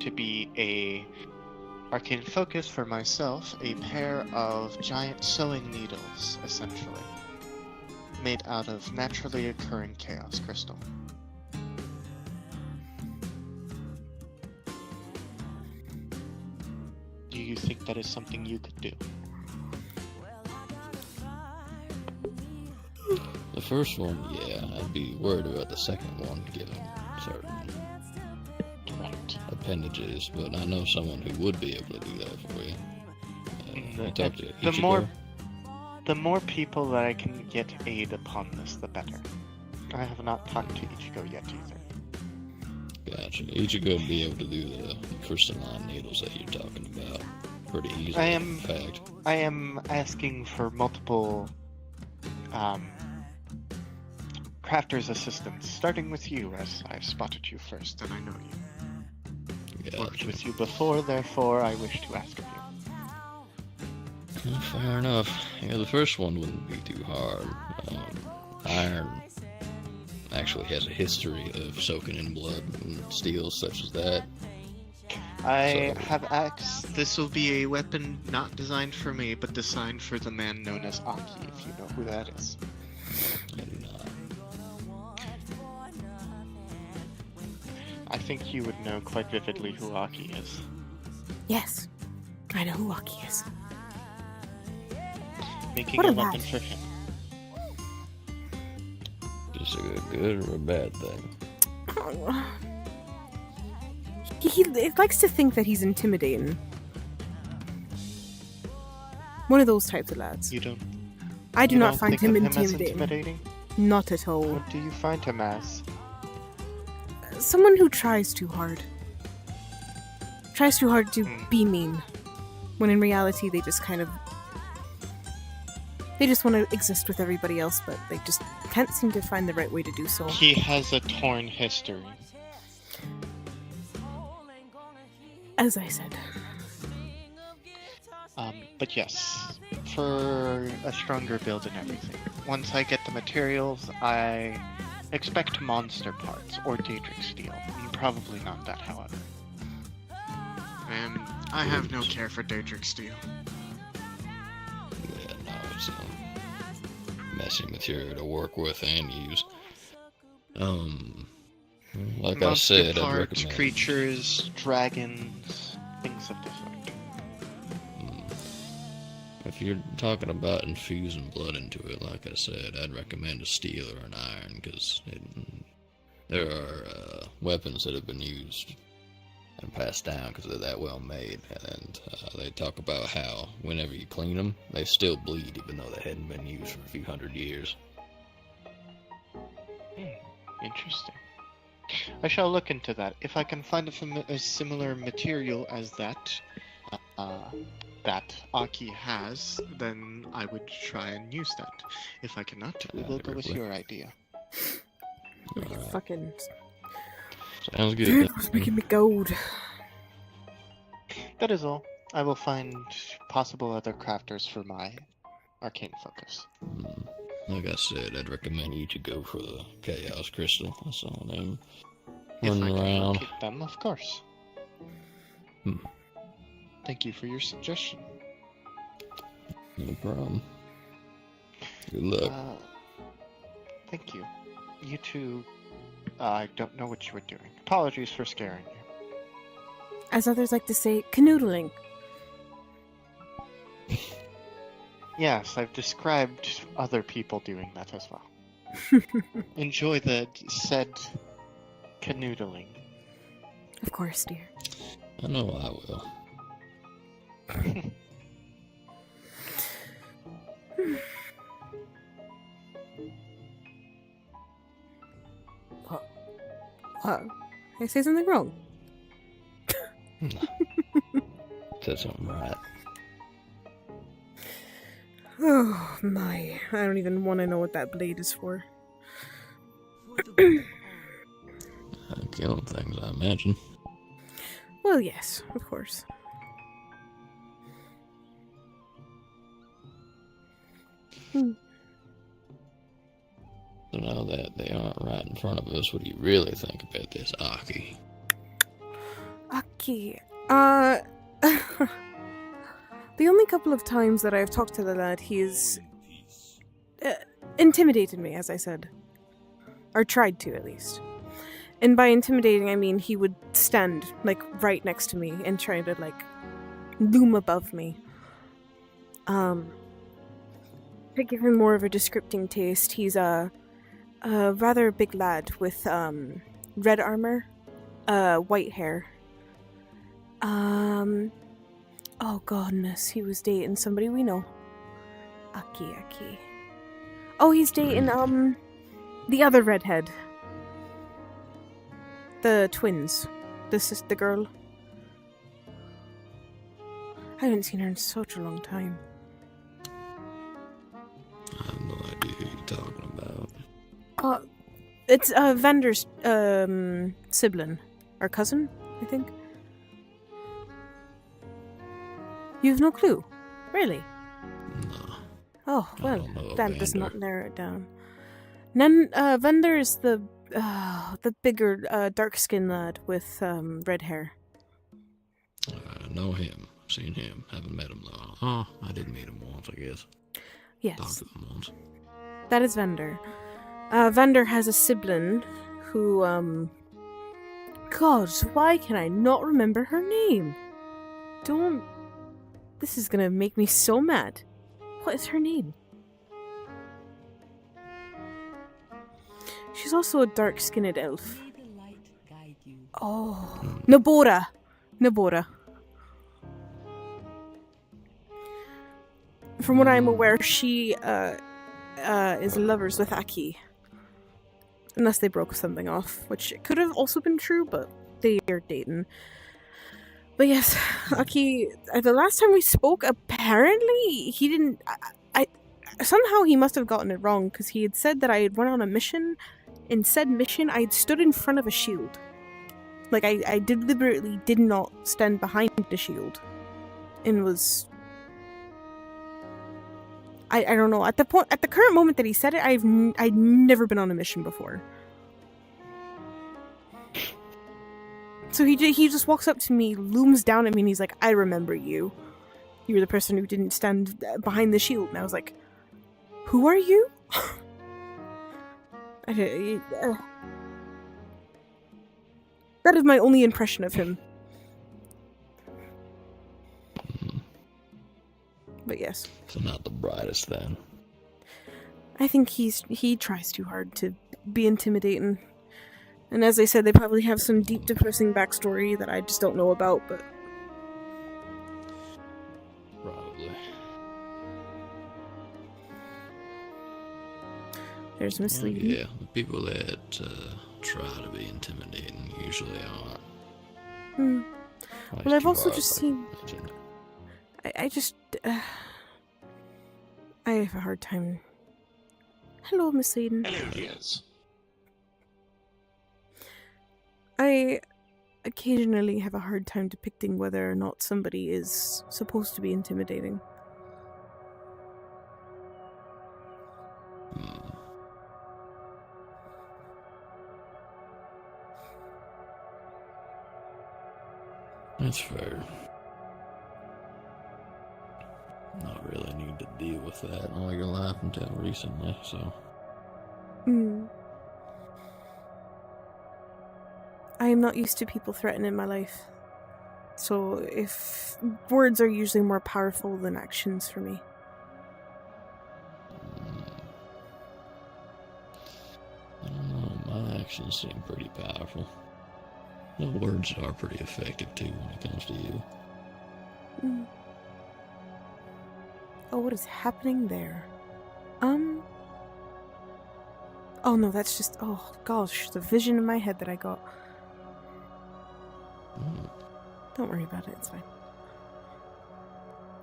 to be a arcane focus for myself, a pair of giant sewing needles, essentially, made out of naturally occurring chaos crystal. Do you think that is something you could do? The first one, yeah, I'd be worried about the second one, given certain appendages, but I know someone who would be able to do that for you. The more people that I can get aid upon this, the better. I have not talked to Ichigo yet either. Gotcha. Ichigo would be able to do the crystalline needles that you're talking about pretty easily, in fact. I am asking for multiple crafter's assistance, starting with you, as I've spotted you first, and I know you. Gotcha. Worked with you before, therefore I wish to ask of you. Fair enough. Yeah, the first one wouldn't be too hard. Iron actually has a history of soaking in blood and steel such as that. I have asked, this will be a weapon not designed for me, but designed for the man known as Aki, if you know who that is. I do not. I think you would know quite vividly who Aki is. Yes, I know who Aki is. Making a weapon for him. Is it a good or a bad thing? He likes to think that he's intimidating. One of those types of lads. You don't. I do not find him as intimidating. Not at all. What do you find him as? Someone who tries too hard. Tries too hard to be mean. When in reality, they just kind of... They just want to exist with everybody else, but they just can't seem to find the right way to do so. He has a torn history. As I said. But yes, for a stronger build and everything. Once I get the materials, I expect monster parts, or Daedric steel. Probably not that, however. And I have no care for Daedric steel. Yeah, no, it's a messy material to work with and use. Like monster I said, parts, I'd recommend... creatures, dragons, things of this sort. If you're talking about infusing blood into it, like I said, I'd recommend a steel or an iron, because there are weapons that have been used and passed down because they're that well made, and they talk about how whenever you clean them, they still bleed even though they hadn't been used for a few hundred years. Interesting. I shall look into that. If I can find a similar material as that Aki has, then I would try and use that. If I cannot, we will go with your idea. Fucking... Sounds good. Dude, was making me gold. That is all. I will find possible other crafters for my arcane focus. Like I said, I'd recommend you to go for the Chaos Crystal. I saw them If I running can around. locate them, of course. Thank you for your suggestion. No problem. Good luck. Thank you. You two, I don't know what you were doing. Apologies for scaring you. As others like to say, canoodling. Yes, I've described other people doing that as well. Enjoy the said canoodling. Of course, dear. I know I will. What? Did I say something wrong? Said something right. Oh my, I don't even want to know what that blade is for. Killing things, I imagine. Well, yes, of course. So now that they aren't right in front of us, what do you really think about this Aki? Aki. Aki, the only couple of times that I've talked to the lad, he's intimidated me, as I said. Or tried to, at least. And by intimidating, I mean he would stand, like, right next to me and try to, like, loom above me. To give him more of a descripting taste, he's a rather big lad with, red armor, white hair. Oh goodness, he was dating somebody we know. Aki. Oh, he's dating, the other redhead. The twins. The girl. I haven't seen her in such a long time. I have no idea who you're talking about. It's Vander's sibling. Or cousin, I think. You have no clue? Really? No. Oh, well, don't know that does Vander. not narrow it down. Then, Vander is the bigger, dark-skinned lad with, red hair. I know him. I've seen him. Haven't met him, though. Oh, I did meet him once, I guess. Yes, Talked to him once. that is Vander. Vander has a sibling who, God, why can I not remember her name? This is gonna make me so mad. What is her name? She's also a dark-skinned elf. Oh, Nabora. From what I'm aware, she is lovers with Aki. Unless they broke something off, which could have also been true, but they are dating. But yes, Aki, the last time we spoke, apparently he didn't... somehow he must have gotten it wrong, because he had said that I had went on a mission. In said mission, I had stood in front of a shield. Like, I deliberately did not stand behind the shield. And was... I don't know. At the current moment that he said it, I'd never been on a mission before. So he just walks up to me, looms down at me, and he's like, "I remember you. You were the person who didn't stand behind the shield." And I was like, "Who are you?" That is my only impression of him. But yes. So not the brightest, then. I think he tries too hard to be intimidating. And as I said, they probably have some deep, depressing backstory that I just don't know about, but... Probably. There's Miss Well, Lee. yeah, the people that try to be intimidating usually aren't. Hmm. At least Well, I've you also are, just like, seen... mentioned. I just... I have a hard time... Hello, Miss Eden. Hello, dears. I occasionally have a hard time depicting whether or not somebody is supposed to be intimidating. Hmm. That's fair. Not really need to deal with that all your life until recently, so. Hmm. I am not used to people threatening my life. So if words are usually more powerful than actions for me. I don't know, my actions seem pretty powerful. The words are pretty effective too when it comes to you. Hmm. Oh, what is happening there? Oh no, that's just... Oh gosh, the vision in my head that I got. Hmm. Don't worry about it, it's fine.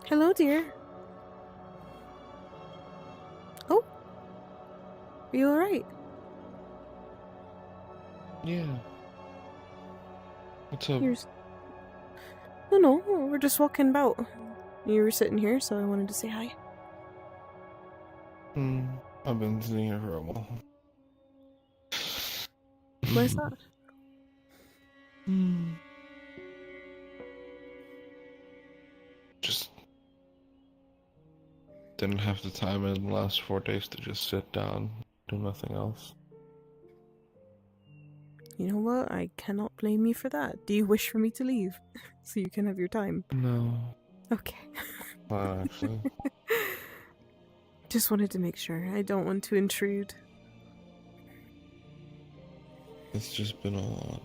Hello, dear. Oh. Are you alright? Yeah. What's up? Here's... No, we're just walking about. You were sitting here, so I wanted to say hi. I've been sitting here for a while. Where's that? didn't have the time in the last 4 days to just sit down, do nothing else. You know what? I cannot blame you for that. Do you wish for me to leave so you can have your time? No, Okay. not actually. Just wanted to make sure. I don't want to intrude. It's just been a long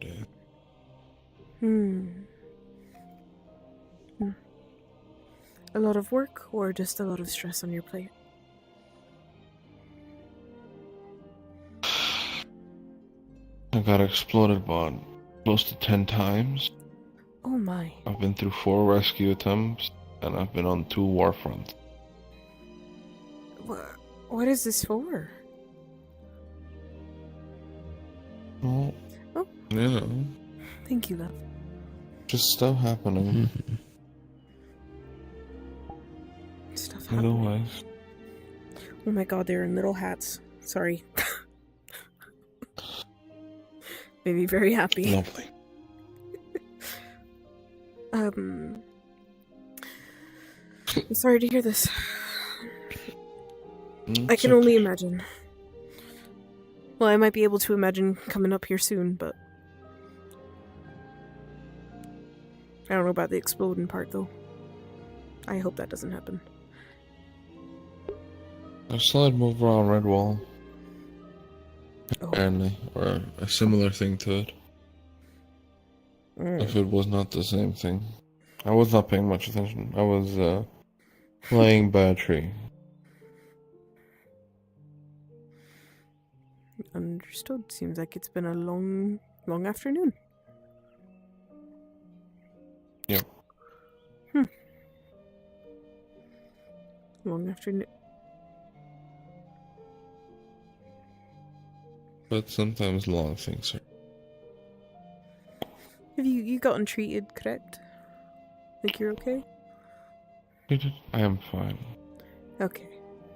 day. A lot of work or just a lot of stress on your plate? I got exploded about close to 10 times. Oh my. I've been through 4 rescue attempts, and I've been on 2 war fronts. What is this for? Well, Oh. you know, Thank you, love. just stuff happening. Stuff happening. Otherwise, Oh my god, they're in little hats. Sorry. Made me very happy. lovely. I'm sorry to hear this. I can only imagine. Well, I might be able to imagine coming up here soon, but I don't know about the exploding part, though. I hope that doesn't happen. A slight move around Red Wall, Oh. apparently, or a similar thing to it. If it was not the same thing. I was not paying much attention. I was playing battery. Understood. Seems like it's been a long afternoon. Yep. Long afternoon. But sometimes long things are. Have you gotten treated, correct? Like you're okay? I am fine. Okay.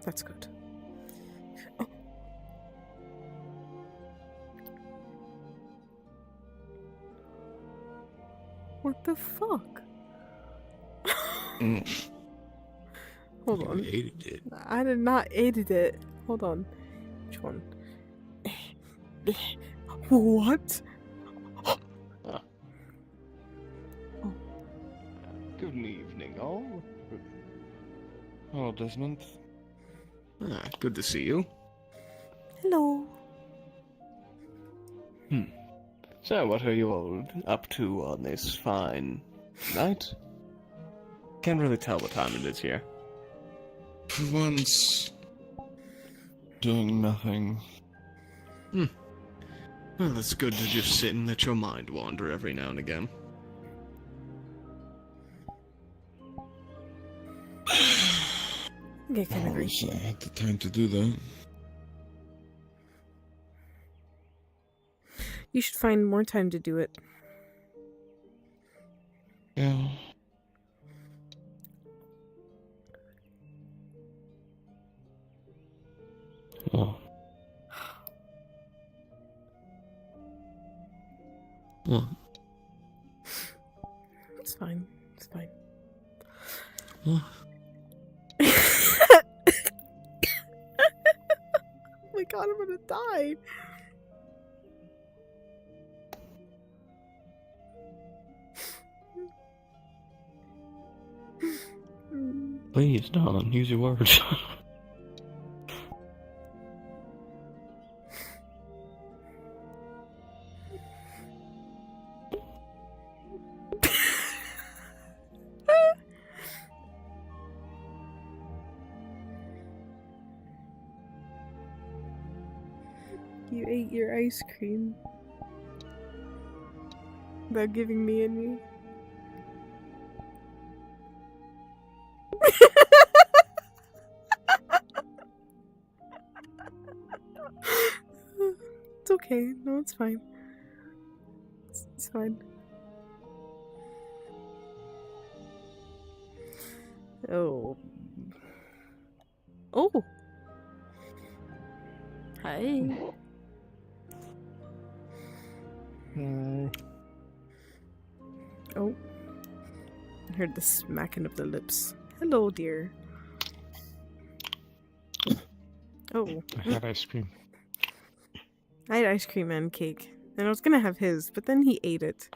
That's good. Oh. What the fuck? Hold on. Hated it. I did not edit it. Hold on. Which one? What? Good evening, all. Hello, Desmond. Good to see you. Hello. So, what are you all up to on this fine night? Can't really tell what time it is here. For once, doing nothing. Well, it's good to just sit and let your mind wander every now and again. I can agree. I had the time to do that. You should find more time to do it. Yeah. Oh. What? It's fine. It's fine. What? Oh my god, I'm gonna die. Please, darling, use your words. You ate your ice cream without giving me any. It's okay. No, it's fine. It's fine. Oh. Oh. Hi. Oh. I heard the smacking of the lips. Hello, dear. Oh. I had ice cream. I had ice cream and cake. And I was gonna have his, but then he ate it.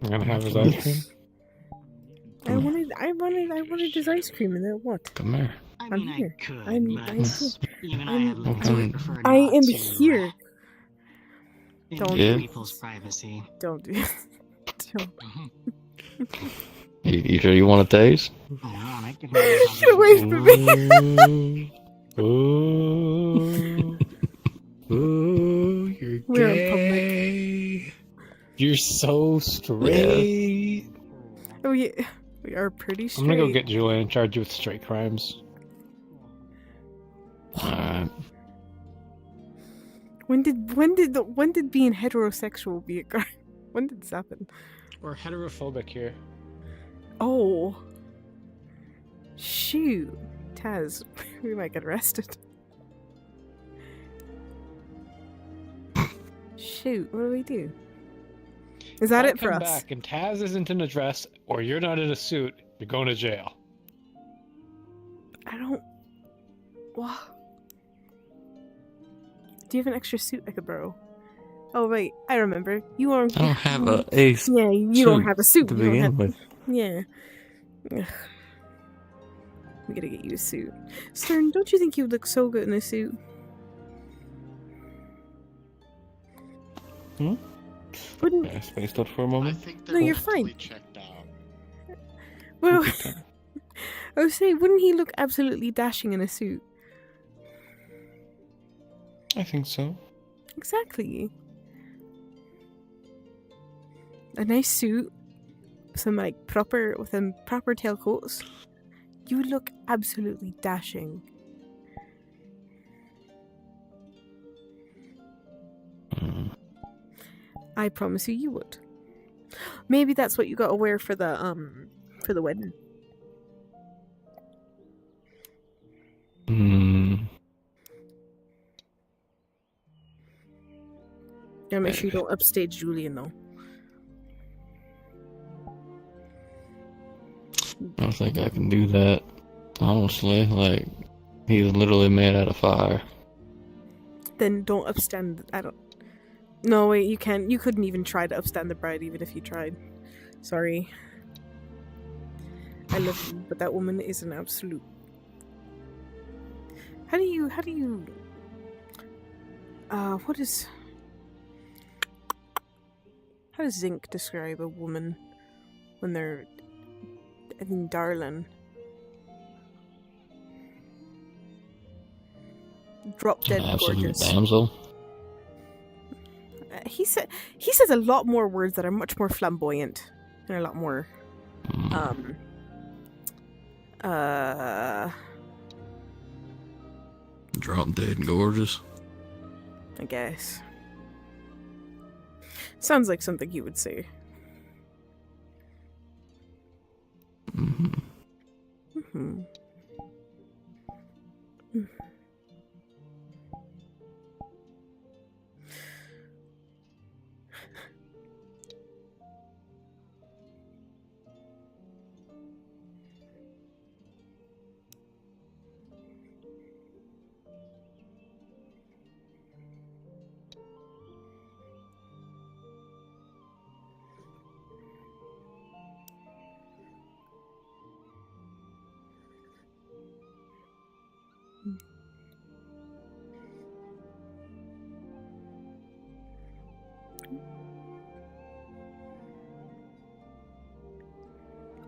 I'm gonna have his ice cream. I wanted his ice cream, and then what? Come here. I I'm mean, here. I could, I'm but even I I'm- have limits. I'm- I prefer I not am to, here. Don't- invade Yeah. people's privacy. Don't do Don't. You sure you want a taste? Hold on, I can Get away from me! Ooh, ooh, you're We're in public. gay. You're so straight. Oh, yeah. We are pretty straight. I'm gonna go get Julian and charge you with straight crimes. Alright. When did being heterosexual be a crime? When did this happen? We're heterophobic here. Oh. Shoot. Taz, we might get arrested. Shoot, what do we do? Is that If it for I come us? back and Taz isn't in a dress, or you're not in a suit, you're going to jail. I don't... What? Do you have an extra suit I could borrow? Oh, wait, I remember. You are... I don't have a ace Yeah, you don't have a suit. to You don't begin have... with. Yeah. Ugh. We gotta get you a suit. Stern, don't you think you would look so good in a suit? Hmm? Wouldn't... I spaced out for a I moment. think No, they're you're mentally fine. checked out. Well, I was saying, wouldn't he look absolutely dashing in a suit? I think so. Exactly. A nice suit, some proper tailcoats. You would look absolutely dashing. Mm. I promise you would. Maybe that's what you gotta wear for the wedding. Mm. Gotta make sure you don't upstage Julian though. I don't think I can do that. Honestly, like, he's literally made out of fire. Then don't upstand. I don't. No, wait, you can't. You couldn't even try to upstand the bride, even if you tried. Sorry. I love you, but that woman is an absolute. How do you? What is? How does Zinc describe a woman when they're, I think, darling? Drop dead Absolute gorgeous. damsel. He says a lot more words that are much more flamboyant and a lot more Mm. Drop dead gorgeous. I guess. Sounds like something you would say. Mm-hmm. Mm-hmm.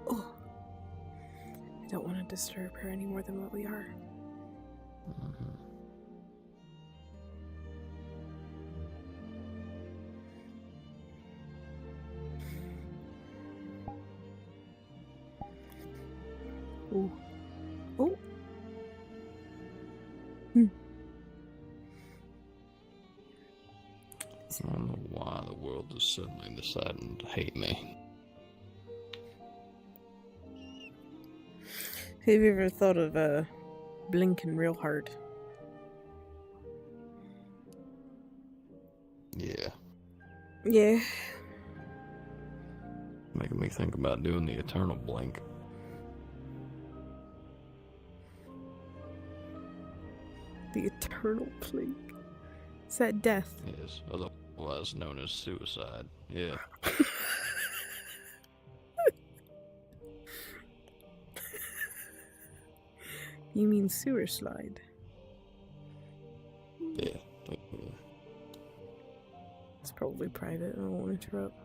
Oh. I don't want to disturb her any more than what we are. Mm-hmm. Oh. Oh. I don't know why the world is suddenly deciding to hate me. Have you ever thought of blinking real hard? Yeah, Yeah. making me think about doing the eternal blink. The eternal plague. Is that death? Yes, otherwise known as suicide. Yeah. You mean sewer slide? Yeah. It's probably private. I don't want to interrupt.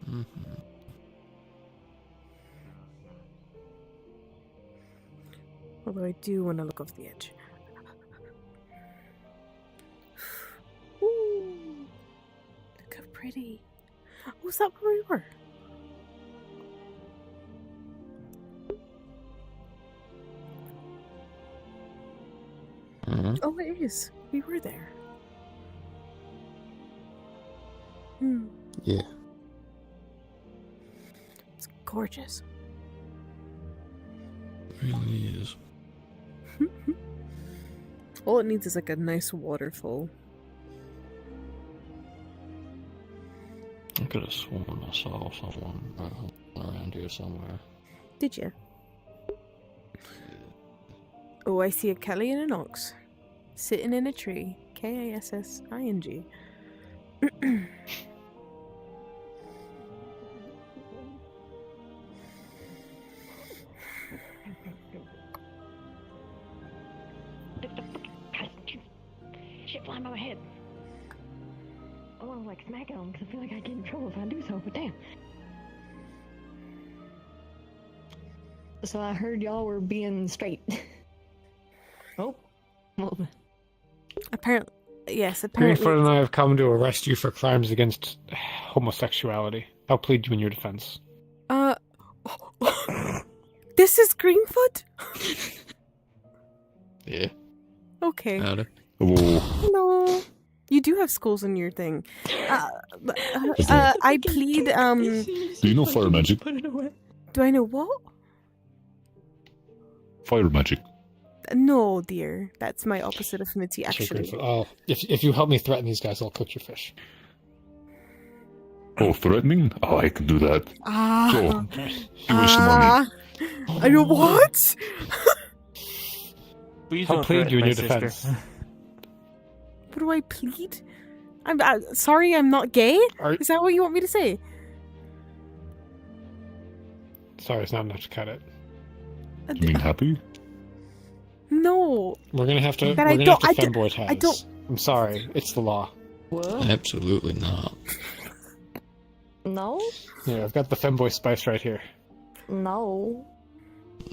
Mm-hmm. Although I do want to look off the edge. Ooh, look how pretty. Oh, is that where we were? Mm-hmm. Oh, it is. We were there. Hmm. Yeah. It's gorgeous. It really is. All it needs is like a nice waterfall. I could have sworn I saw someone around here somewhere. Did you? Oh, I see a Kelly and an ox. Sitting in a tree. K-A-S-S-I-N-G. Shit flying by my head. I want to like smack it on because I feel like I get in trouble if I do so, but damn. So I heard y'all were being straight. Oh. Well. Apparently, yes, Greenfoot apparently. and I have come to arrest you for crimes against homosexuality. I'll plead you in your defense. This is Greenfoot? Yeah. Okay. Howdy. Oh, Hello. You do have skulls in your thing. I plead, Do you know fire magic? Put it away. do I know what? Fire magic. No, dear. That's my opposite affinity, Sure, actually. Greenfoot. Oh, if you help me threaten these guys, I'll cook your fish. Oh, threatening? Oh, I can do that. Ah. So, give us the money. I know what? Please I'll don't plead threaten you in my your sister. defense. What do I plead? I'm sorry I'm not gay? Is that what you want me to say? Sorry, it's not enough to cut it. You mean happy? No. We're gonna have to. But We're I gonna have don't- to I femboy ties. I don't- I'm sorry. It's the law. What? Absolutely not. No? Yeah, I've got the femboy spice right here. No.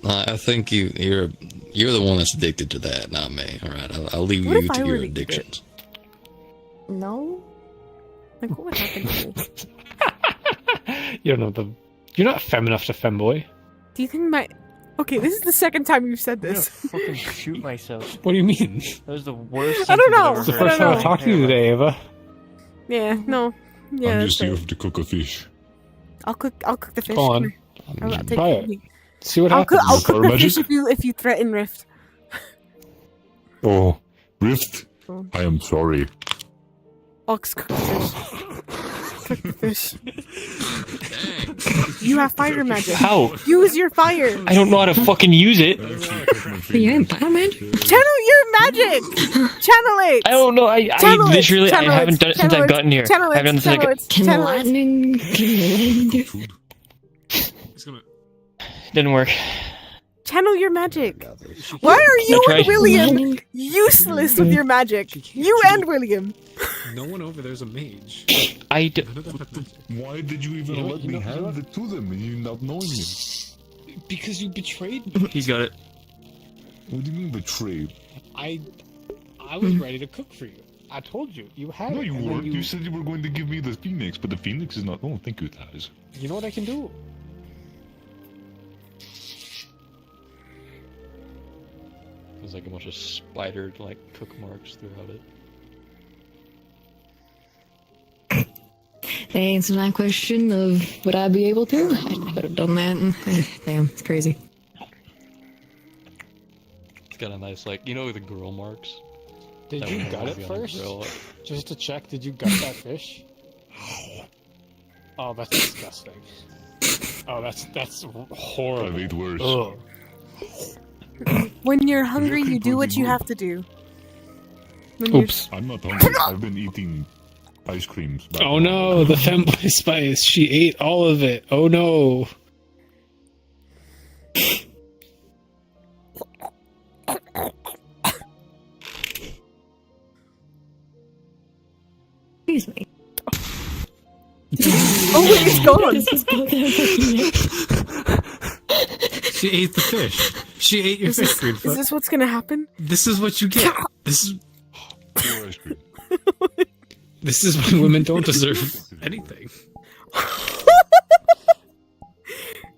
I think you're the one that's addicted to that, not me. All right, I'll leave What you if I to were your to eat it? addictions. No? Like, what would happen to me? You don't know You're not femme enough to femboy. Do you think my... Okay, this is the second time you've said I'm gonna this. fucking shoot myself. What do you mean? That was the worst I don't sentence I've know. ever It's the heard. first I time don't I talked to you today, Ava. Yeah, no. Yeah, I'm that's just here fair. to cook a fish. I'll cook the fish. Go on. Come here. I'll take Try it. it. See what I'll happens. cook Fire the fish magic? if you threaten Rift. Oh, Rift? Oh. I am sorry. Ox, cook the fish. Cook the fish. You have fire magic. How? Use your fire. I don't know how to fucking use it. You ain't fire magic? Channel your magic. Channel it. I don't know. I Channel it. literally Channel I it. haven't done it since Channel I've it. gotten here. Channel I haven't it. done it Channel since it. Can Channel it. lightning... Can you Food. Didn't work. Channel your magic. Why are you I and tried. William useless with your magic? You and William. No one over there's a mage. I d- Why did you even You know- let you me know- you know hand it to them and you not knowing me? Because you betrayed me. He got it. What do you mean betrayed? I was ready to cook for you. I told you. You had No, it. you and then weren't. You said you were going to give me the phoenix, but the phoenix is not. Oh, thank you, Taz. You know what I can do? There's like a bunch of spider like cook marks throughout it. That answers my question of would I be able to? I could have done that. Damn, it's crazy. It's got a nice like the grill marks. Did That you would gut always it be on the first? grill. Just to check, did you gut that fish? Oh, that's disgusting. Oh, that's horrible. I've ate worse. Ugh. When you're hungry, you do what you have to do. When you're- Oops. I'm not hungry. I've been eating ice creams. Oh no, the femboy spice. She ate all of it. Oh no. Excuse me. Oh, it's gone. This is good. She ate the fish. She ate your fish, Is Greenfoot. this what's gonna happen? This is what you get. This is Poor ice cream. This is why women don't deserve anything.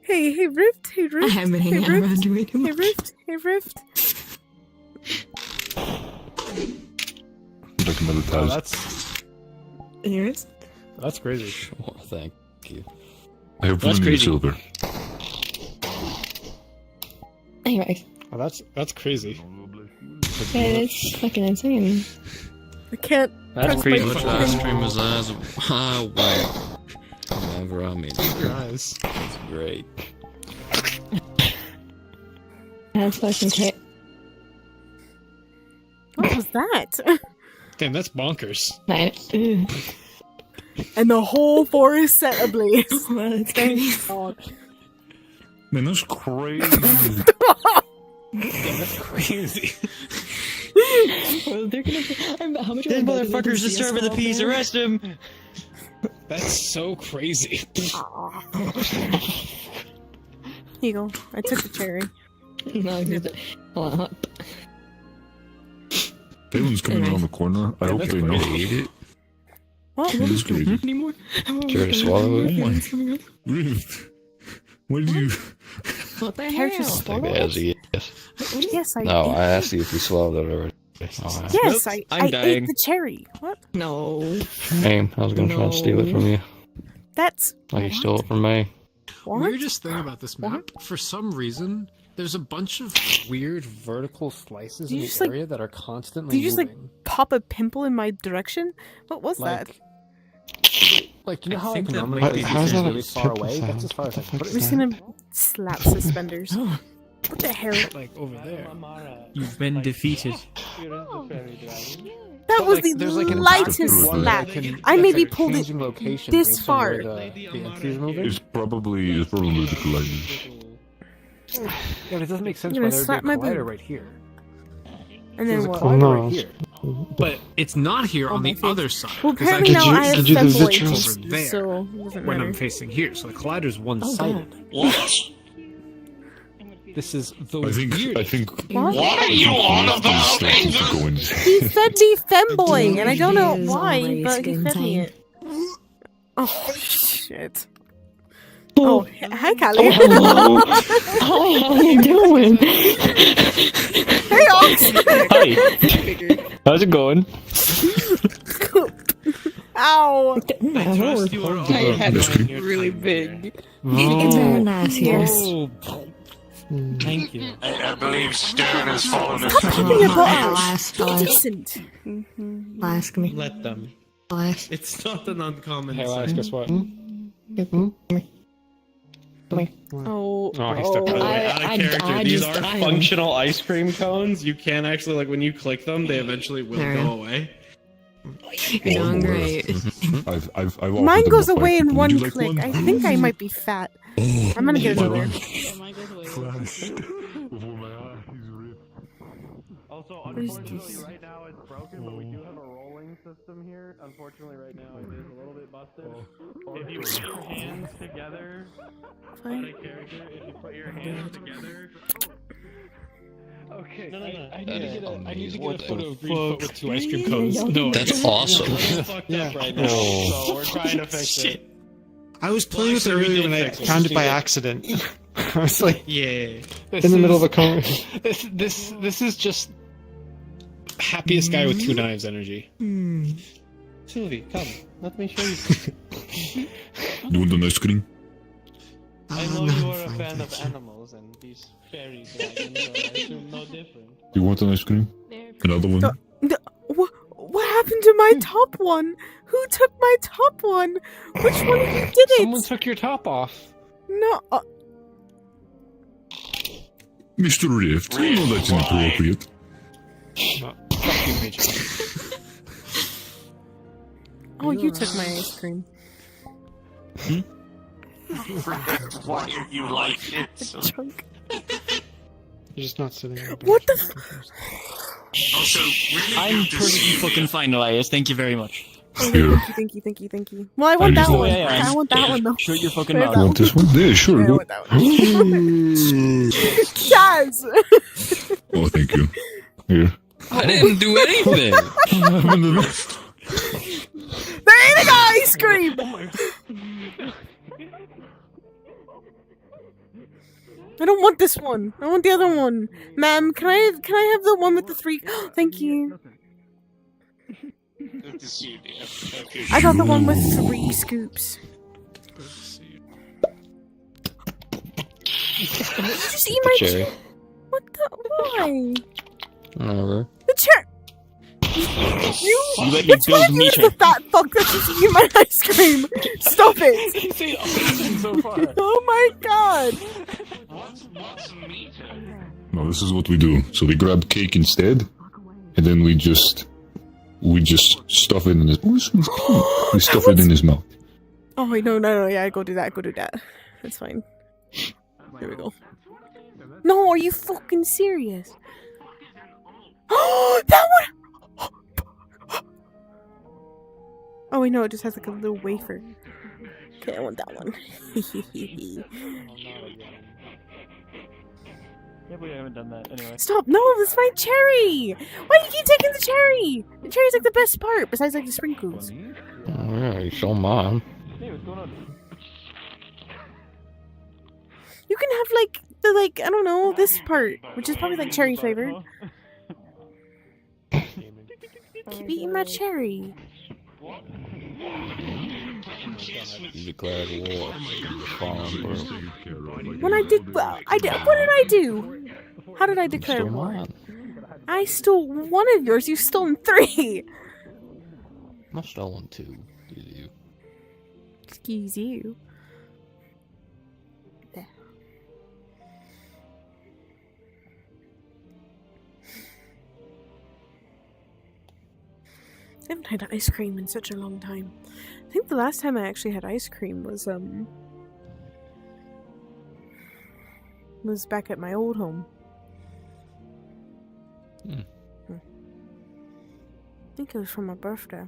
Hey, Rift. Hey, Rift. I haven't been hanging hey, out Rift. around you way too Hey, much. Rift. Hey, Rift. Like another Oh, task. Yours? that's crazy. Sure, thank you. I have That's plenty of crazy. silver. Anyways, Oh, that's crazy. yeah, it's fucking insane. I can't. That's press crazy. my Much button. ice cream as eyes whenever I meet Your her. eyes. It's great. That's fucking crazy. What was that? Damn, that's bonkers. And the whole forest set ablaze. Well, it's Thank crazy. God. Man, that's crazy. Damn, that's crazy. Well, they're gonna be, how much This motherfucker's disturbing the peace. Arrest him. That's so crazy. Here you go. I took the cherry. No, hold on. Balin's coming around the corner. I hope that's they know. crazy. What? It is crazy. Anymore? Care to swallow Oh it? my. Rift. What did you... What the Care to hell? swallow Like, it? as he is. Yes, I No, ate. I asked you if you swallowed it already. Oh, Yes, Nope, I I'm ate dying. the cherry. What? No. Hey, I was gonna try and steal it from you. That's Like you stole it from me. what? Weirdest thing about this map, for some reason, there's a bunch of weird vertical slices Did in you the just, like- area that are constantly Did you just like moving. pop a pimple in my direction? What was that? Like, you know I how think like that normally might be places How's are that a really far pimple away? That's sound? as far as I What can the put I'm it. just gonna slap suspenders. What the hell? Like over there. You've been defeated. That But, was like, the there's like an lightest active one slap. that can- I that's, maybe like, pulled it changing location this based on far. where the entry is moving. It's probably the colliders. Yeah, but it doesn't make sense I'm why gonna there would slap be my a collider boob. right here. And There's then a what? collider No. right here. But it's not here Oh, on my the face. other side. Well, 'cause that apparently gets now you- I have did you do the femboy vitreous? over there taste, so it doesn't when I'm matter. facing here, so the collider's Oh, one-sided. What? This is the I think What? What are you on about? Going He fed me femboy, and I don't know It is why, always but he fed me insane. it. Oh shit! Oh, hi, Callie. Hi, how you doing? Hey, Ox. Hi. How's it going? Ow! I trust you are Really big. It's very nice here. Oh, Thank you. I believe Stern has fallen Stop keeping your butt out. Ask, Be ask, decent. ask me. Let them. Ask. It's not an uncommon Hey, Elias, guess what? Oh. Oh, he stepped By the out. way, I- out of I- character, I these just- are I- functional ice cream cones. You can actually, like, when you click them, they eventually will There. go away. You're doing great. I've offered Mine them goes a away fight. in Would one you like click. one? I think I might be fat. I'm gonna get another. Flashed before my eyes ripped. Also, What is unfortunately, this? right now it's broken, but we do have a rolling system here. Unfortunately, right now it is a little bit busted. If you put your hands together, Fine. out of character, if you put your hands together. Okay, No. I That need is to get a amazing. photo What of the Greenfoot with 2 ice cream cones. No, That's awesome. It's fucked up right now, so we're trying to fix it. I was playing with it earlier when I found it by accident. I was like, Yeah. in the middle of a cone. This is just happiest guy with 2 knives energy. Sylvie, come. Let me show you. You want an ice cream? I know you are a fan of animals, and these fairy dragons are, I assume, no different. You want an ice cream? Another one? What happened to my top one? Who took my top one? Which one of you did Someone it? took your top off. No. Mr. Rift, you know that's inappropriate. No, fuck you, Major. Oh, you took my ice cream. Why are you like this? Chunk. You're just not sitting there. What the Also, really I'm good to pretty see you fucking fine, Elias. Thank you very much. Here. Thank you. Well, I want that just- one. Yeah, yeah, I want that one though. Shut your fucking Where's mouth. that Want this one? Yeah, sure. Yeah, I Go. want that one. Chaz! Oh, thank you. Here. I didn't do anything. They're eating ice cream! I don't want this one. I want the other one. Ma'am, can I have the one with the 3? Thank you. Good to see you, dear. Okay. I got the one with 3 scoops. Just eat my Cherry. What the? Why? Whatever. The chair. You let me Which one build of you is meter. the fat fuck that's just eating my ice cream? Stop it! You say amazing so far. Oh my god! What's a meter? No, this is what we do. So we grab cake instead, and then we just stuff it in his. We stuff it in his mouth. Oh wait, no, yeah, go do that. That's fine. There we go. No, are you fucking serious? Oh, that one! Oh wait, no, it just has like a little wafer. Okay, I want that one. Yeah, we haven't done that anyway. Stop! No, that's my cherry! Why do you keep taking the cherry? The cherry's like the best part, besides like the sprinkles. Oh, yeah, you saw mine. Hey, what's going on? You can have like the I don't know, this part, which is probably like cherry flavored. Keep eating my cherry. You declared war. When I did, well, what did I do? How did I declare Stole war? mine. I stole one of yours. You've stolen 3. I stolen 2. Did you? Excuse you. There. I haven't had ice cream in such a long time. I think the last time I actually had ice cream was back at my old home. Hmm. I think it was for my birthday.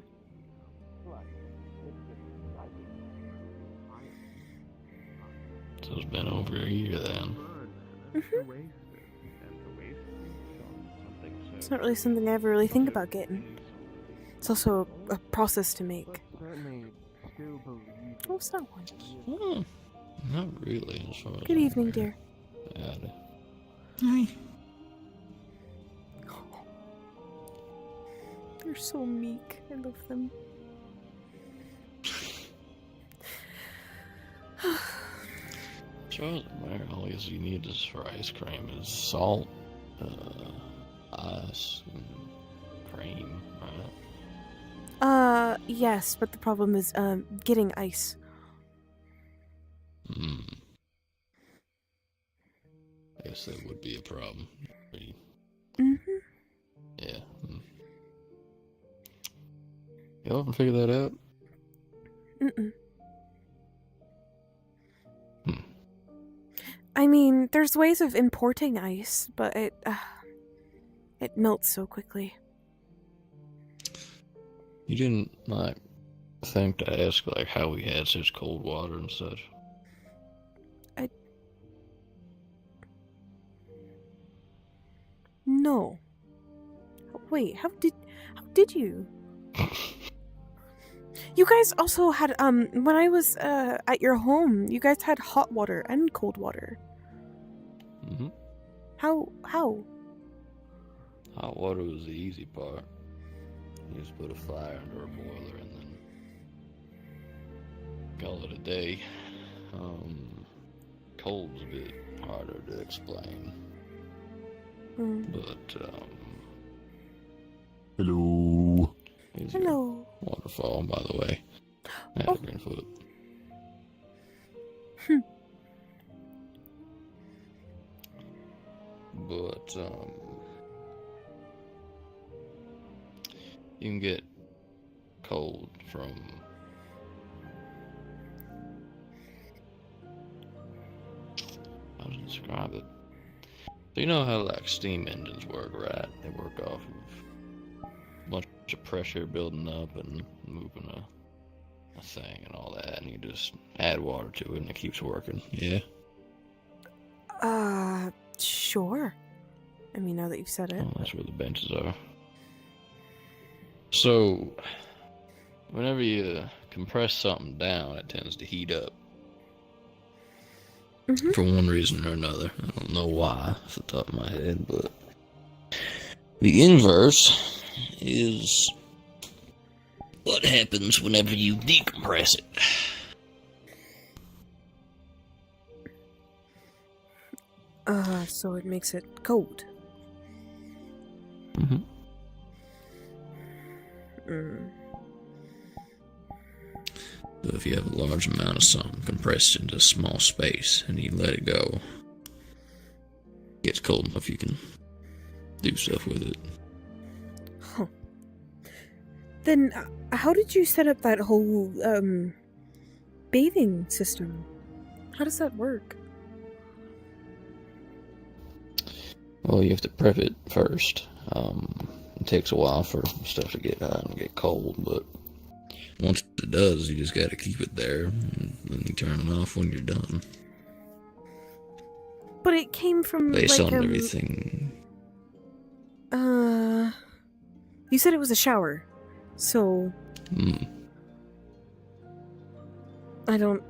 So it's been over a year then. It's not really something I ever really think about getting. It's also a process to make. What's that one? Hmm. Not really. As far as Good evening, dear. bad. Hi. They're so meek. I love them. As far as all you need is for ice cream is salt, ice, and cream, right? Yes, but the problem is, getting ice. Hmm. I guess that would be a problem. Mm-hmm. Yeah. Y'all haven't figured that out? Mm-mm. Hmm. I mean, there's ways of importing ice, but it melts so quickly. You didn't, think to ask, how we had such cold water and such? No. Wait, how did you? You guys also had, when I was, at your home, you guys had hot water and cold water. Mm-hmm. How? Hot water was the easy part. You just put a fire under a boiler and then call it a day. Cold's a bit harder to explain. But, Hello. easier. Hello. Waterfall, by the way. Oh. Greenfoot. but you can get cold from how to describe it. So you know how like steam engines work, right? They work off of a bunch of pressure building up and moving a thing and all that, and you just add water to it and it keeps working. Yeah. Sure. I mean, now that you've said it. Well, that's where the benches are. So, whenever you compress something down, it tends to heat up. Mhm. For one reason or another. I don't know why, off the top of my head, but the inverse is what happens whenever you decompress it. So it makes it cold. Mm-hmm. So if you have a large amount of something compressed into a small space and you let it go, it gets cold enough you can do stuff with it. Huh. Then, how did you set up that whole, bathing system? How does that work? Well, you have to prep it first. It takes a while for stuff to get hot and get cold, but once it does, you just gotta keep it there, and then you turn it off when you're done. But it came from, Based like, on everything. You said it was a shower, so... I don't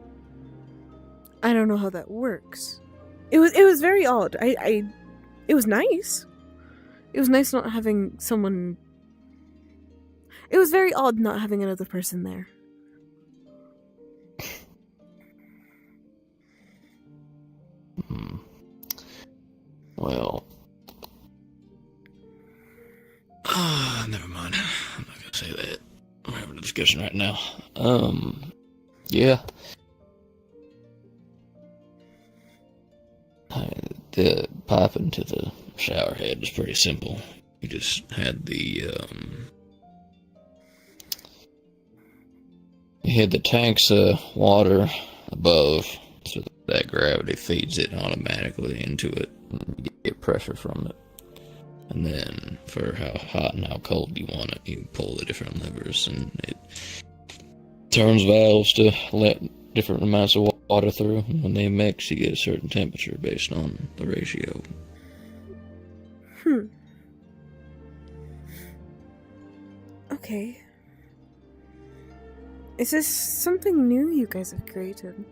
know how that works. It was very odd. It was nice. It was nice not having someone... It was very odd not having another person there. Well... never mind. I'm not gonna say that. We're having a discussion right now. Yeah. The pipe into the shower head is pretty simple. You just had the, you had the tank's, water above, so that gravity feeds it automatically into it, and you get pressure from it. And then, for how hot and how cold you want it, you pull the different levers, and it turns valves to let different amounts of water through. And when they mix, you get a certain temperature based on the ratio. Okay. Is this something new you guys have created?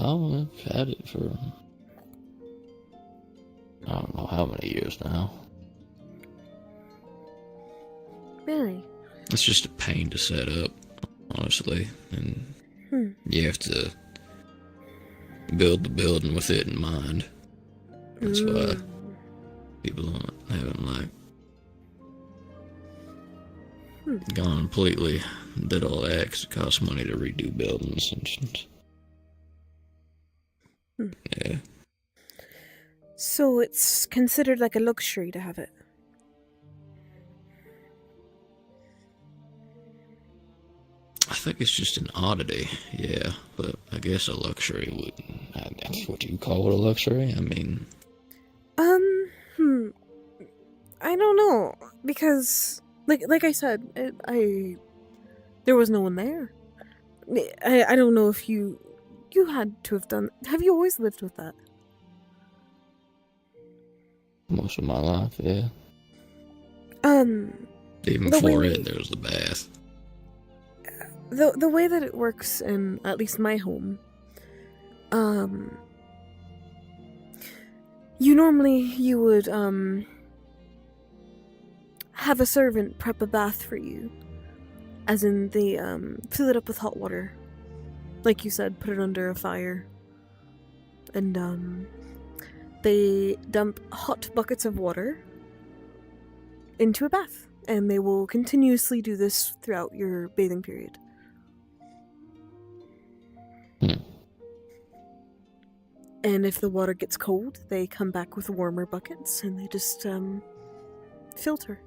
No, I've had it for I don't know how many years now. Really? It's just a pain to set up, honestly, and you have to build the building with it in mind. That's why people haven't gone completely did all that, 'cause it costs money to redo buildings and yeah. So it's considered like a luxury to have it? I think it's just an oddity, yeah, but I guess a luxury that's what you call it, a luxury? I mean... I don't know, because, like I said, there was no one there. I don't know if you had to have done... Have you always lived with that? Most of my life, yeah. Even the before way- it, there was the bath. The way that it works in at least my home, you would have a servant prep a bath for you, as in they fill it up with hot water, like you said, put it under a fire, and they dump hot buckets of water into a bath, and they will continuously do this throughout your bathing period. And if the water gets cold, they come back with warmer buckets and they just filter.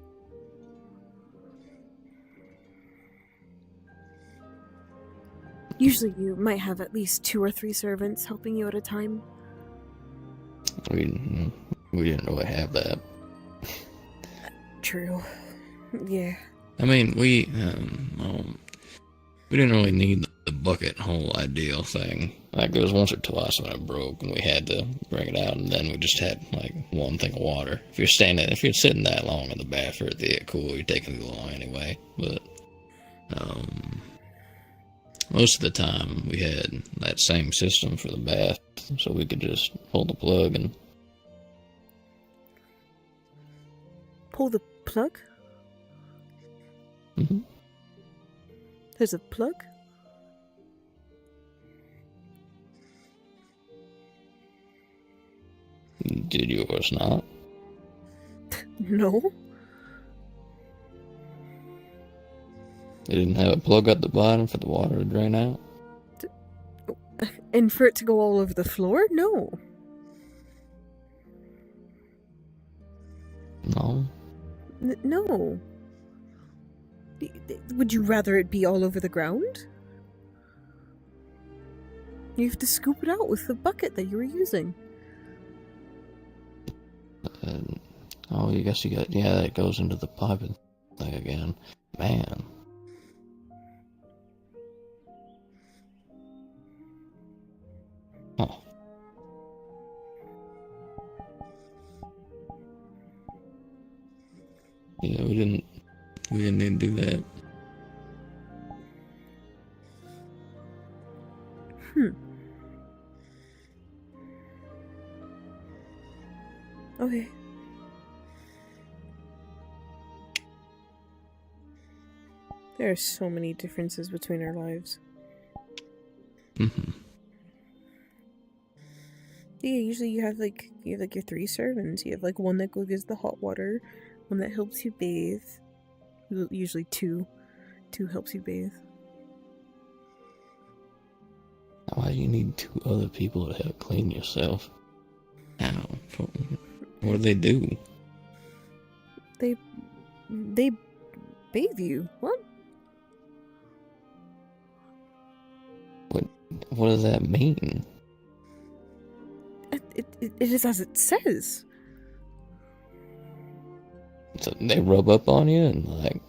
Usually you might have at least 2 or 3 servants helping you at a time. We didn't really have that. True. Yeah. I mean, we didn't really need the bucket whole ideal thing. Like, there was once or twice when it broke and we had to bring it out, and then we just had, like, one thing of water. If you're sitting that long in the bath for it to get cool, you're taking too long anyway. But, most of the time we had that same system for the bath, so we could just pull the plug and... Pull the plug? Mm-hmm. There's a plug? Did yours not? No. It didn't have a plug at the bottom for the water to drain out? And for it to go all over the floor? No. No. No. Would you rather it be all over the ground? You have to scoop it out with the bucket that you were using. Oh, I guess you got... Yeah, that goes into the piping thing again. Man. Oh. Yeah, we didn't need to do that. Okay. There are so many differences between our lives. Mm-hmm. Yeah, usually you have your 3 servants. You have like one that goes gives the hot water, one that helps you bathe. Usually 2 helps you bathe. Why do you need 2 other people to help clean yourself? How? What do they do? They bathe you. What? What does that mean? It is as it says. So they rub up on you and like...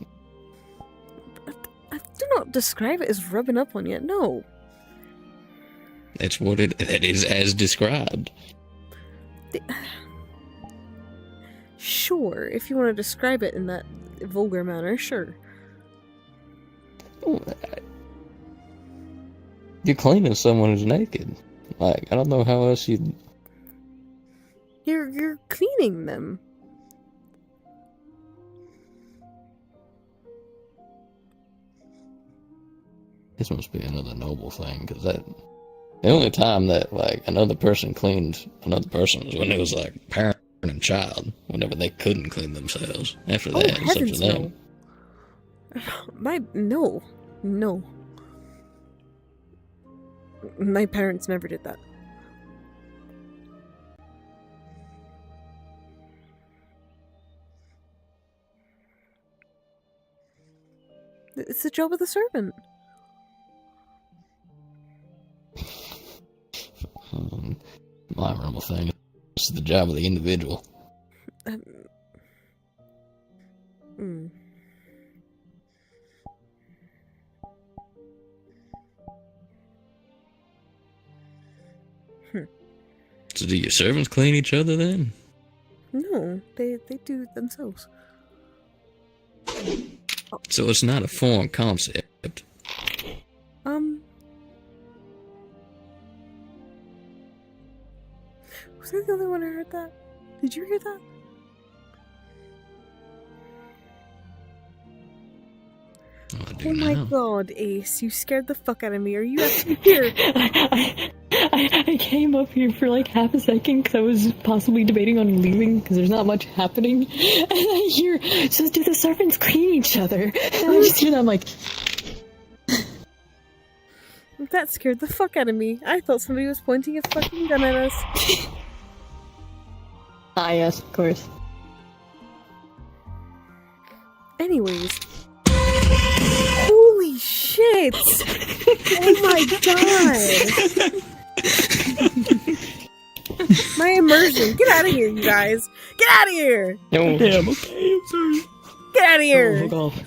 I do not describe it as rubbing up on you, no. That's what it is as described. Sure, if you want to describe it in that vulgar manner, sure. You're cleaning someone who's naked. Like, I don't know how else you'd... You're cleaning them. This must be another noble thing, because the only time that, like, another person cleaned another person was when it was, like, parent and child, whenever they couldn't clean themselves. After that, it's up to them. No. My parents never did that. It's the job of the servant. My normal thing is the job of the individual. So do your servants clean each other then? No, they do it themselves. So it's not a foreign concept. Was I the only one who heard that? Did you hear that? Oh my god, Ace, you scared the fuck out of me. Are you actually here? I came up here for like half a second because I was possibly debating on leaving because there's not much happening. And I hear, so do the servants clean each other? And I just hear that, I'm like... That scared the fuck out of me. I thought somebody was pointing a fucking gun at us. Ah, yes, of course. Anyways. Holy shit! Oh my god! My immersion. Get out of here, you guys! Get out of here! No. Damn, okay, I'm sorry. Get out of here! Fuck off.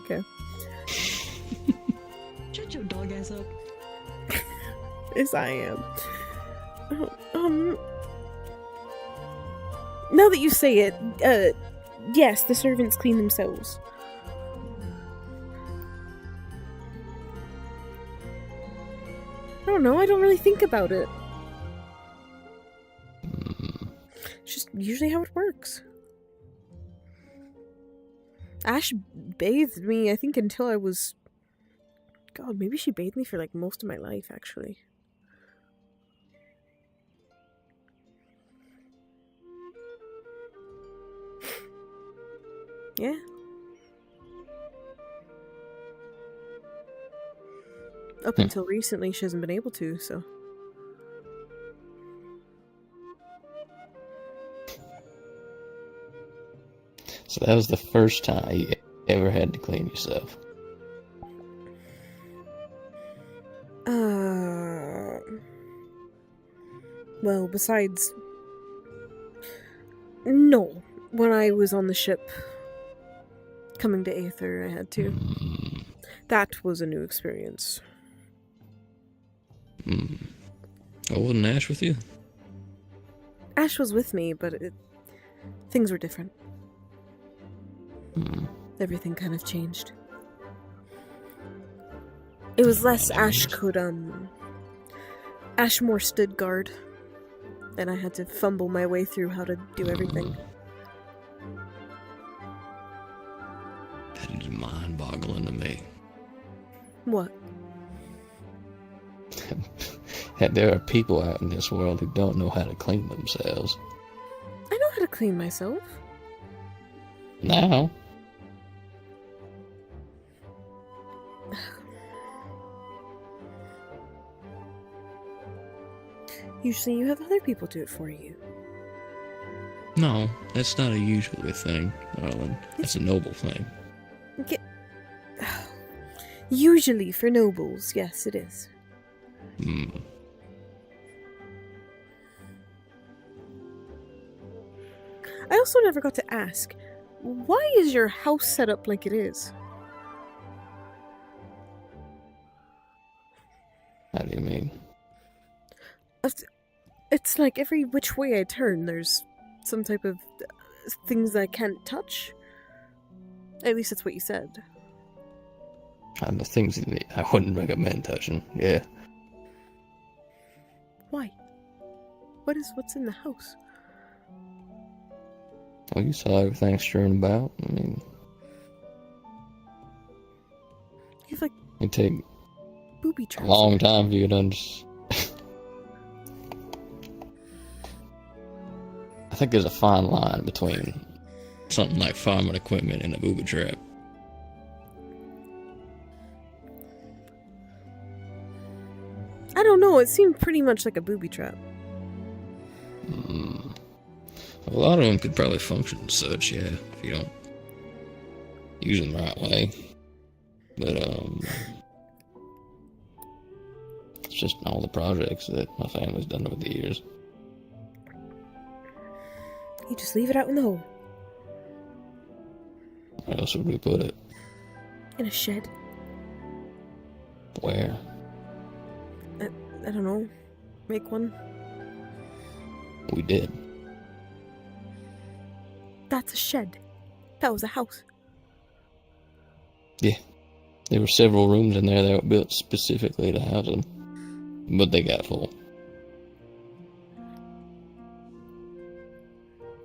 Okay. Shut your dog ass up. Yes, I am. Now that you say it, yes, the servants clean themselves. I don't know, I don't really think about it. It's just usually how it works. Ash bathed me, I think, until I was... God, maybe she bathed me for, like, most of my life, actually. Yeah. Up until recently, she hasn't been able to, so... So that was the first time you ever had to clean yourself. Well, besides... No. When I was on the ship, coming to Aether, I had to. That was a new experience. Oh, wasn't Ash with you? Ash was with me, but things were different. Everything kind of changed. It was less Ash could, Ash more stood guard. And I had to fumble my way through how to do everything. That is mind-boggling to me. What? That there are people out in this world who don't know how to clean themselves. I know how to clean myself. Now? Usually you have other people do it for you. No, that's not a usually thing, darling. That's a noble thing. Usually for nobles, yes, it is. I also never got to ask, why is your house set up like it is? How do you mean? It's like every which way I turn, there's some type of things that I can't touch. At least that's what you said. And the things that I wouldn't recommend touching, yeah. Why? What's in the house? Well, you saw everything strewn about. I mean... You've like... It'd take booby a traps. long time for you to understand. I think there's a fine line between something like farming equipment and a booby trap. I don't know, it seemed pretty much like a booby trap. A lot of them could probably function as such, yeah, if you don't use them the right way. But, it's just all the projects that my family's done over the years. You just leave it out in the hole. Where else would we put it? In a shed. Where? I don't know. Make one. We did. That's a shed. That was a house. Yeah. There were several rooms in there that were built specifically to house them. But they got full.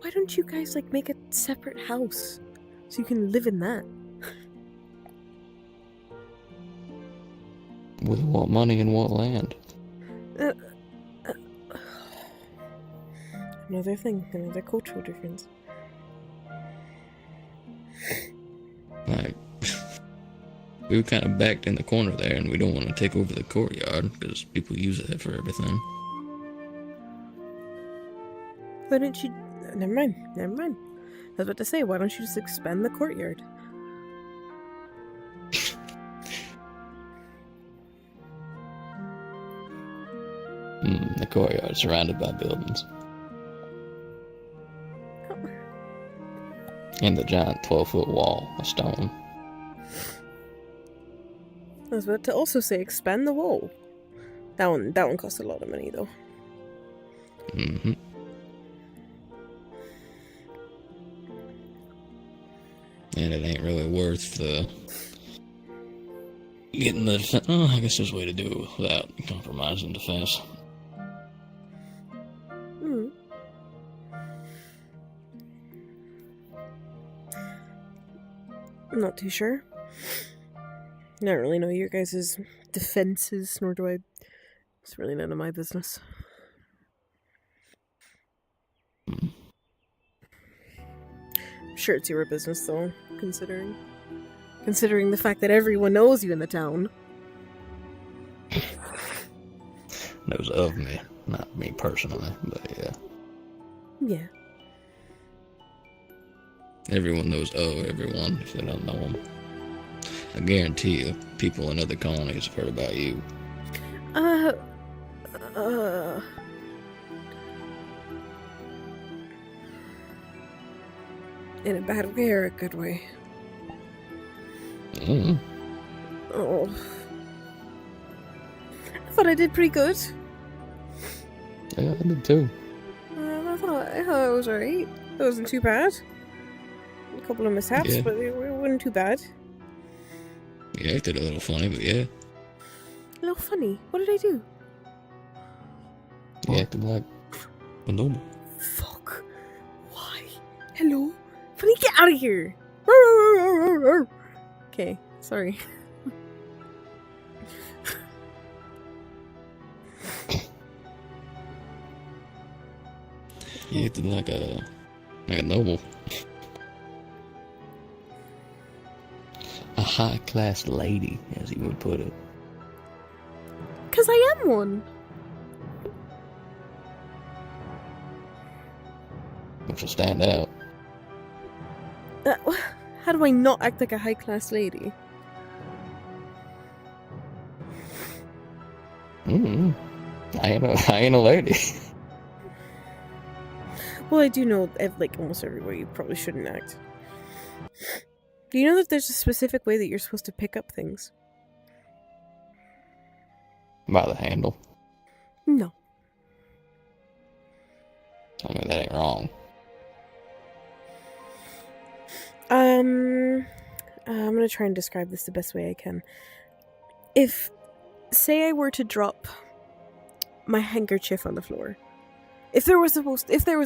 Why don't you guys, like, make a separate house? So you can live in that? With what money and what land? Another thing. Another cultural difference. Like, We were kind of backed in the corner there, and we don't want to take over the courtyard because people use it for everything. Why don't you... Never mind. I was about to say, why don't you just expand the courtyard? The courtyard is surrounded by buildings. And the giant 12-foot wall of stone. I was about to also say, expand the wall. That one costs a lot of money, though. Mm-hmm. And it ain't really worth getting the defense. Oh, I guess there's a way to do it without compromising defense. Hmm. I'm not too sure. I don't really know your guys' defenses, nor do I. It's really none of my business. I'm sure it's your business, though, considering the fact that everyone knows you in the town. Knows of me, not me personally, but yeah. Yeah. Everyone knows of everyone if they don't know them. I guarantee you, people in other colonies have heard about you. In a bad way or a good way? Oh. I thought I did pretty good. Yeah, I did too. I thought it was alright. It wasn't too bad. A couple of mishaps, Yeah. but it wasn't too bad. You acted a little funny, but yeah. A little funny. What did I do? You acted like a noble. Fuck. Why? Hello? Funny, get out of here! Okay, sorry. You acted like a noble. A high-class lady, as he would put it. 'Cause I am one. Which will stand out. How do I not act like a high-class lady? I ain't a lady. Well, I do know, like, almost everywhere you probably shouldn't act. Do you know that there's a specific way that you're supposed to pick up things? By the handle. No. I mean, that ain't wrong. I'm gonna try and describe this the best way I can. If, say I were to drop my handkerchief on the floor, if there was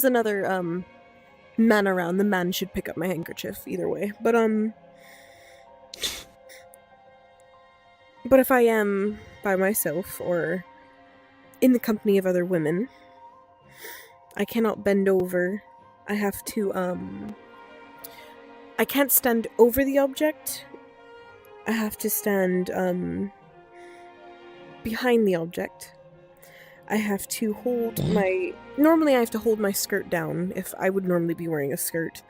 another, man around, the man should pick up my handkerchief, either way. But if I am by myself, or in the company of other women, I cannot bend over. I have to, I can't stand over the object. I have to stand, behind the object. I have to hold normally I have to hold my skirt down if I would normally be wearing a skirt.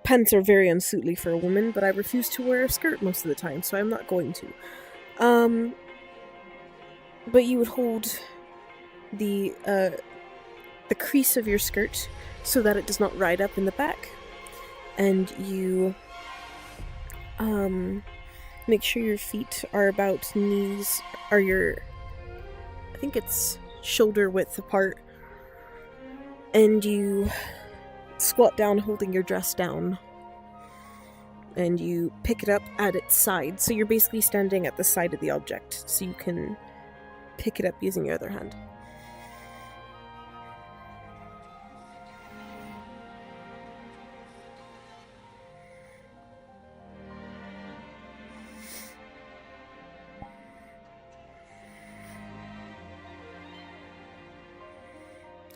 Pants are very unsuitly for a woman, but I refuse to wear a skirt most of the time, so I'm not going to. But you would hold the crease of your skirt so that it does not ride up in the back. And you make sure your feet are about knees, I think it's shoulder width apart, and you squat down holding your dress down, and you pick it up at its side, so you're basically standing at the side of the object, so you can pick it up using your other hand.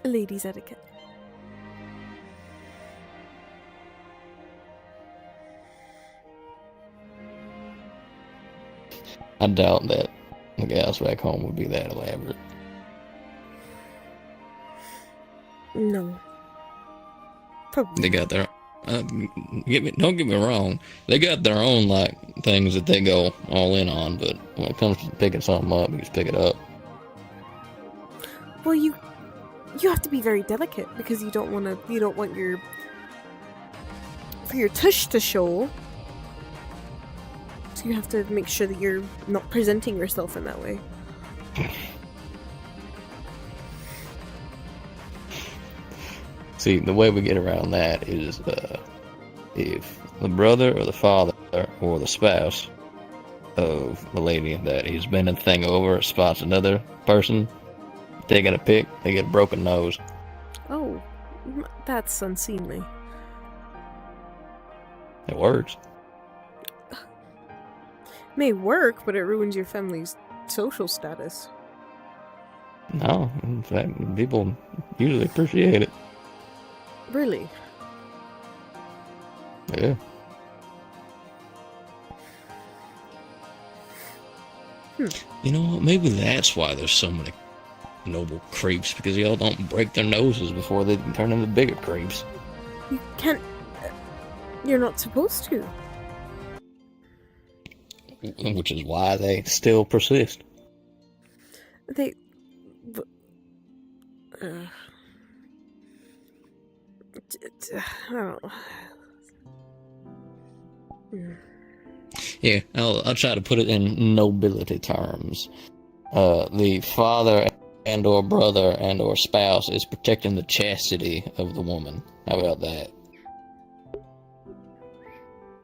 Ladies' etiquette. I doubt that the gals back home would be that elaborate. No. Probably. They got their don't get me wrong, they got their own like things that they go all in on, but when it comes to picking something up, you just pick it up. Well, you have to be very delicate because you don't want your tush to show. So you have to make sure that you're not presenting yourself in that way. See, the way we get around that is if the brother or the father or the spouse of the lady that he's bending the thing over spots another person, they get a pick, they get a broken nose. Oh, that's unseemly. It works. May work, but it ruins your family's social status. No, in fact, people usually appreciate it. Really? Yeah. You know what? Maybe that's why there's so many noble creeps, because y'all don't break their noses before they turn into bigger creeps. You can't... You're not supposed to. Which is why they still persist. They... I don't know. Yeah, I'll try to put it in nobility terms. The father and or brother and or spouse is protecting the chastity of the woman. How about that?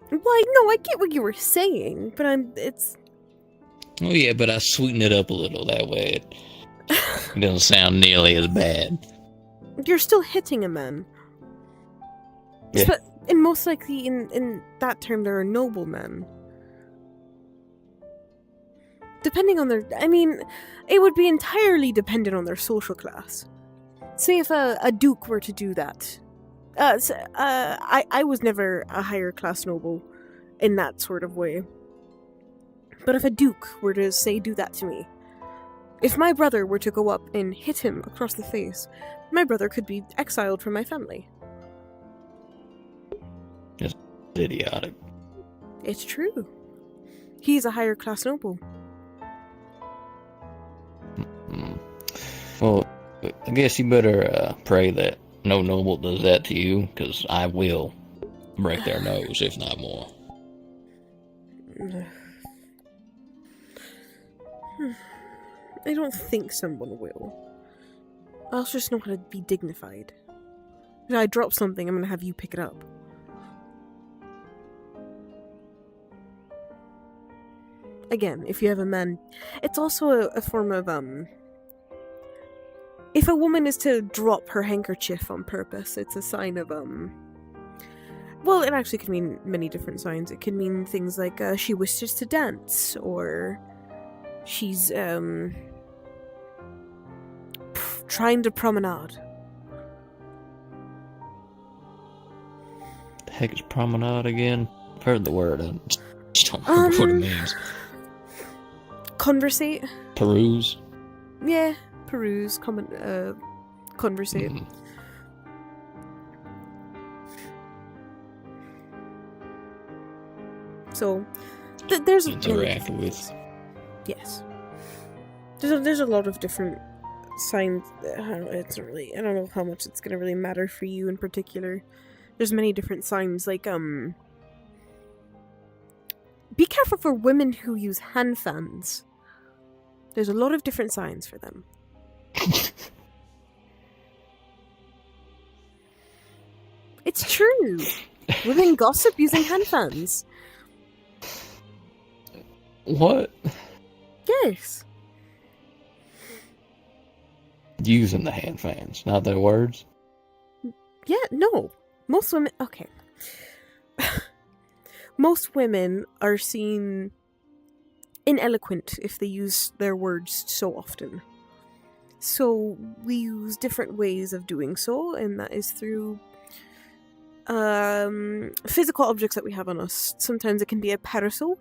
Why, no, I get what you were saying, but it's... Oh yeah, but I sweeten it up a little, that way it doesn't sound nearly as bad. You're still hitting a man. Yeah. But, and most likely, in that term, there are noble men. Depending on their... I mean, it would be entirely dependent on their social class. Say if a duke were to do that. I was never a higher class noble in that sort of way. But if a duke were to, say, do that to me, if my brother were to go up and hit him across the face, my brother could be exiled from my family. It's idiotic. It's true. He's a higher class noble. Well, I guess you better pray that no noble does that to you, because I will break their nose, if not more. I don't think someone will. I'll just know how to be dignified. If I drop something, I'm gonna have you pick it up. Again, if you have a man... It's also a form of, If a woman is to drop her handkerchief on purpose, it's a sign of, Well, it actually could mean many different signs. It could mean things like, she wishes to dance, or she's, trying to promenade. The heck is promenade again? I've heard the word, I just don't remember what it means. Conversate? Peruse? Yeah, peruse, conversate. Mm. So, there's Interact with. Yes. There's a lot of different signs. I don't know how much it's gonna really matter for you in particular. There's many different signs, like, be careful for women who use hand fans. There's a lot of different signs for them. It's true. Women gossip using hand fans. What? Yes. Using the hand fans, not their words? Yeah, no. Most women... Okay. Most women are seen ineloquent if they use their words so often. So we use different ways of doing so, and that is through physical objects that we have on us. Sometimes it can be a parasol.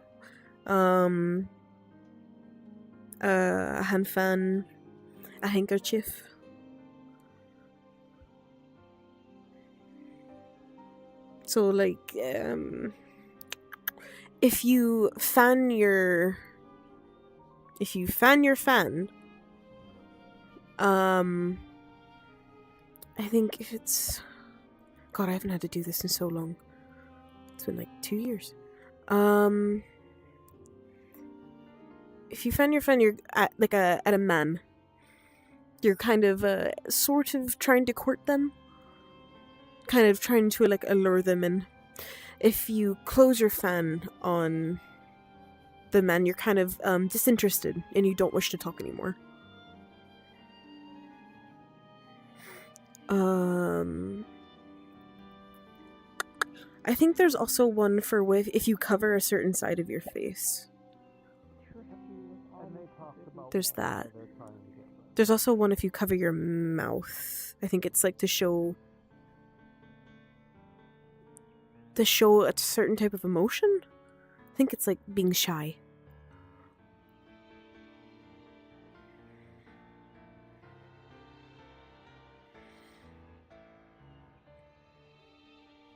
a hand fan, a handkerchief. So, like, if you fan your fan, I think if it's, God, I haven't had to do this in so long. It's been like 2 years. If you fan your fan, you're at a man. You're kind of sort of trying to court them, kind of trying to like allure them in. If you close your fan on the man, you're kind of disinterested and you don't wish to talk anymore. I think there's also one for if you cover a certain side of your face. There's that. There's also one if you cover your mouth. I think it's like to show a certain type of emotion. I think it's like being shy.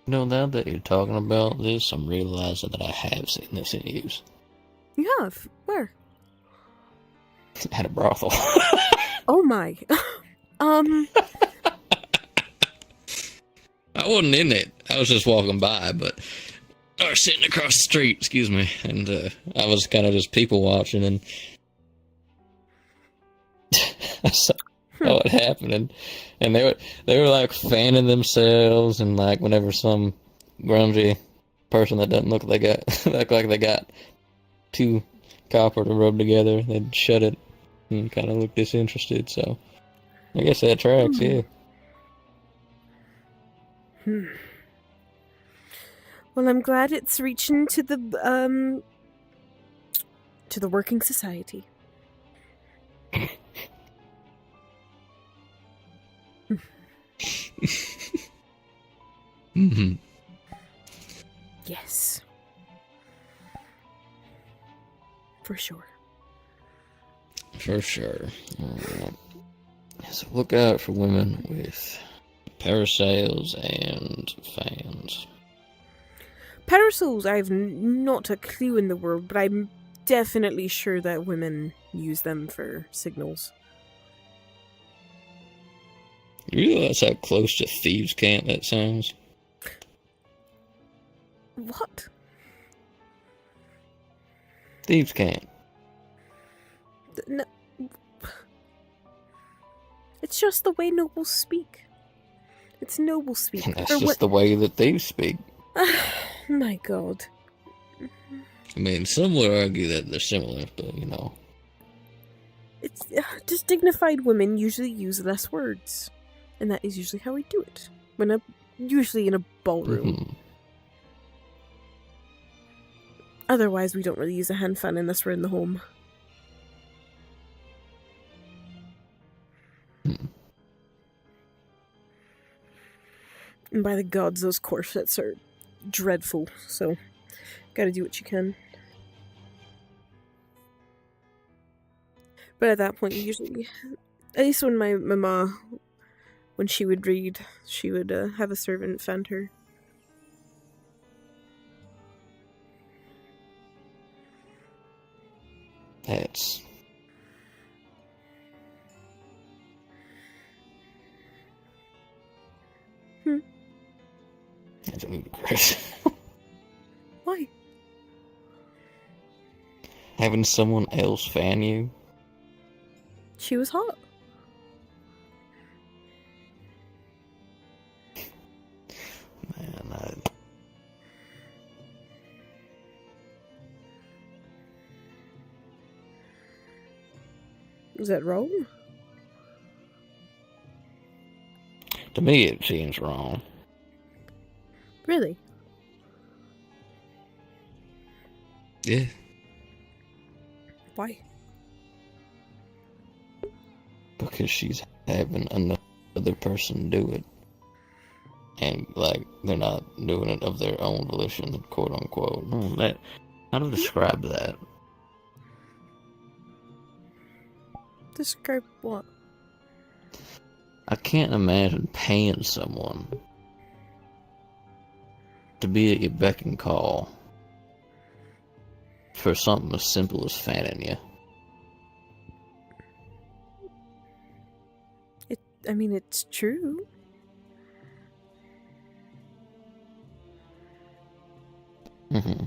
No, now that you're talking about this, I'm realizing that I have seen this in use. You have? Where? At a brothel. Oh my. I wasn't in it. I was just walking by, but or sitting across the street, excuse me, and I was kind of just people watching, and I saw it happening, and they were like fanning themselves, and like whenever some grungy person that doesn't look like they got two copper to rub together, they'd shut it and kind of look disinterested. So I guess that tracks, yeah. Well, I'm glad it's reaching to the working society. Mm-hmm. Yes. For sure. For sure. Alright. So look out for women with parasails and fans. Parasols, I have not a clue in the world, but I'm definitely sure that women use them for signals. You realize how close to thieves' camp that sounds? What? Thieves' camp. No. It's just the way nobles speak. It's noble speak. And that's just the way that thieves speak. My God. I mean, some would argue that they're similar, but you know. It's just dignified women usually use less words. And that is usually how we do it. Usually in a ballroom. Mm-hmm. Otherwise, we don't really use a hand fan unless we're in the home. And by the gods, those corsets are dreadful, so gotta do what you can. But at that point, usually, at least when my mama, when she would read, she would have a servant fan her. That's... That's ludicrous. Why? Having someone else fan you? She was hot. Man, Is that wrong? to me it seems wrong. Really? Yeah. Why? Because she's having another person do it. And, like, they're not doing it of their own volition, quote unquote. How to describe that? Describe what? I can't imagine paying someone to be at your beck and call for something as simple as fanning you. I mean, it's true. Mm-hmm.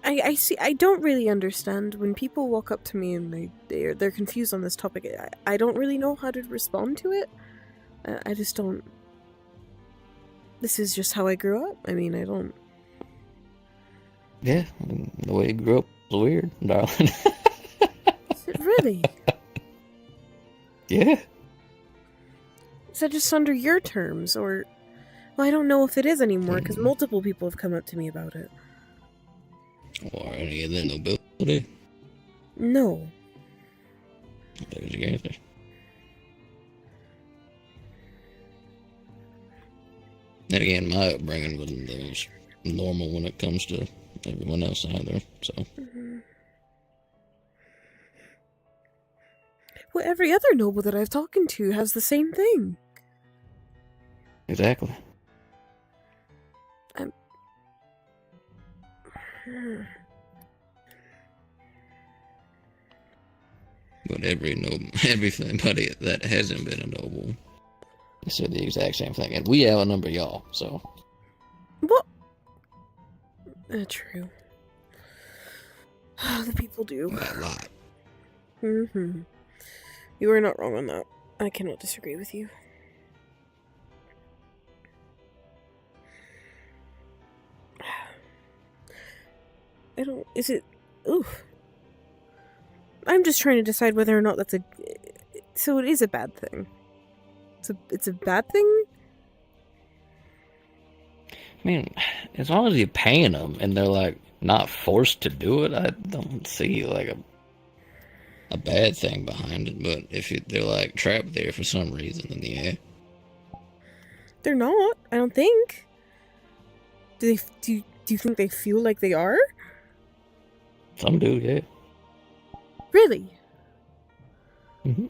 I see. I don't really understand when people walk up to me and they're confused on this topic. I don't really know how to respond to it. I just don't. This is just how I grew up. I mean, I don't. Yeah, the way you grew up was weird, darling. Is it really? Yeah. Is that just under your terms, or? Well, I don't know if it is anymore because multiple people have come up to me about it. Or any of the nobility? No. There's your answer. And again, my upbringing wasn't those normal when it comes to everyone else either, so. Mm-hmm. Well, every other noble that I've talked to has the same thing. Exactly. But everybody that hasn't been a noble, they said the exact same thing, and we outnumber y'all. So. What? True. The people do. A lot. Mm-hmm. You are not wrong on that. I cannot disagree with you. I don't. Is it? Oof. I'm just trying to decide whether or not that's a. So it is a bad thing. It's a bad thing. I mean, as long as you're paying them and they're like not forced to do it, I don't see like a bad thing behind it. But if they're like trapped there for some reason, then yeah. They're not. I don't think. Do you think they feel like they are? Some do, yeah. Really? Mm-hmm.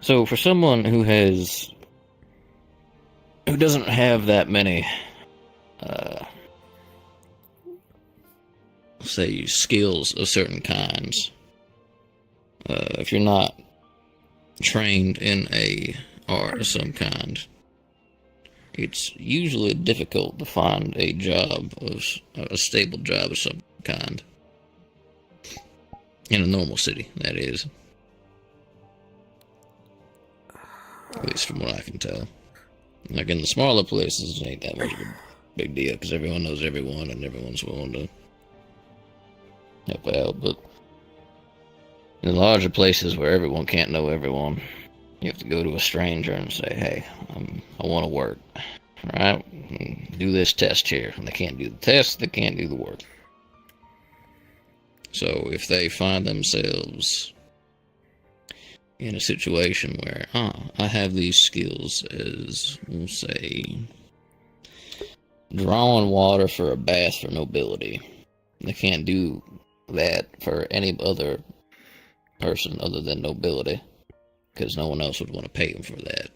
So for someone who doesn't have that many, say, skills of certain kinds, if you're not trained in a art of some kind, it's usually difficult to find a stable job of some kind. In a normal city, that is. At least from what I can tell. Like in the smaller places, it ain't that much of a big deal, because everyone knows everyone, and everyone's willing to help out, but in larger places where everyone can't know everyone, you have to go to a stranger and say, hey, I want to work. Alright? Do this test here. And they can't do the test, they can't do the work. So if they find themselves in a situation where, I have these skills as, we'll say, drawing water for a bath for nobility. They can't do that for any other person other than nobility, because no one else would want to pay them for that.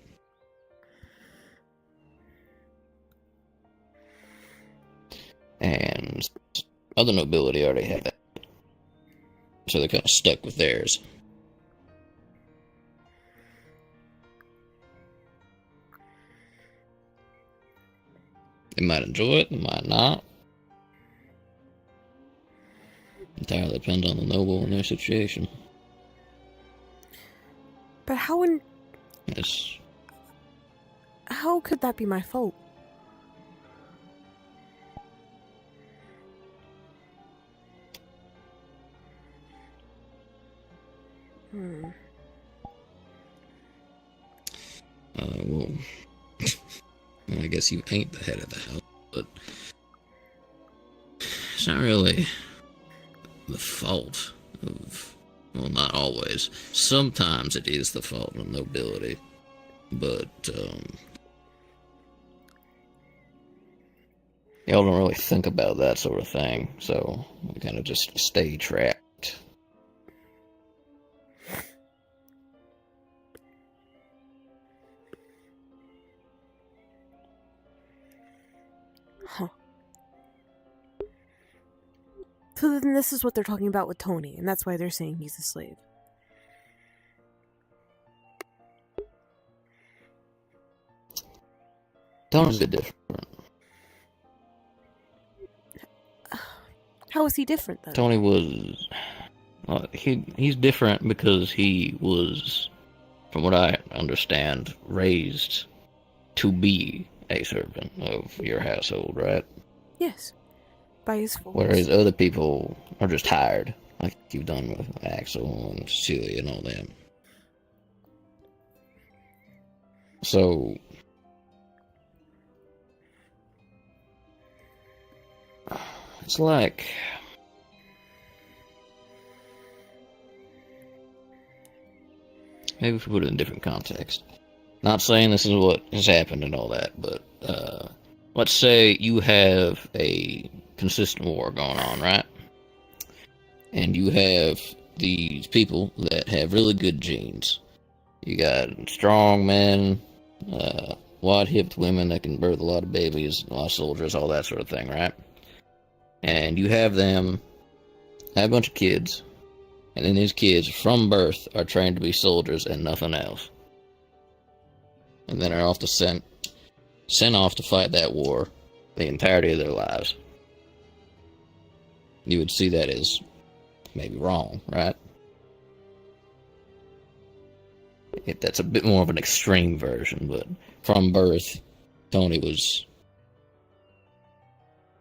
And other nobility already have that. So they're kind of stuck with theirs. They might enjoy it, they might not. Entirely depends on the noble and their situation. But Yes. How could that be my fault? Well, I guess you ain't the head of the house, but it's not really the fault of, well, not always. Sometimes it is the fault of nobility, but y'all don't really think about that sort of thing, so we kind of just stay trapped. Huh. So then this is what they're talking about with Tony, and that's why they're saying he's a slave. Tony's a bit different. How is he different, though? Tony was... he's different because he was, from what I understand, raised to be a servant of your household, right? Yes. By his folks. Whereas other people are just hired, like you've done with Axel and Cecilia and all them. So... it's like... maybe if we put it in a different context. Not saying this is what has happened and all that, but let's say you have a consistent war going on, right? And you have these people that have really good genes. You got strong men, wide-hipped women that can birth a lot of babies, a lot of soldiers, all that sort of thing, right? And you have them have a bunch of kids, and then these kids from birth are trained to be soldiers and nothing else. And then are off to sent off to fight that war the entirety of their lives. You would see that as maybe wrong, right? That's a bit more of an extreme version, but from birth, Tony was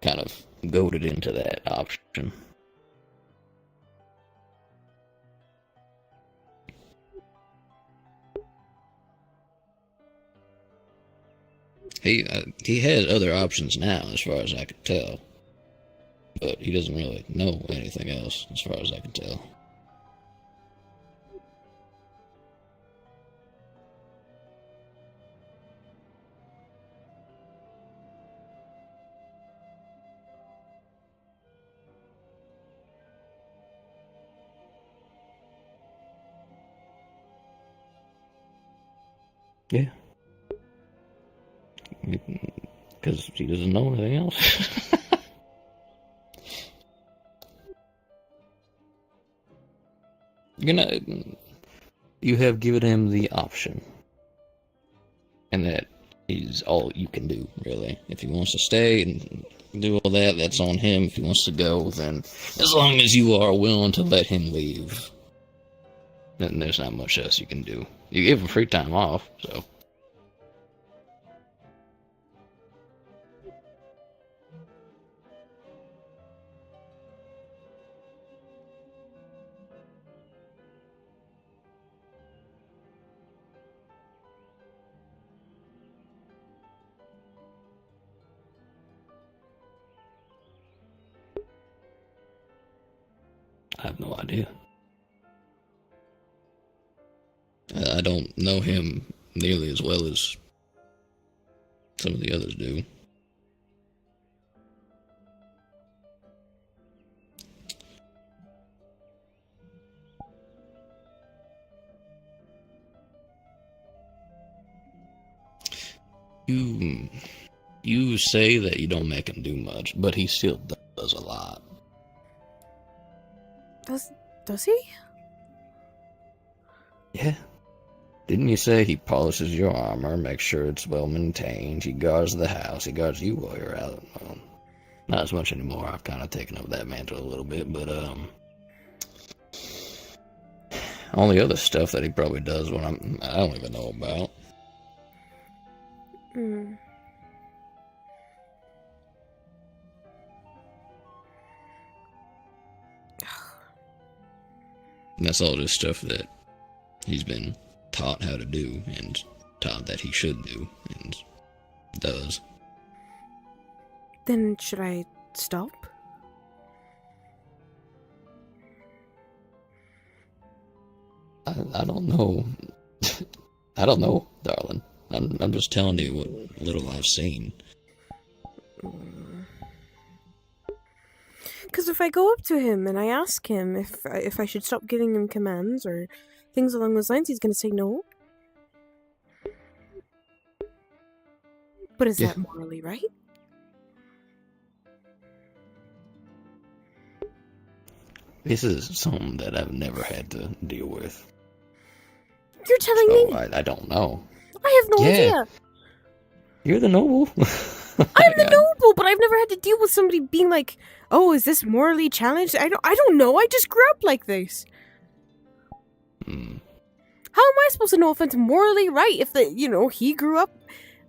kind of goaded into that option. He has other options now, as far as I could tell. But he doesn't really know anything else, as far as I can tell. Yeah. Because he doesn't know anything else. You have given him the option. And that is all you can do, really. If he wants to stay and do all that, that's on him. If he wants to go, then as long as you are willing to let him leave, then there's not much else you can do. You give him free time off, so... I have no idea. I don't know him nearly as well as some of the others do. You say that you don't make him do much, but he still does a lot. Does he? Yeah. Didn't you say he polishes your armor, makes sure it's well maintained, he guards the house, he guards you while you're out? Well, not as much anymore. I've kind of taken up that mantle a little bit, but all the other stuff that he probably does when I don't even know about. Hmm. And that's all just stuff that he's been taught how to do and taught that he should do and does. Then should I stop? I don't know. I don't know, darling. I'm just telling you what little I've seen. Because if I go up to him and I ask him if I should stop giving him commands or things along those lines, he's going to say no. But is that morally right? This is something that I've never had to deal with. You're telling me? I don't know. I have no idea. You're the noble. I'm the noble, but I've never had to deal with somebody being like, "Oh, is this morally challenged?" I don't know. I just grew up like this. How am I supposed to know if it's morally right if he grew up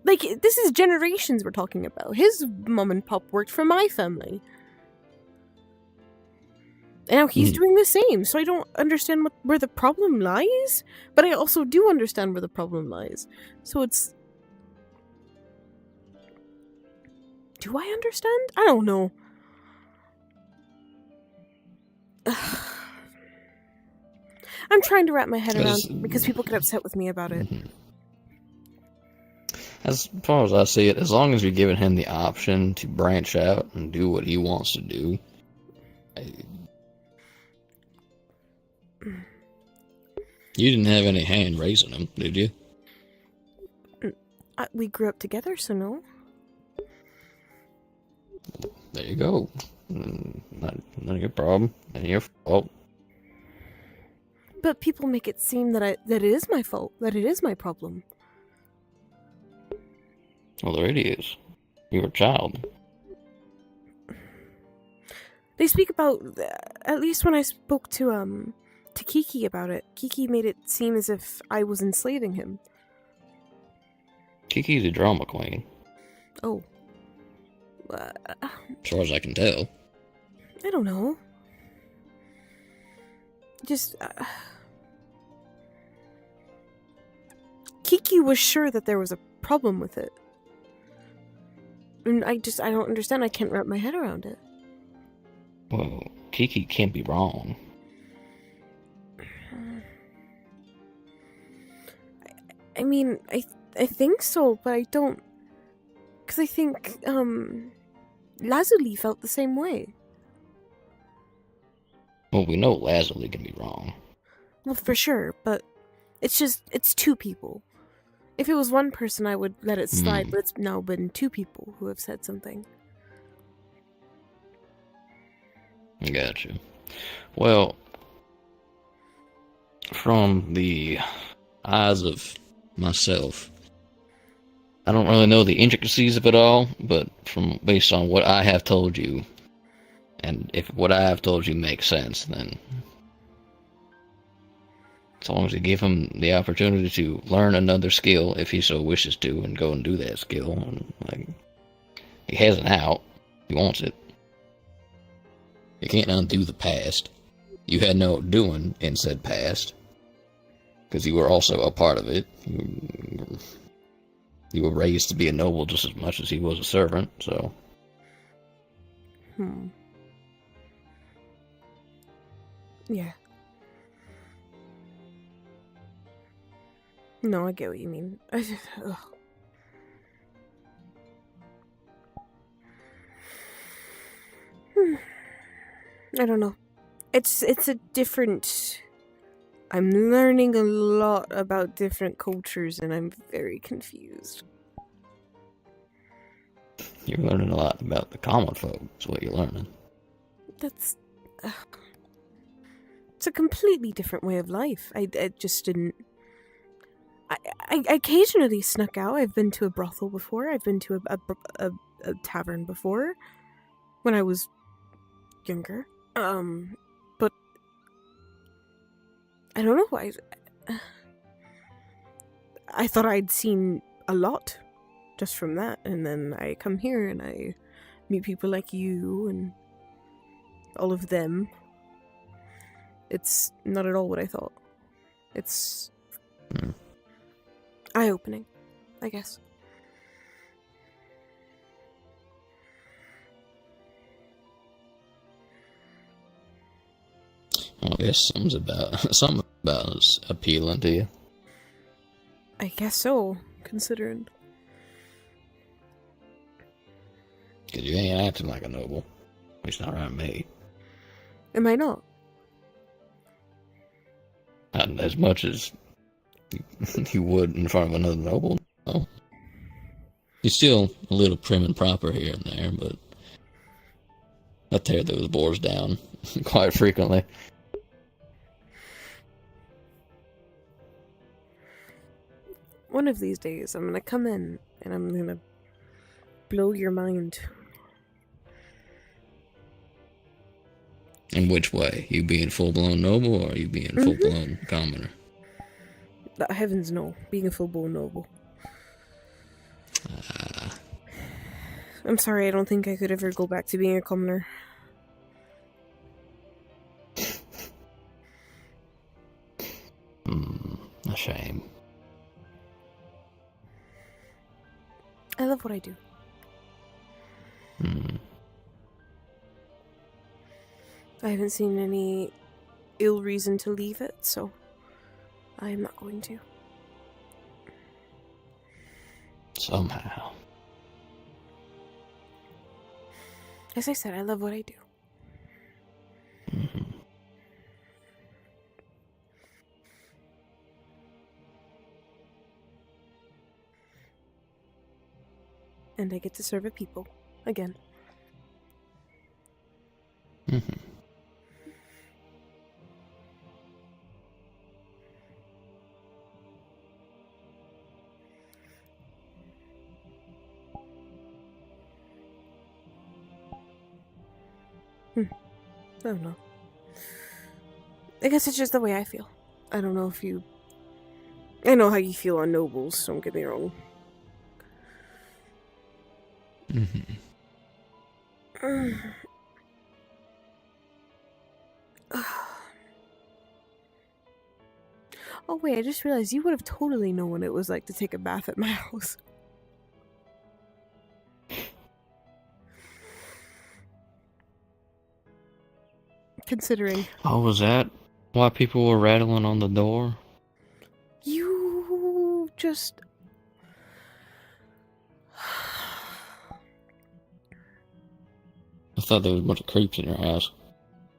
like this is generations we're talking about. His mom and pop worked for my family. And now he's doing the same, so I don't understand where the problem lies, but I also do understand where the problem lies. So it's... Do I understand? I don't know. I'm trying to wrap my head around because people get upset with me about it. As far as I see it, as long as you're giving him the option to branch out and do what he wants to do, you didn't have any hand raising him, did you? We grew up together, so no. There you go. Not your problem. Not your fault. But people make it seem that it is my fault, that it is my problem. Well, there it is. You're a child. They speak about, at least when I spoke to Kiki about it, Kiki made it seem as if I was enslaving him. Kiki's a drama queen. Oh. As far as I can tell. I don't know. Just... Kiki was sure that there was a problem with it. And I don't understand. I can't wrap my head around it. Well, Kiki can't be wrong. I mean, I think so, but I don't... Because I think, Lazuli felt the same way. Well, we know Lazuli can be wrong. Well, for sure, but it's two people. If it was one person, I would let it slide, but it's now been two people who have said something. I got you. Well, from the eyes of myself, I don't really know the intricacies of it all, but based on what I have told you, and if what I have told you makes sense, then as long as you give him the opportunity to learn another skill, if he so wishes to, and go and do that skill, and he has an out, he wants it. You can't undo the past. You had no doing in said past, because you were also a part of it. You were raised to be a noble just as much as he was a servant, so... Yeah. No, I get what you mean. I don't know. It's a different... I'm learning a lot about different cultures and I'm very confused. You're learning a lot about the common folk, is what you're learning. That's... it's a completely different way of life. I just didn't... I occasionally snuck out. I've been to a brothel before. I've been to a tavern before. When I was younger. But... I don't know. I thought I'd seen a lot just from that. And then I come here and I meet people like you and all of them. It's not at all what I thought. It's... eye-opening, I guess. I guess something about is appealing to you. I guess so, considering. Because you ain't acting like a noble. At least not around me. Am I not? Not as much as you would in front of another noble. No. You're still a little prim and proper here and there, but I tear those boars down quite frequently. One of these days, I'm gonna come in and I'm gonna blow your mind. In which way? You being full-blown noble, or you being full-blown commoner? Heavens no, being a full-blown noble. I'm sorry, I don't think I could ever go back to being a commoner. A shame. I love what I do. I haven't seen any ill reason to leave it, so I am not going to. Somehow. As I said, I love what I do. And I get to serve a people again. I don't know. I guess it's just the way I feel. I don't know if you... I know how you feel on nobles, don't get me wrong. Oh wait, I just realized you would have totally known what it was like to take a bath at my house. Considering. Oh, was that why people were rattling on the door? You just... I thought there was a bunch of creeps in your house.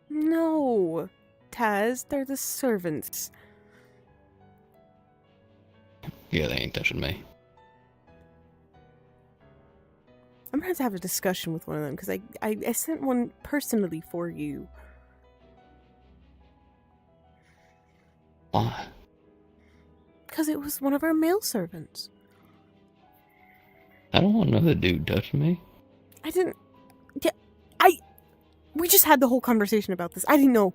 No, Taz, they're the servants. Yeah, they ain't touching me. I'm gonna have to have a discussion with one of them, because I sent one personally for you. Why? Because it was one of our male servants. I don't want another dude touching me. I didn't... Yeah, we just had the whole conversation about this. I didn't know.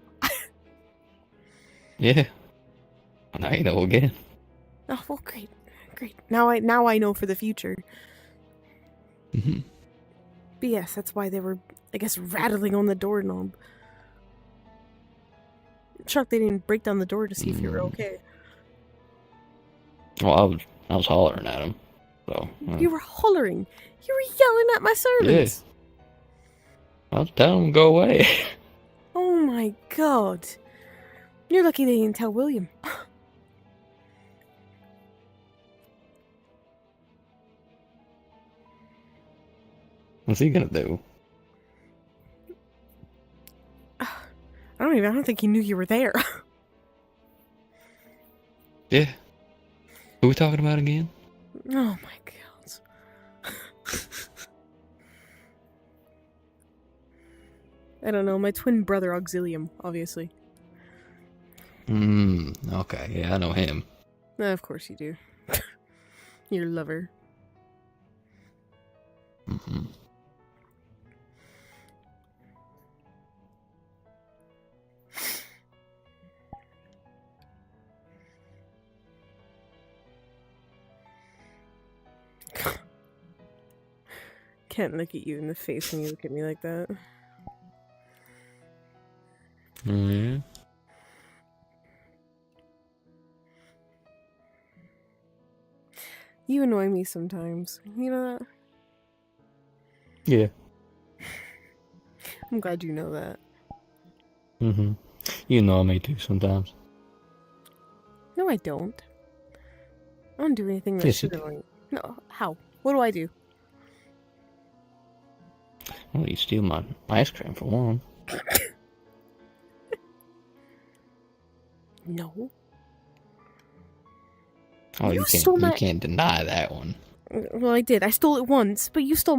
Yeah. Now you know again. Oh, well, great. Great. Now I know for the future. But yes, that's why they were, I guess, rattling on the doorknob. Shocked they didn't break down the door to see if you were okay. Well, I was hollering at him. So You were hollering. You were yelling at my servants. Yeah. I was telling them to go away. Oh my god. You're lucky they didn't tell William. What's he gonna do? I don't think he knew you were there. Yeah. Who are we talking about again? Oh my god. I don't know, my twin brother Auxilium, obviously. Okay, yeah, I know him. Of course you do. Your lover. Can't look at you in the face when you look at me like that. Oh, yeah? You annoy me sometimes. You know that? Yeah. I'm glad you know that. You know me too sometimes. No, I don't. I don't do anything that Yes, you should do. annoy you. No, how? What do I do? Well, you steal my ice cream for one. No. Oh, You you stole can't. You my- can't deny that one. Well, I did. I stole it once, but you stole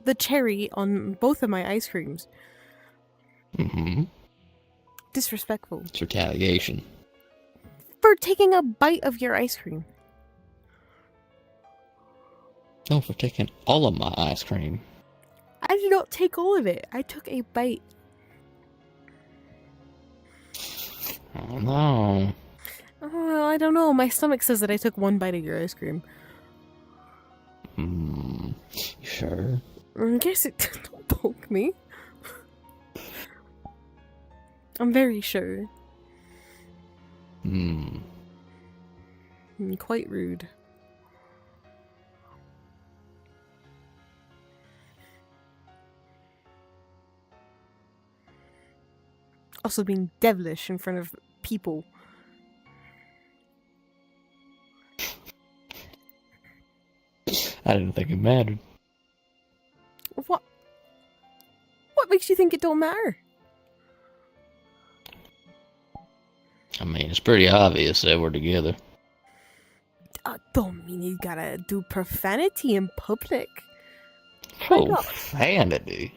the cherry on both of my ice creams. Mm-hmm. Disrespectful. It's retaliation. For taking a bite of your ice cream. No, for taking all of my ice cream. I did not take all of it. I took a bite. Oh no. Oh, I don't know. My stomach says that I took one bite of your ice cream. You sure? I guess it don't poke me. I'm very sure. Quite rude. Also being devilish in front of people. I didn't think it mattered. What? What makes you think it don't matter? I mean, it's pretty obvious that we're together. Don't mean you gotta do profanity in public. Why not? Profanity?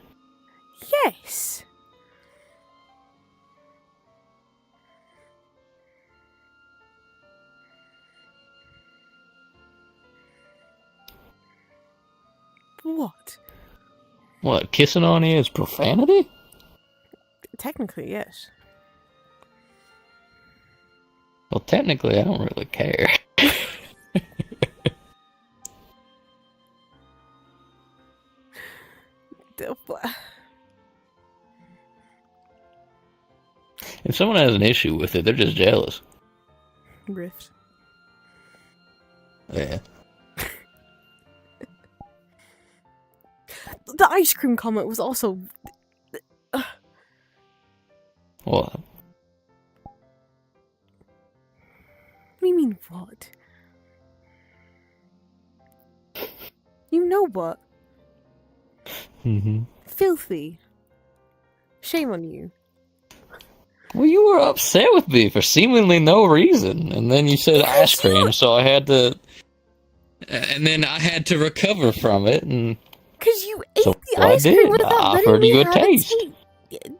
Yes. What? What, kissing on you is profanity? Technically, yes. Well, technically, I don't really care. If someone has an issue with it, they're just jealous. Rift. Yeah. The ice cream comment was also... What? What do you mean, what? You know what? Mm-hmm. Filthy. Shame on you. Well, you were upset with me for seemingly no reason, and then you said ice cream, so I had to... And then I had to recover from it, and... Because you ate So the I ice cream did. without I letting offered me you a have taste.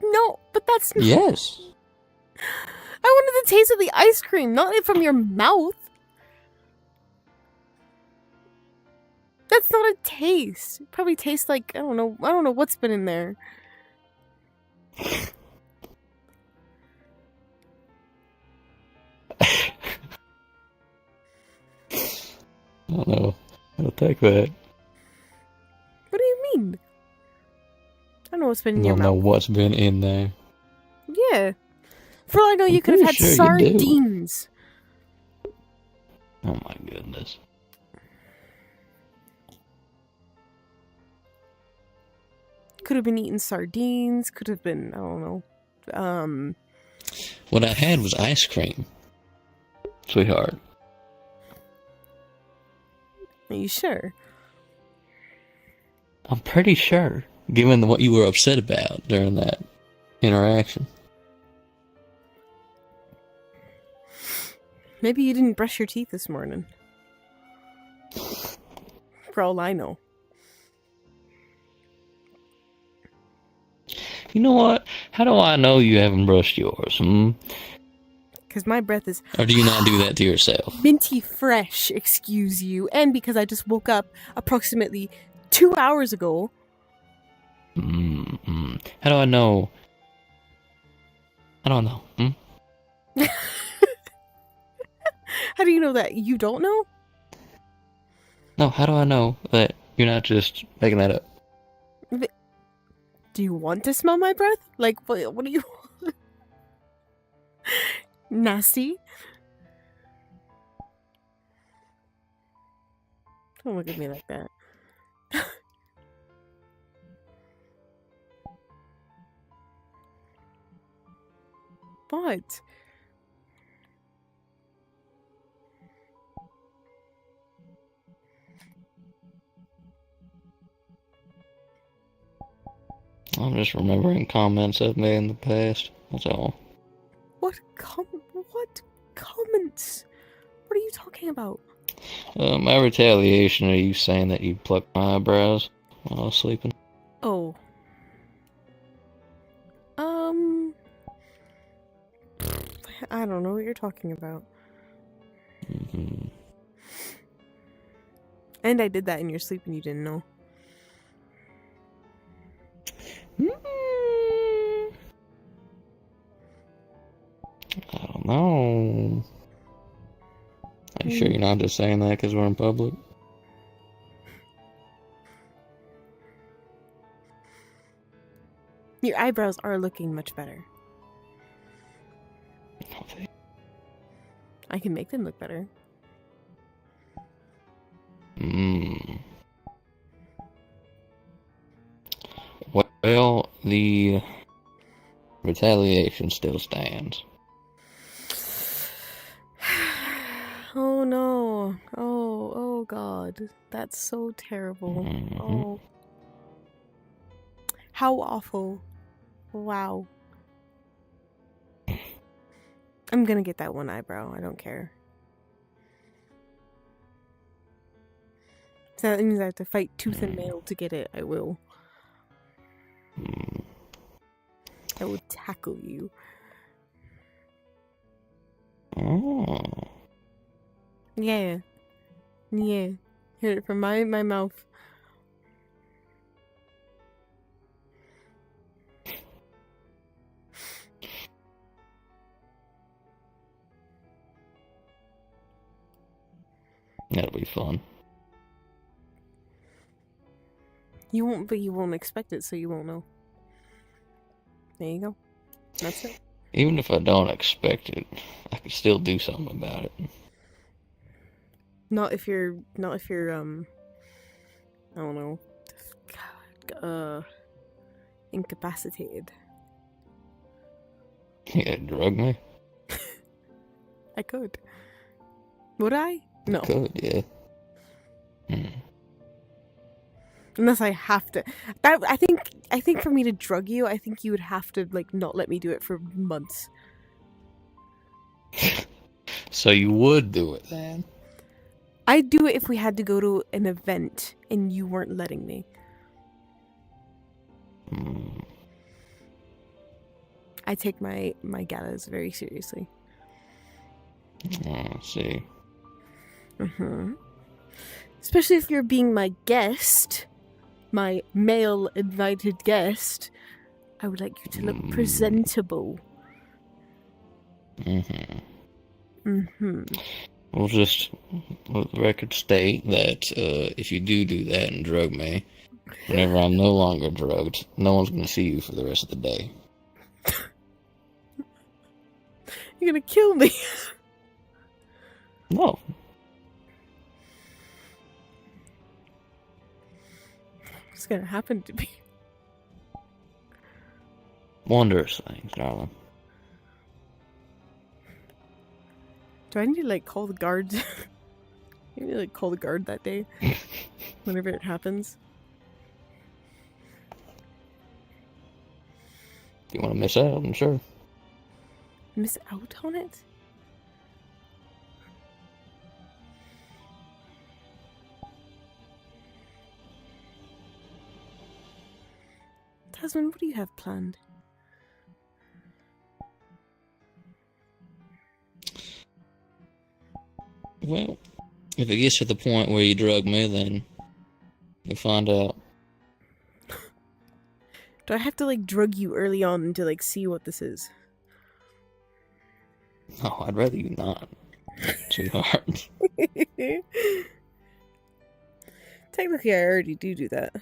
No, but that's not... Yes. I wanted the taste of the ice cream, not it from your mouth. That's not a taste. It probably tastes like, I don't know what's been in there. I don't know. I'll take that. What do you mean? I don't know what's been in I your don't know mouth. what's been in there. Yeah. For all I know, you I'm could have had pretty sure you do. sardines. Oh my goodness. Could have been eating sardines. Could have been, I don't know. What I had was ice cream. Sweetheart. Are you sure? I'm pretty sure, given what you were upset about during that interaction. Maybe you didn't brush your teeth this morning. For all I know. You know what? How do I know you haven't brushed yours, Because my breath is Or do you not do that to yourself? minty fresh, excuse you. And because I just woke up approximately 2 hours ago. How do I know? I don't know. How do you know that? You don't know? No, how do I know that you're not just making that up? Do you want to smell my breath? Like, what do you want? Nasty? Don't look at me like that. What? I'm just remembering comments I've made in the past. That's all. What comments. What are you talking about? My retaliation, are you saying that you plucked my eyebrows while I was sleeping? Oh. I don't know what you're talking about. Mm-hmm. And I did that in your sleep and you didn't know. I don't know. Are you sure you're not just saying that because we're in public? Your eyebrows are looking much better. I can make them look better. Well, the retaliation still stands. Oh no. Oh god. That's so terrible. Mm-hmm. Oh. How awful. Wow. I'm gonna get that one eyebrow. I don't care. So that means I have to fight tooth and nail to get it. I will. I will tackle you. Oh. Yeah. Yeah. Hear it from my mouth. That'll be fun. You won't, but you won't expect it, so you won't know. There you go. That's it. Even if I don't expect it, I can still do something about it. Not if you're, I don't know, incapacitated. You gotta drug me? I could. Would I? No. Could, yeah. Unless I have to. That I think for me to drug you, I think you would have to like not let me do it for months. So you would do it then? I'd do it if we had to go to an event and you weren't letting me. I take my galas very seriously. I see. Especially if you're being my guest, my male invited guest, I would like you to look presentable. We'll just let the record state that if you do that and drug me, whenever I'm no longer drugged, no one's going to see you for the rest of the day. You're gonna kill me. No. It's gonna happen to me. Wondrous things, darling. Do I need to like call the guards? I need to like call the guard that day. Whenever it happens. If you want to miss out, I'm sure. Miss out on it? Tasman, what do you have planned? Well, if it gets to the point where you drug me, then you'll find out. Do I have to like drug you early on to like see what this is? No, I'd rather you not, sweetheart. Technically, I already do that.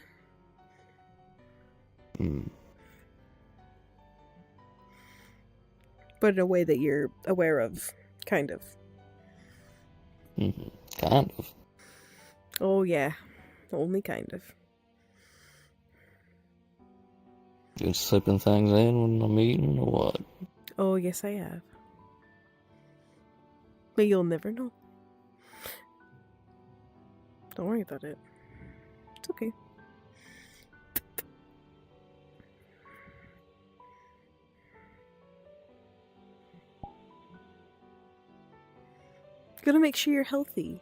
But in a way that you're aware of, kind of. Kind of. Oh yeah, only kind of. Just slipping things in when I'm eating, or what? Oh yes, I have. But you'll never know. Don't worry about it. It's okay. Gotta make sure you're healthy.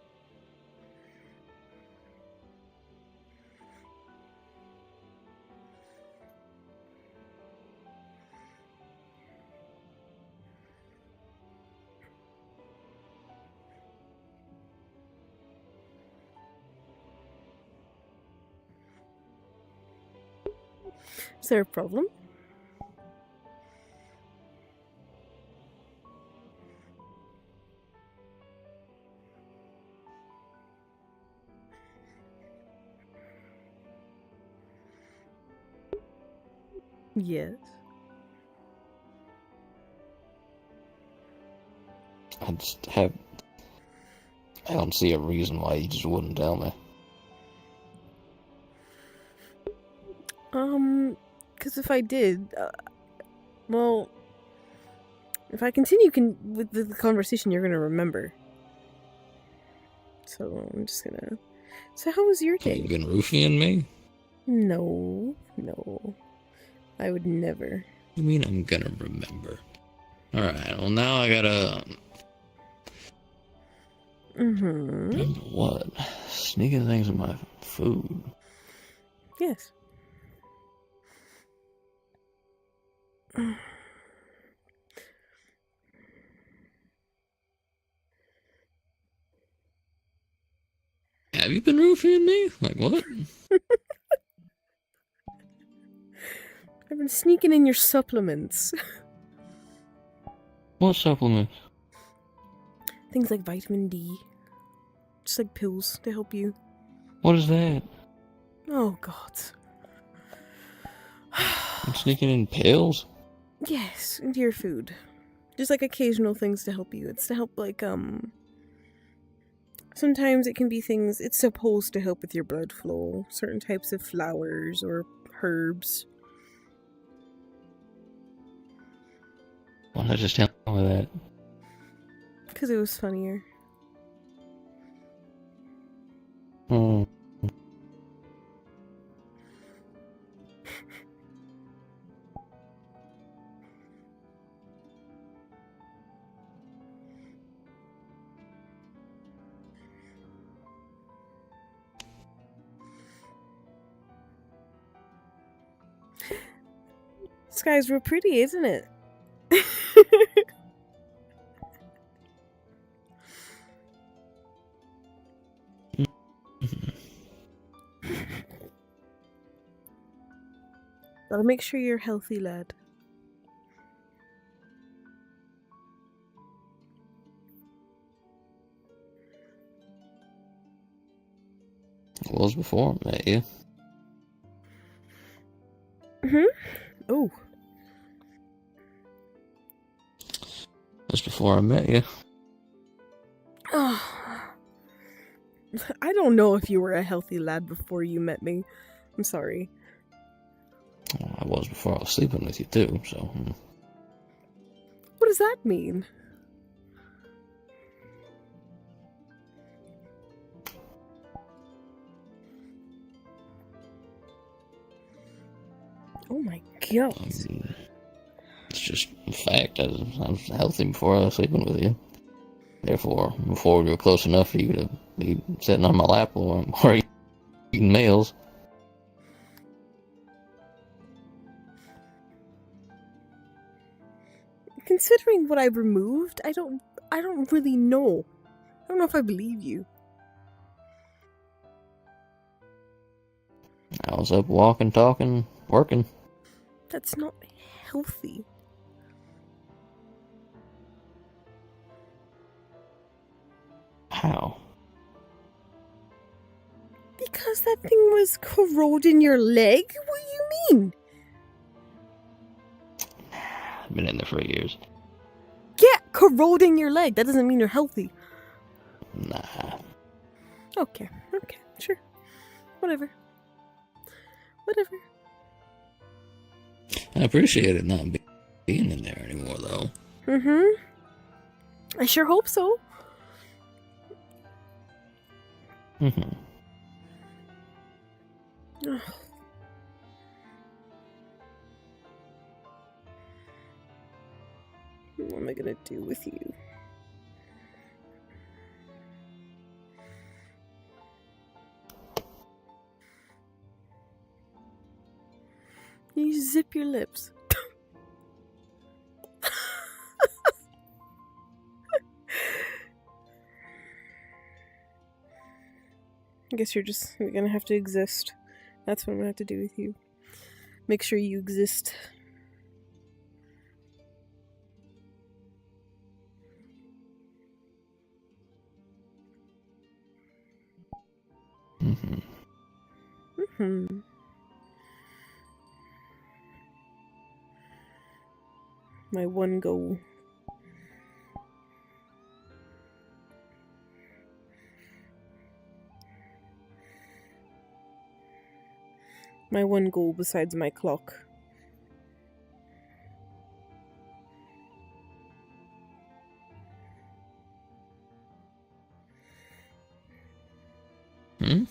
Is there a problem? Yes. I don't see a reason why you just wouldn't tell me. Because if I did, well, if I continue with the conversation, you're gonna remember. So I'm just gonna. So how was your day? You've been roofing me? No, I would never. You mean I'm gonna remember? Alright, well now I gotta... Remember what? Sneaking things in my food. Yes. Have you been roofing me? Like what? I've been sneaking in your supplements. What supplements? Things like vitamin D. Just like pills to help you. What is that? Oh, God. I'm sneaking in pills? Yes, into your food. Just like occasional things to help you. It's to help, like, sometimes it can be things, it's supposed to help with your blood flow. Certain types of flowers or herbs. Why not just tell me that? Because it was funnier. Hmm. This guy's real pretty, isn't it? Gotta make sure you're healthy, lad. It was before I met you. Oh. Just before I met you. Oh. I don't know if you were a healthy lad before you met me. I'm sorry. Well, I was before I was sleeping with you too, so... What does that mean? Oh my god. It's just a fact. I was healthy before I was sleeping with you. Therefore, before we were close enough for you to be sitting on my lap or eating meals. Considering what I've removed, I don't really know. I don't know if I believe you. I was up walking, talking, working. That's not healthy. How? Because that thing was corroding your leg? What do you mean? I've been in there for years. Yeah, corroding your leg. That doesn't mean you're healthy. Nah. Okay, sure. Whatever. I appreciate it not being in there anymore, though. I sure hope so. What am I gonna do with you? You zip your lips. I guess you're gonna have to exist. That's what I'm gonna have to do with you. Make sure you exist. My one goal. My one goal besides my clock. Hmm?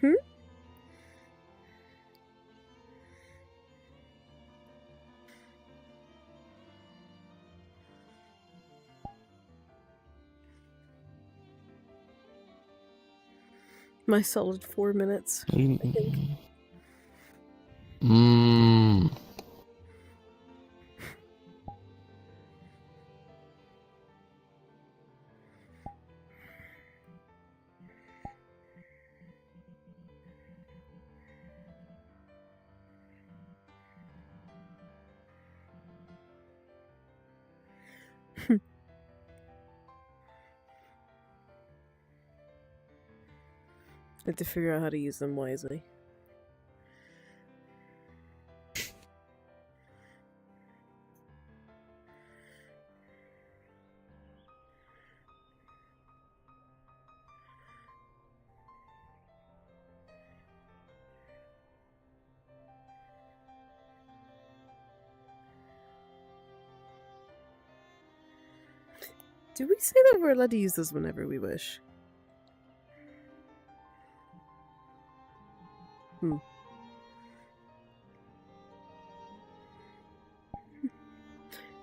Hmm? My solid 4 minutes, I think. I have to figure out how to use them wisely. Do we say that we're allowed to use this whenever we wish?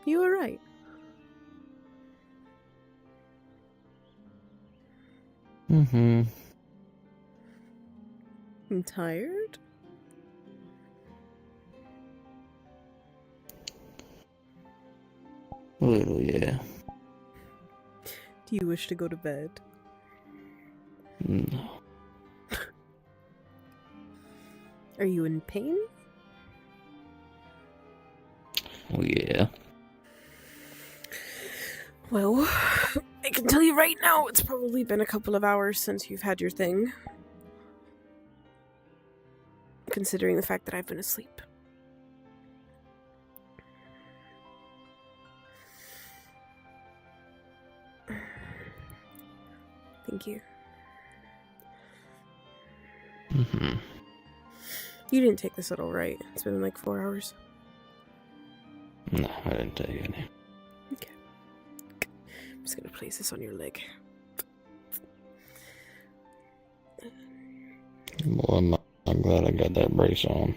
You were right. Mm-hmm. I'm tired? A little, yeah. Do you wish to go to bed? No. Are you in pain? Oh, yeah. Well, I can tell you right now, it's probably been a couple of hours since you've had your thing. Considering the fact that I've been asleep. Thank you. Mm-hmm. You didn't take this at all, right? It's been like 4 hours. No, I didn't tell you any. Okay. I'm just gonna place this on your leg. Well, I'm glad I got that brace on.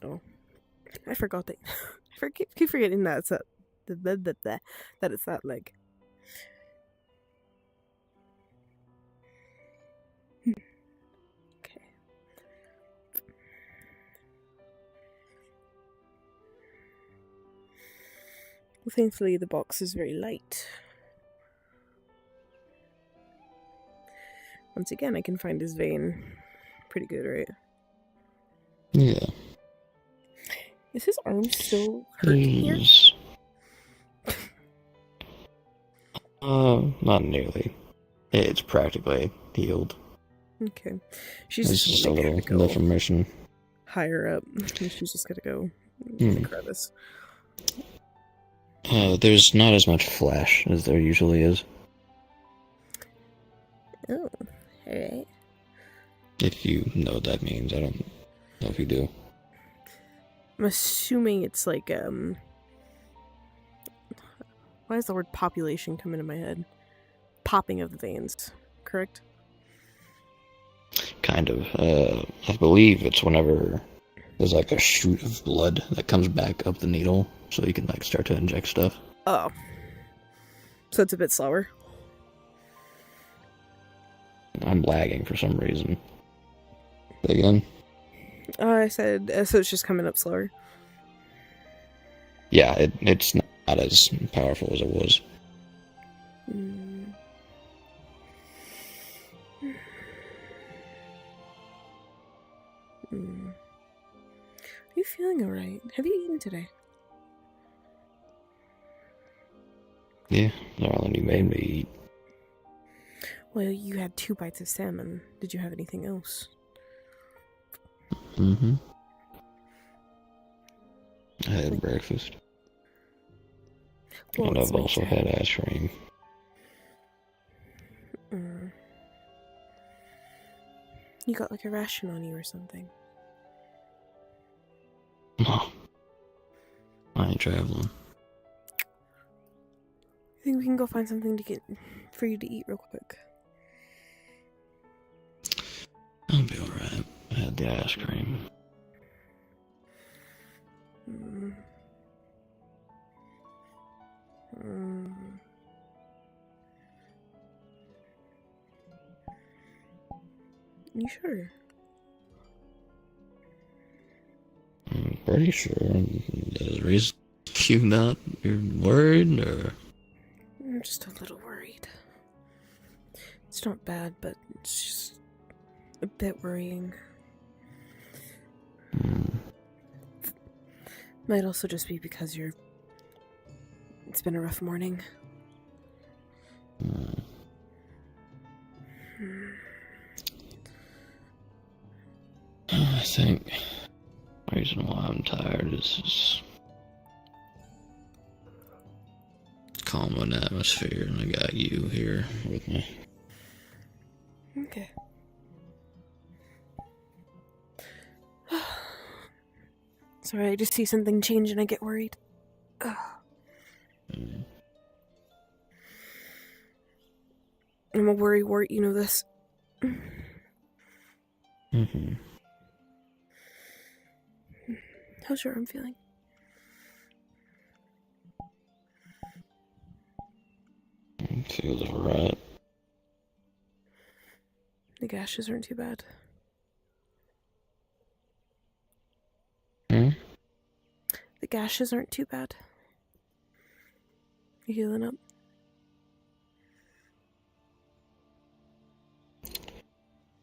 Oh. I forgot that. I keep forgetting that it's that it's that leg. Okay. Well, thankfully the box is very light. Once again, I can find his vein. Pretty good, right? Yeah. Is his arm still hurting here? Not nearly. It's practically healed. Okay. She's It's just a gonna little go deformation. higher up. She's just gonna go in the crevice. There's not as much flash as there usually is. Oh, alright. If you know what that means, I don't know if you do. I'm assuming it's like, why does the word population come into my head? Popping of the veins, correct? Kind of. I believe it's whenever there's like a shoot of blood that comes back up the needle, so you can like start to inject stuff. Oh. So it's a bit slower? I'm lagging for some reason. Again? I said, so it's just coming up slower. Yeah, it's not as powerful as it was. Mm. Mm. Are you feeling alright? Have you eaten today? Yeah, darling, you made me eat. Well, you had 2 bites of salmon. Did you have anything else? Mm-hmm. I had breakfast. Well, And it's I've also winter. had ice cream. Mm. You got like a ration on you or something. No. I ain't traveling. I think we can go find something to get for you to eat real quick. I'll be alright. I had the ice cream. Mm. Mm. You sure? I'm pretty sure. There's a reason you're worried, or? I'm just a little worried. It's not bad, but it's just a bit worrying. Might also just be because it's been a rough morning. I think the reason why I'm tired is just calming atmosphere, and I got you here with me. Okay. Sorry, I just see something change and I get worried. I'm a worry wart, you know this. Mm-hmm. How's your arm feeling? It feels alright. The gashes aren't too bad. Hmm? The gashes aren't too bad. You healing up?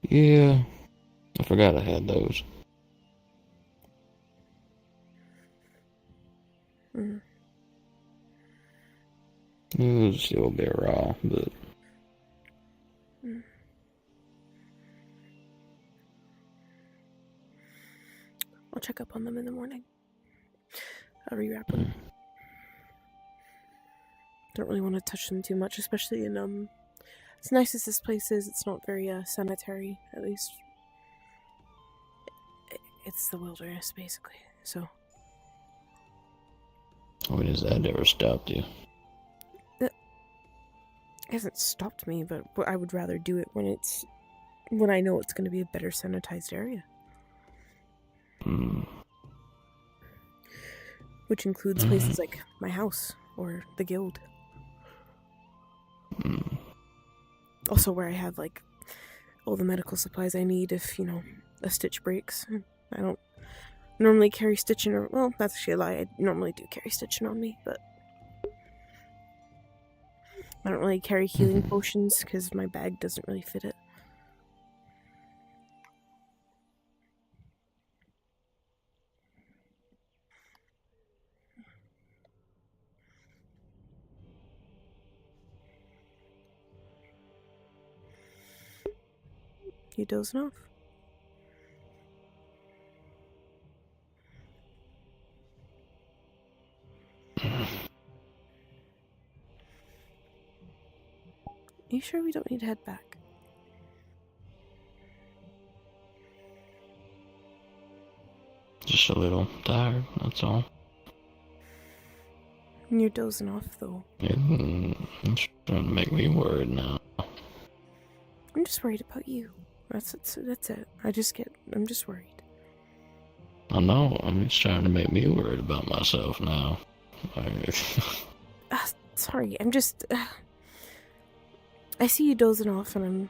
Yeah. I forgot I had those. Mm. It was still a bit raw, but... Mm. I'll check up on them in the morning. I'll rewrap them. Don't really want to touch them too much, especially in, as nice as this place is, it's not very, sanitary, at least. It's the wilderness, basically, so. When has that ever stopped you? It hasn't stopped me, but I would rather do it when I know it's going to be a better sanitized area. Which includes places like my house or the guild. Also where I have like all the medical supplies I need if, a stitch breaks. I don't normally carry stitching, or well, that's actually a lie. I normally do carry stitching on me, but I don't really carry healing potions because my bag doesn't really fit it. You dozing off? You sure we don't need to head back? Just a little tired, that's all. You're dozing off, though. It's trying to make me worried now. I'm just worried about you. That's it. I'm just worried. I know, it's trying to make me worried about myself now. Sorry, I'm just... I see you dozing off and I'm...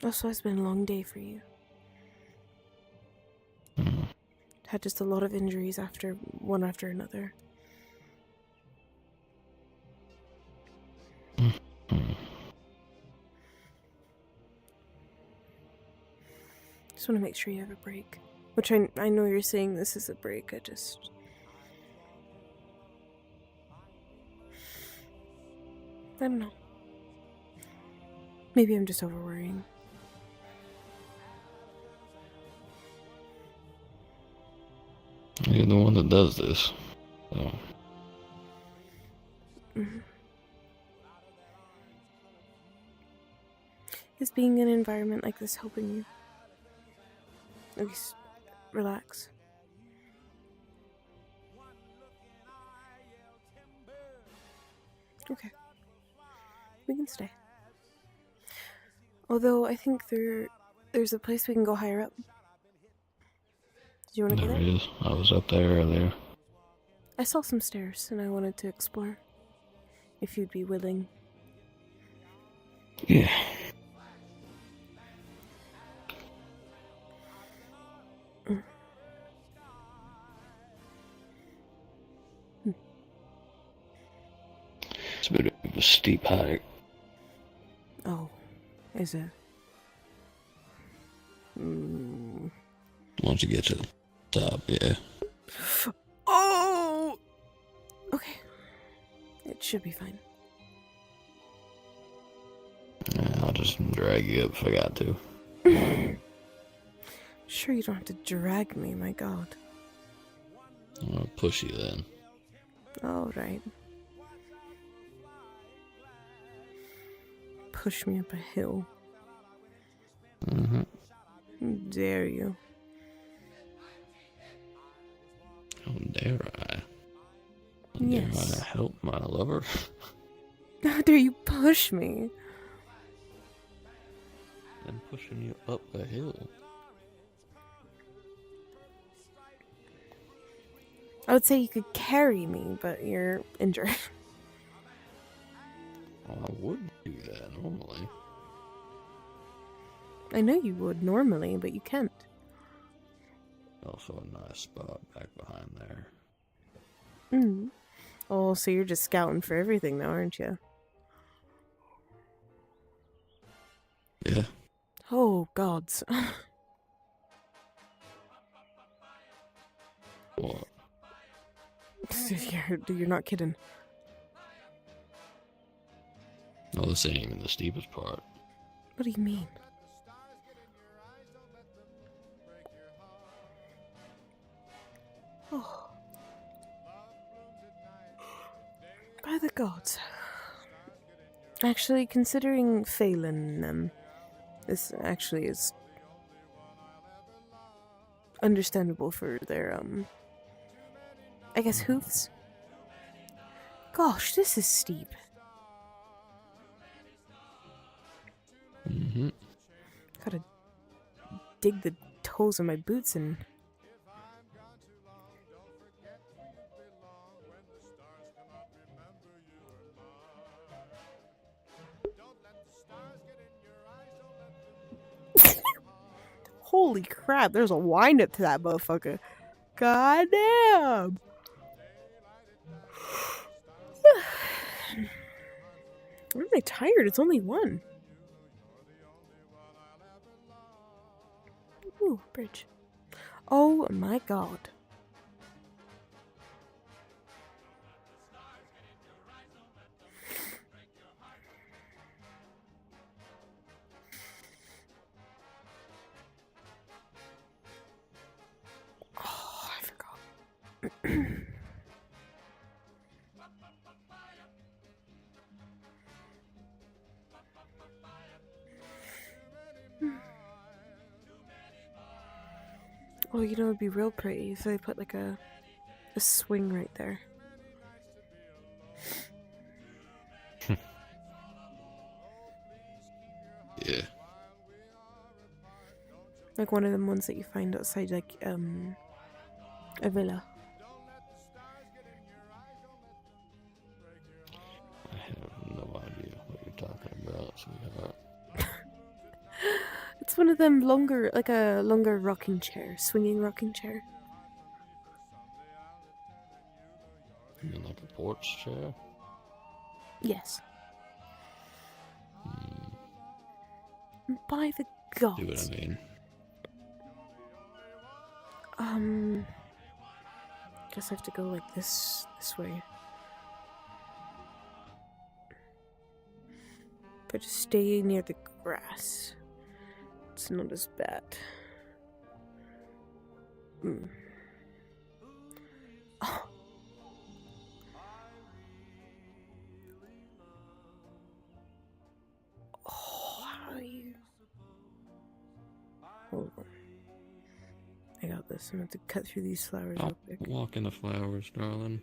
Also, it's been a long day for you. Hmm. Had just a lot of injuries one after another. Hmm. Just want to make sure you have a break. Which I know you're saying this is a break, I don't know. Maybe I'm just over-worrying. You're the one that does this. So. Is being in an environment like this helping you? At least relax. Okay. We can stay. Although I think there's a place we can go higher up. Do you want to go There there? it is. I was up there earlier. I saw some stairs and I wanted to explore. If you'd be willing. Yeah. It's a bit of a steep hike. Oh, is it? Once you get to the top, yeah. Oh! Okay. It should be fine. I'll just drag you up if I got to. Sure, you don't have to drag me, my god. I'll push you then. Alright. Push me up a hill. Mm-hmm. Dare you? How dare I? How Yes. dare I help my lover? How dare you push me? I'm pushing you up a hill. I would say you could carry me, but you're injured. Well, I would do that normally. I know you would normally, but you can't. Also a nice spot back behind there. Oh, so you're just scouting for everything now, aren't you? Yeah. Oh, gods. What? You're not kidding. No, this ain't even the steepest part. What do you mean? Oh. By the gods. Actually, considering Phelan, this actually is understandable for their, I guess hoofs? Gosh, this is steep. Mm-hmm. Gotta dig the toes of my boots in. Holy crap, there's a wind up to that motherfucker. God damn. I'm really tired. It's only 1. Ooh, bridge. Oh my god. Oh, I forgot. Oh, you know, it'd be real pretty if they put like a swing right there. Yeah. Like one of them ones that you find outside, like, a villa. I have no idea what you're talking about, sweetheart. one of them longer, like a longer rocking chair, swinging rocking chair. You mean like a porch chair? Yes. Hmm. By the See what gods. I mean? Guess I have to go like this way. But just stay near the grass. It's not as bad. Oh. Oh, how do you... Hold on. I got this. I'm going to cut through these flowers real quick. Walk in the flowers, darling.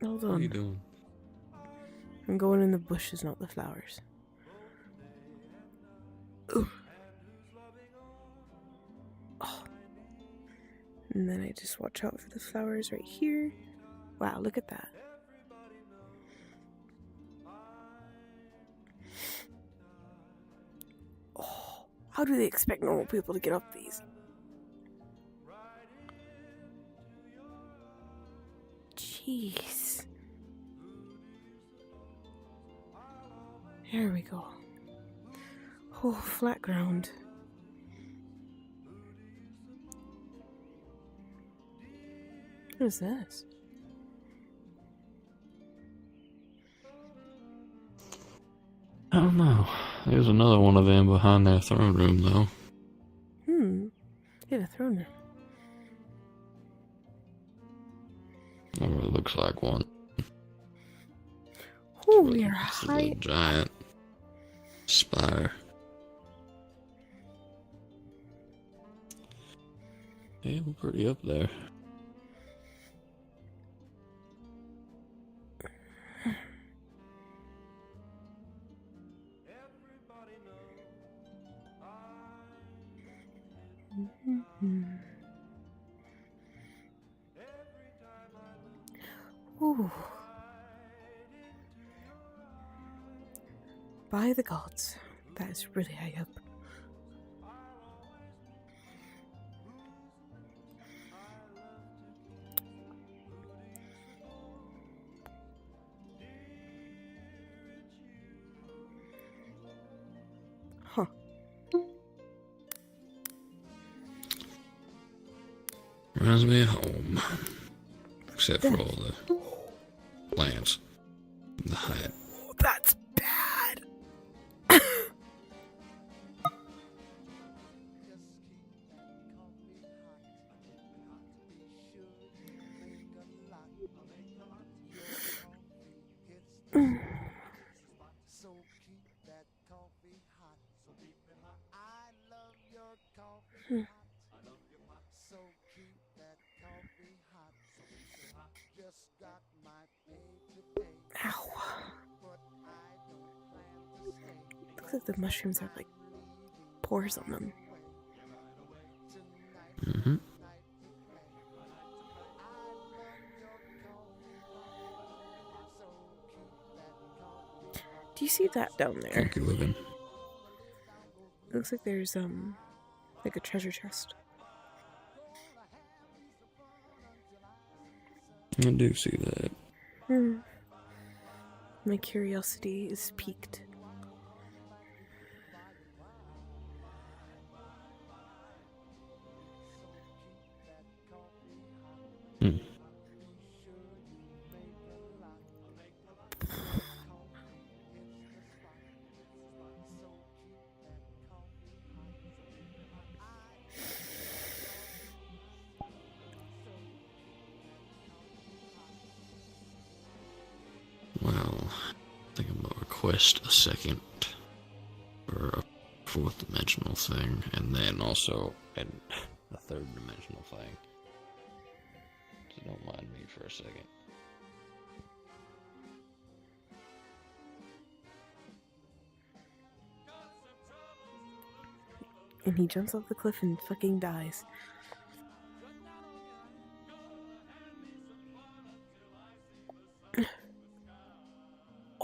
Hold What are you on. doing? I'm going in the bushes, not the flowers. Ooh. Oh. And then I just watch out for the flowers right here. Wow, look at that. Oh, how do they expect normal people to get up these? Jeez. There we go. Oh, flat ground. What is this? I don't know. There's another one of them behind that throne room, though. Yeah, the throne room. Or it looks like one. Oh, you're It's a high. little giant spire. Yeah, we're pretty up there. Ooh. By the gods, that is really high up. Huh. Reminds me of home. Except for all the plants. The hat. That's bad. Ow. Looks like the mushrooms have like pores on them. Mm-hmm. Do you see that down there? Funky looking. Looks like there's like a treasure chest. I do see that. My curiosity is piqued. Well, I think I'm gonna request a second for a fourth dimensional thing, and then also a third dimensional thing. So don't mind me for a second. And he jumps off the cliff and fucking dies.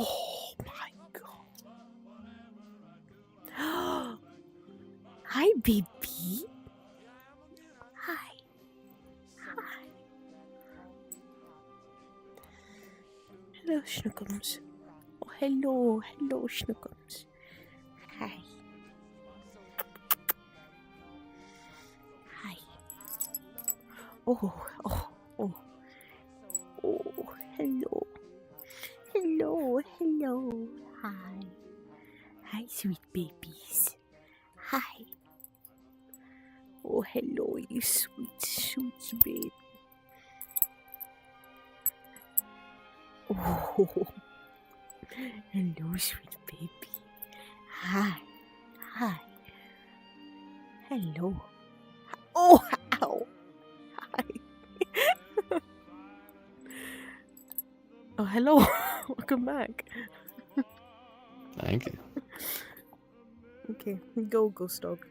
Oh my god. Hi, baby. Hi. Hi. Hello, Schnookums. Oh, hello. Hello, Schnookums. Hi. Hi. Oh, oh, oh. Oh, hello. Hello, hello. Hi. Hi, sweet babies. Hi. Oh, hello, you sweet, sweet baby. Oh, hello, sweet baby. Hi. Hi. Hello. Oh, ow. Hi. Oh, hello. Welcome back. Thank you. Okay, go, ghost dog.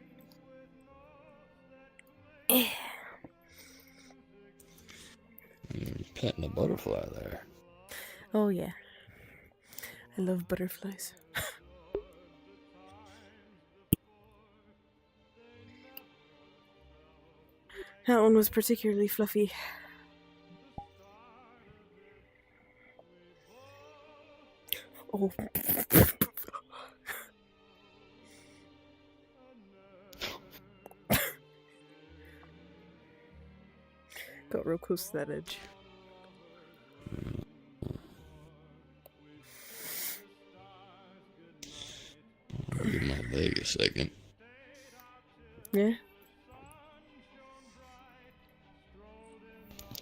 You're petting a butterfly there. Oh, yeah. I love butterflies. That one was particularly fluffy. Oh. Got real close to that edge. I'll give my leg a second. Yeah?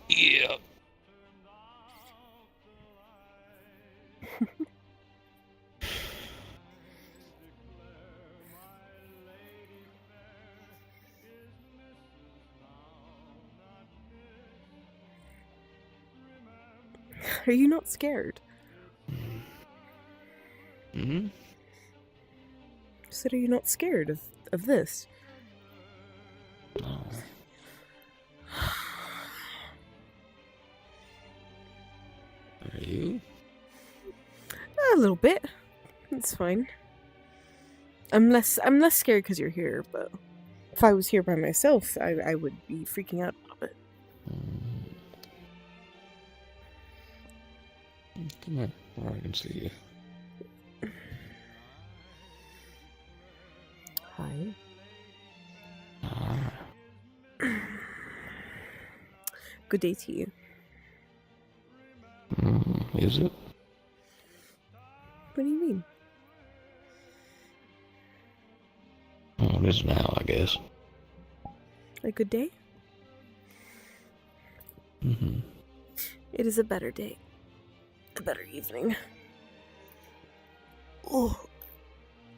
Yeah. Are you not scared? Mm-hmm. Said, are you not scared of this? No. Are you? A little bit. It's fine. I'm less scared because you're here, but if I was here by myself, I would be freaking out a little bit. Come here, where I can see you. Hi. Ah. Good day to you. Is it? What do you mean? Oh, it is now, I guess. A good day? Mm-hmm. It is a better day. A better evening. Oh,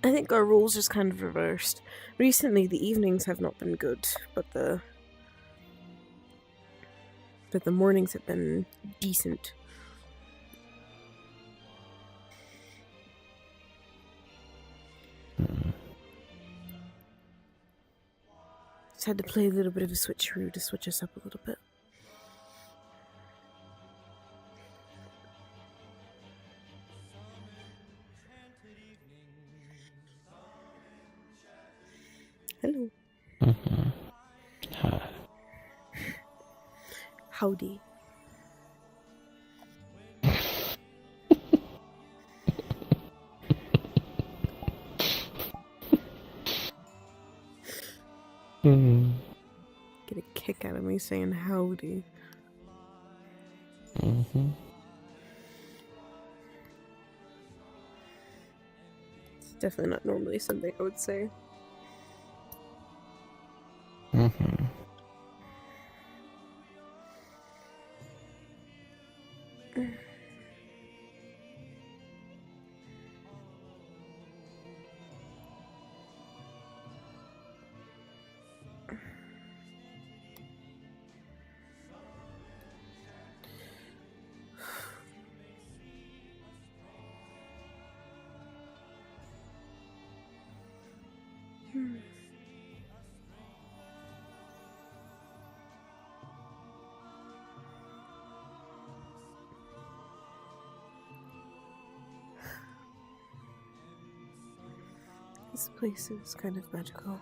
I think our roles just kind of reversed. Recently, the evenings have not been good, but the mornings have been decent. Just had to play a little bit of a switcheroo to switch us up a little bit. Hello. Mm-hmm. Hi. Howdy. Get a kick out of me saying howdy. Mm-hmm. It's definitely not normally something I would say. Mm-hmm. This place is kind of magical.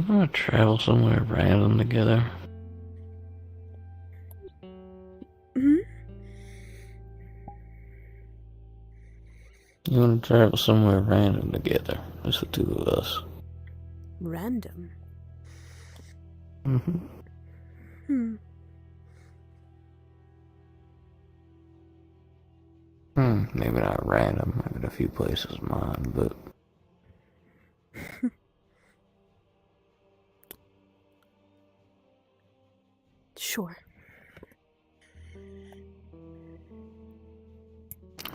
you want to travel somewhere random together? Hmm? You want to travel somewhere random together? Just the two of us. Random. Mm-hmm. Hmm. Maybe not random. Maybe a few places in mind, but Sure.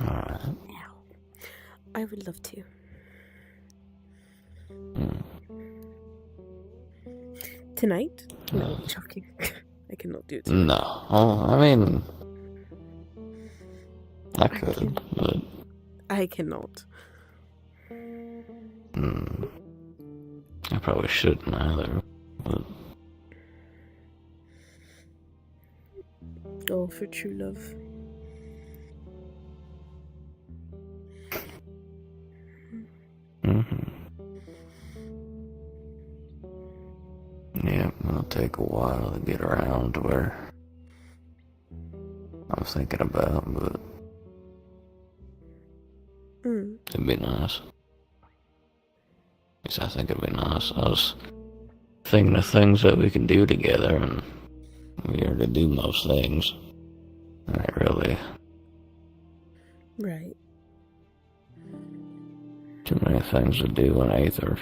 alright. I would love to. Tonight? No, joking. I cannot do it tonight. No. Oh, I mean, I could, but I cannot. I probably shouldn't either. But Oh, for true love. yeah, it'll take a while to get around to where I'm thinking about, but it'd be nice. At least I think it'd be nice. I was thinking of things that we can do together, and we already do most things. Not really Right. too many things to do in Aether.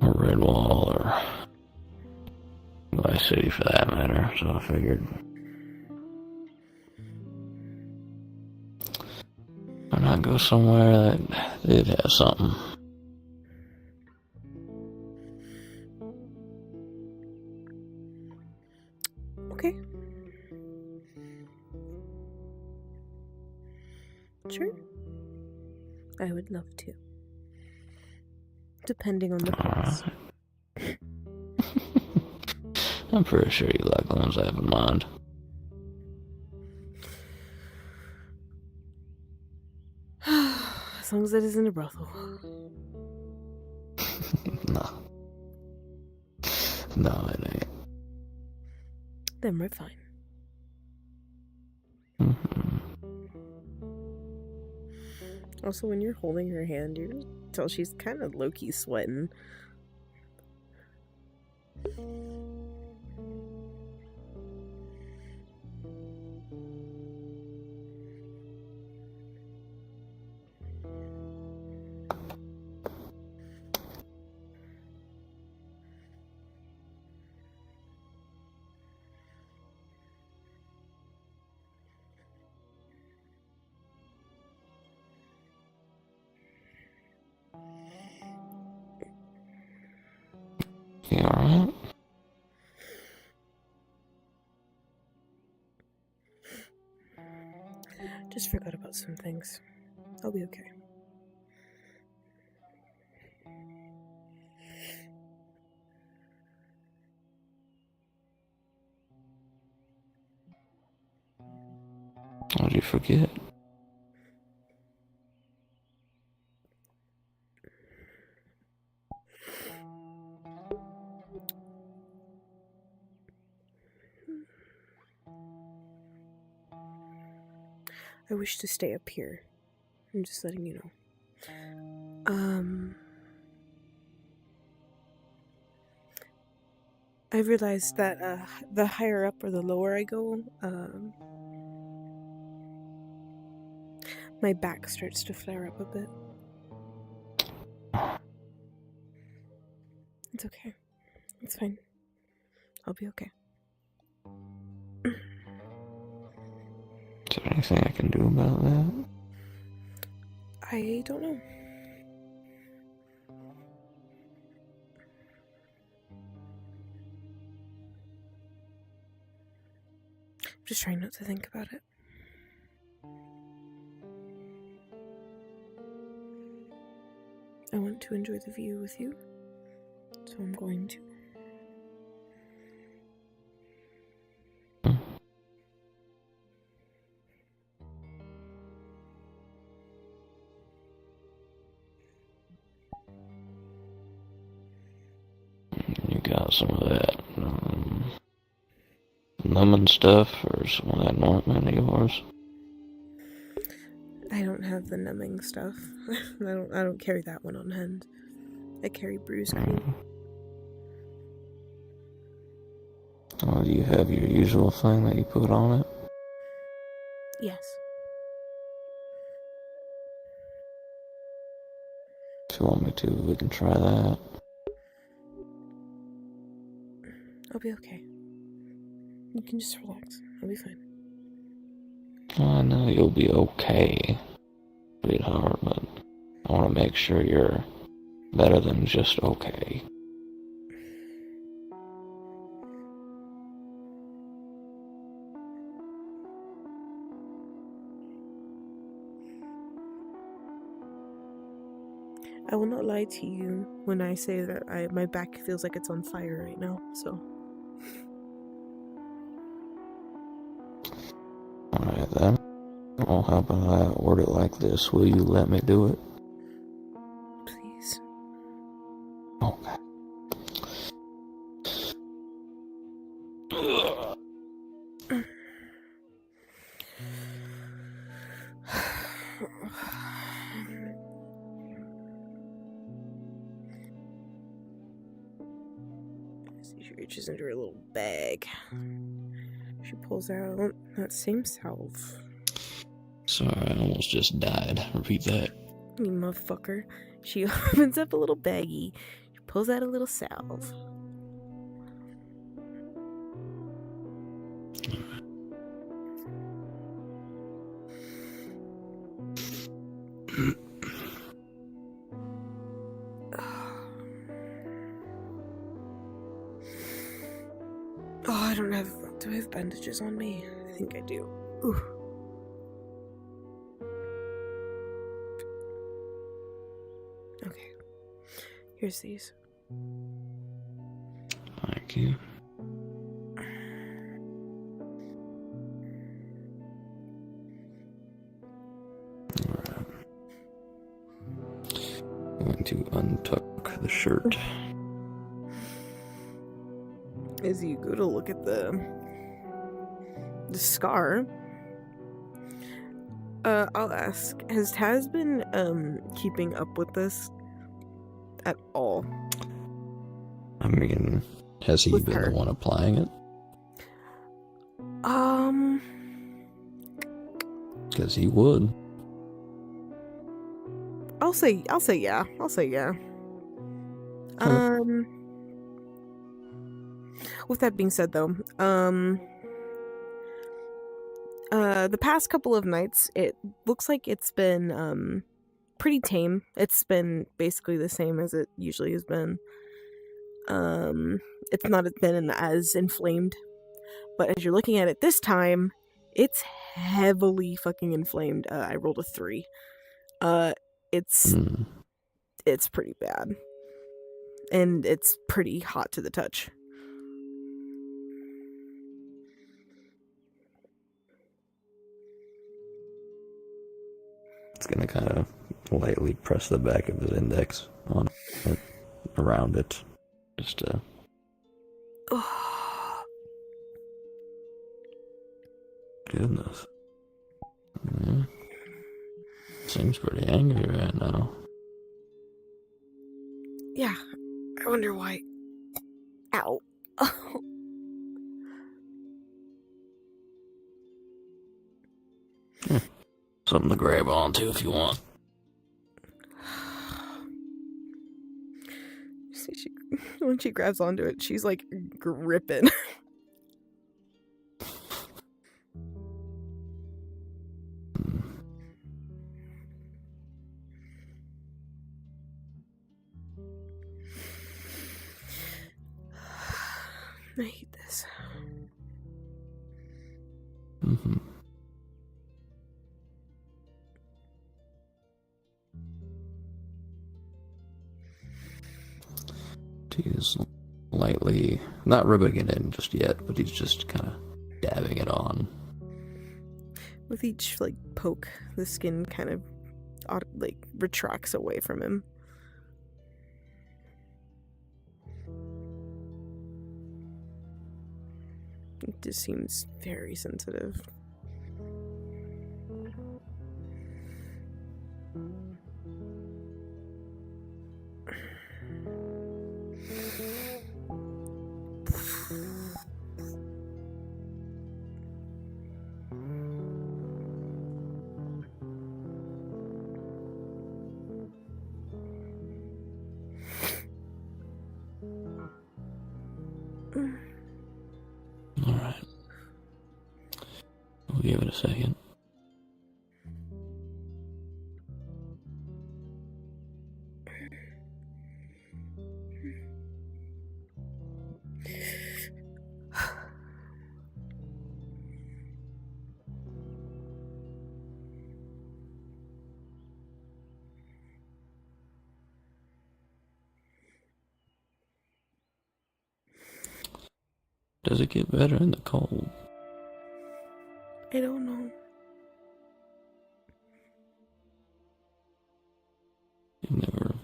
Or Redwall, or Vice City for that matter, so I figured why not go somewhere that did have something. Okay. Sure. I would love to. Depending on the price. I'm pretty sure you like the ones I have in mind. As long as it isn't a brothel. No. No, it ain't. Then we're fine. Also, when you're holding her hand, you can tell she's kind of low-key sweating. You alright? Just forgot about some things. I'll be okay. How'd you forget? I wish to stay up here. I'm just letting you know. I realized that the higher up or the lower I go, my back starts to flare up a bit. It's okay. It's fine. I'll be okay. Is there anything I can do about that? I don't know. I'm just trying not to think about it. I want to enjoy the view with you, so I'm going to. got some of that numbing stuff or some of that Northman of yours? I don't have the numbing stuff. I don't carry that one on hand. I carry bruise cream. Oh, do you have your usual thing that you put on it? Yes. If you want me to, we can try that. I'll be okay. You can just relax. I'll be fine. I know you'll be okay, sweetheart, but I want to make sure you're better than just okay. I will not lie to you when I say that my back feels like it's on fire right now, so. Alright then. Well, how about I word it like this? Will you let me do it? Please. Okay. She reaches into her little bag. She pulls out that same salve. Sorry, I almost just died. Repeat that. You motherfucker. She opens up a little baggie. She pulls out a little salve. Oh, I don't have. Do I have bandages on me? I think I do. Ooh. Okay. Here's these. Thank you. Alright. I'm going to untuck the shirt. As you go to look at the scar, I'll ask, has Taz been keeping up with this at all? I mean, has he With been her. the one applying it? Because he would. I'll say yeah. I'll say yeah. With that being said, though, the past couple of nights, it looks like it's been pretty tame. It's been basically the same as it usually has been. It's not been as inflamed, but as you're looking at it this time, it's heavily fucking inflamed. I rolled a 3. It's pretty bad, and it's pretty hot to the touch. It's gonna kind of lightly press the back of his index on it, around it, just to. Goodness. Yeah. Seems pretty angry right now. Yeah, I wonder why. Ow. Something to grab onto if you want. See, when she grabs onto it, she's like gripping. I hate this. He's lightly, not rubbing it in just yet, but he's just kind of dabbing it on. With each like poke, the skin kind of like retracts away from him. It just seems very sensitive. Alright. We'll give it a second. Does it get better in the cold? I don't know. You've never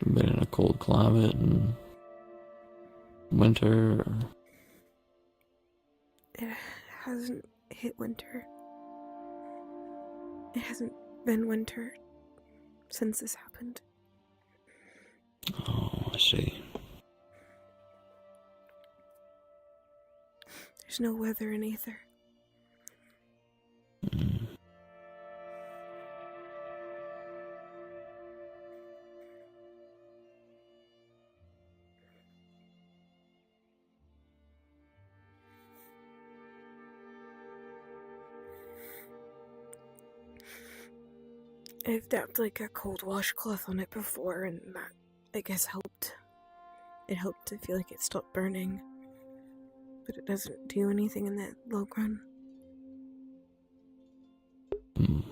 been in a cold climate in winter? Or... It hasn't hit winter. It hasn't been winter since this happened. Oh, I see. There's no weather in Aether. Mm. I've dabbed like a cold washcloth on it before, and that, I guess, helped. It helped to feel like it stopped burning. But it doesn't do anything in the long run. Mm.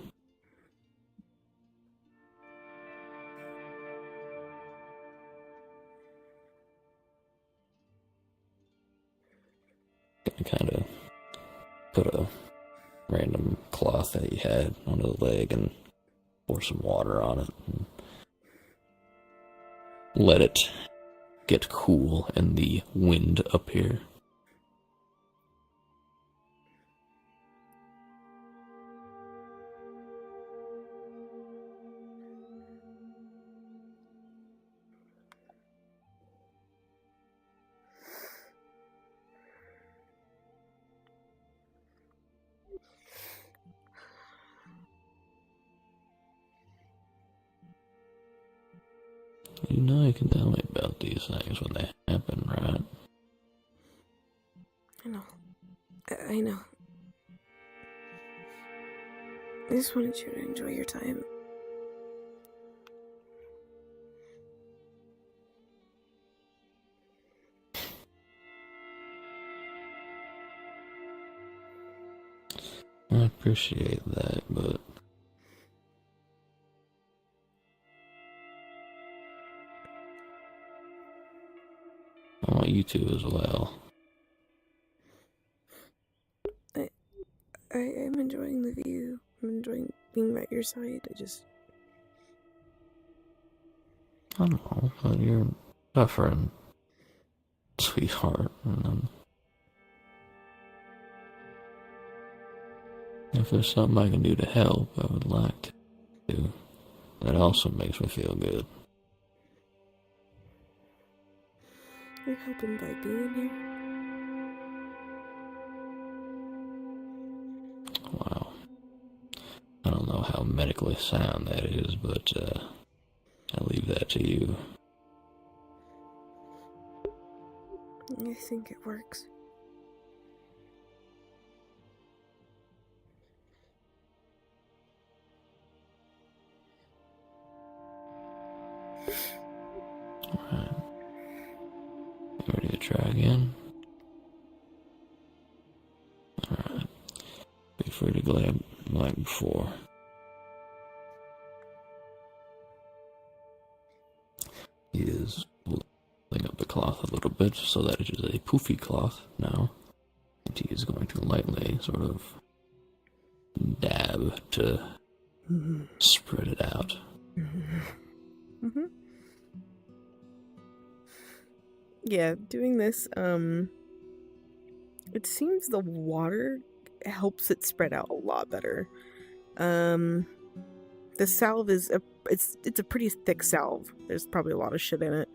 Kind of put a random cloth that you had onto the leg and pour some water on it and let it get cool and the wind appear. You know you can tell me about these things when they happen, right? I know. I know. I just wanted you to enjoy your time. I appreciate that, but I want you to as well. I'm enjoying the view. I'm enjoying being by your side. I don't know, but you're suffering, sweetheart, and if there's something I can do to help, I would like to do. That also makes me feel good. You're helping by being here. Wow. I don't know how medically sound that is, but I'll leave that to you. I think it works. Alright. You ready to try again? Alright. Be free to grab like before. He is pulling up the cloth a little bit so that it is a poofy cloth now. And he is going to lightly sort of dab to spread it out. Mm-hmm. Yeah, doing this, It seems the water helps it spread out a lot better. The salve is it's a pretty thick salve. There's probably a lot of shit in it,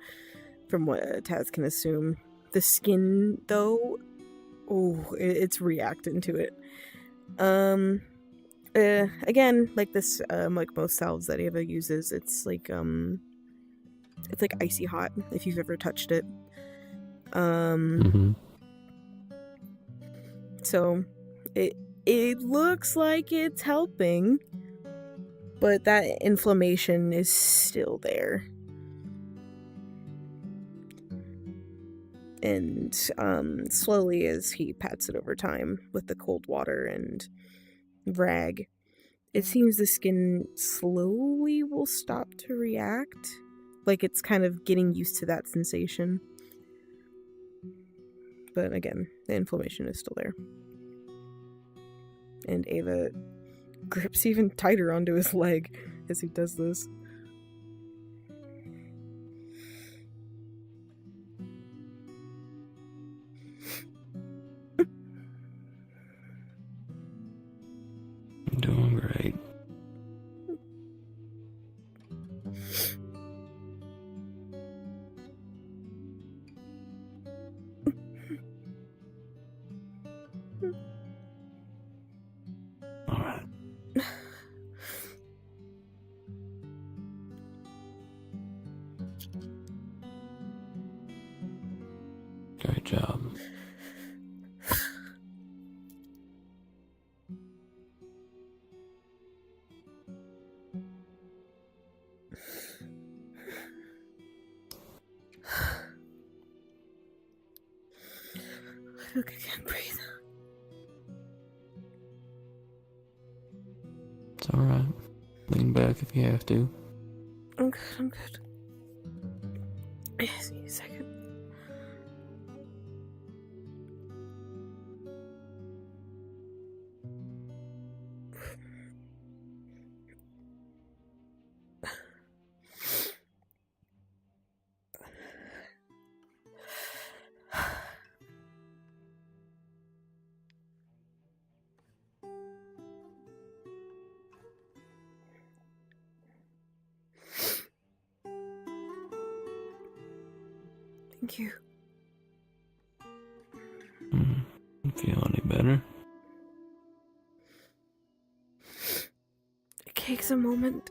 from what Taz can assume. The skin, though, it's reacting to it. Again, like this, like most salves that Ava uses, it's like icy hot if you've ever touched it. So it looks like it's helping, but that inflammation is still there. And slowly, as he pats it over time with the cold water and rag, it seems the skin slowly will stop to react. Like it's kind of getting used to that sensation. But again, the inflammation is still there. And Ava grips even tighter onto his leg as he does this. I'm doing great. Alright. Great job. Look, I can't breathe. It's alright. Lean back if you have to. I'm good. Just need a second. Thank you. Feel any better? It takes a moment.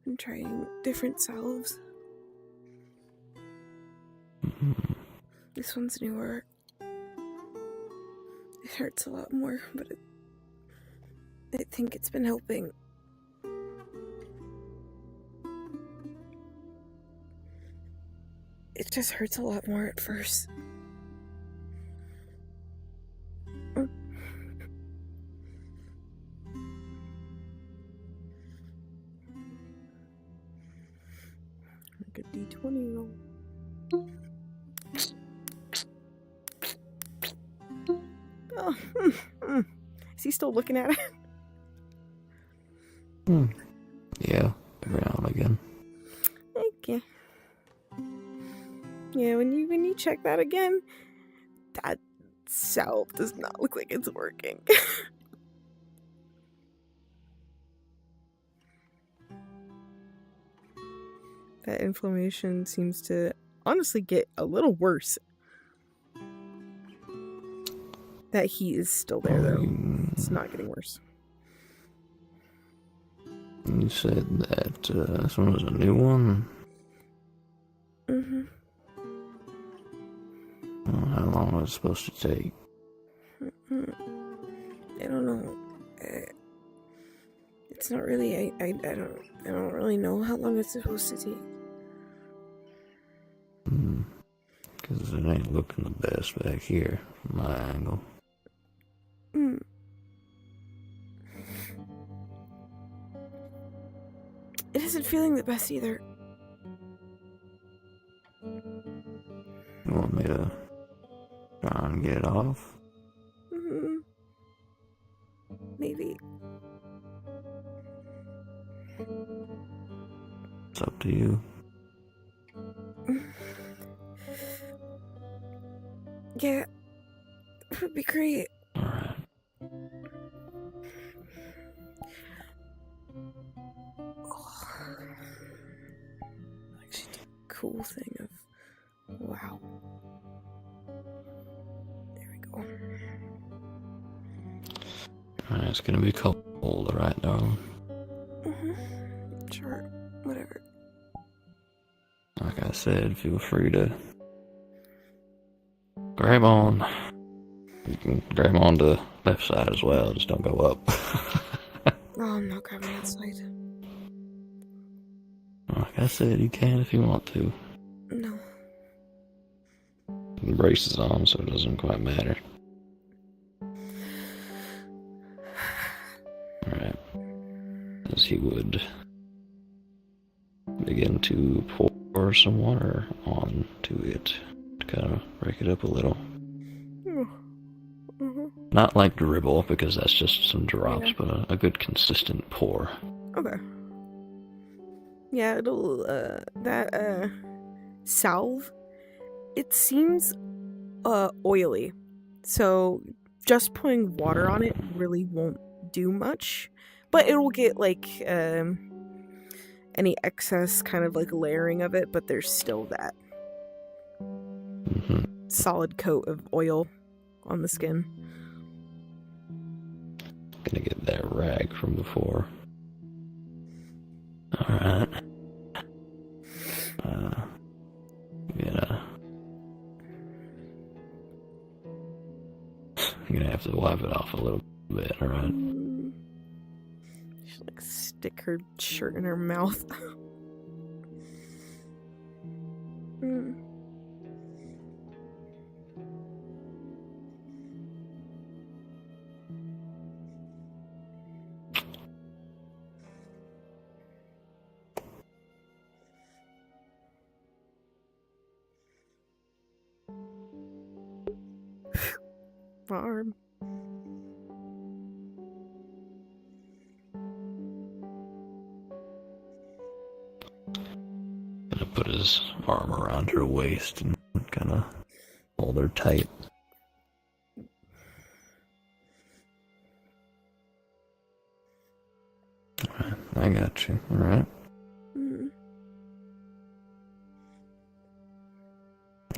I'm trying different salves. This one's newer. It hurts a lot more, but I think it's been helping. It just hurts a lot more at first. Like a D20 roll. Oh, is he still looking at it? Yeah, every now and again. Okay. Yeah, when you check that again, that salve does not look like it's working. That inflammation seems to honestly get a little worse. That heat is still there, though. It's not getting worse. You said that this one was a new one? Mm-hmm. How long was it supposed to take? I don't know. It's not really. I don't really know how long it's supposed to take. Because it ain't looking the best back here from my angle. It isn't feeling the best either. You want me to try and get it off? Maybe. It's up to you. Yeah, that would be great. Alright. Actually, the cool thing of wow. There we go. Alright, it's gonna be cold, alright, darling? Sure, whatever. Like I said, feel free to grab on. You can grab on the left side as well, just don't go up. Oh, I'm not grabbing that side. Like I said, you can if you want to. No. The braces on, so it doesn't quite matter. Alright. As he would begin to pour some water onto it to kind of break it up a little. Not like dribble, because that's just some drops, Yeah. but a good consistent pour. Okay. Yeah, it'll, that, salve, it seems, oily. So, just putting water on it really won't do much. But it will get, like, any excess kind of, like, layering of it, but there's still that solid coat of oil on the skin. Gonna get that rag from before. Alright. You're gonna have to wipe it off a little bit, alright? She'll, like, stick her shirt in her mouth. Arm. Gonna put his arm around her waist and kind of hold her tight. Alright, I got you, alright?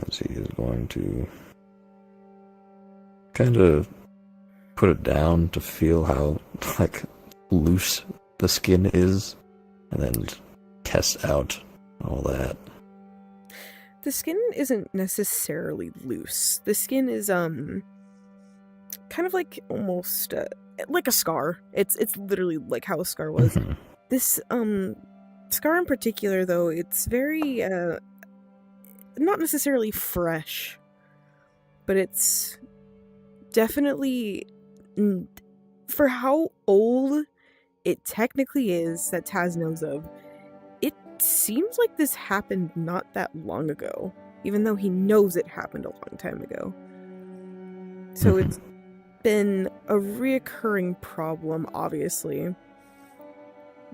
As he is going to kind of put it down to feel how, like, loose the skin is, and then test out all that. The skin isn't necessarily loose. The skin is kind of like almost like a scar. It's literally like how a scar was. This scar in particular, though, it's very not necessarily fresh, but it's definitely, for how old it technically is that Taz knows of, it seems like this happened not that long ago, even though he knows it happened a long time ago. So it's been a reoccurring problem, obviously,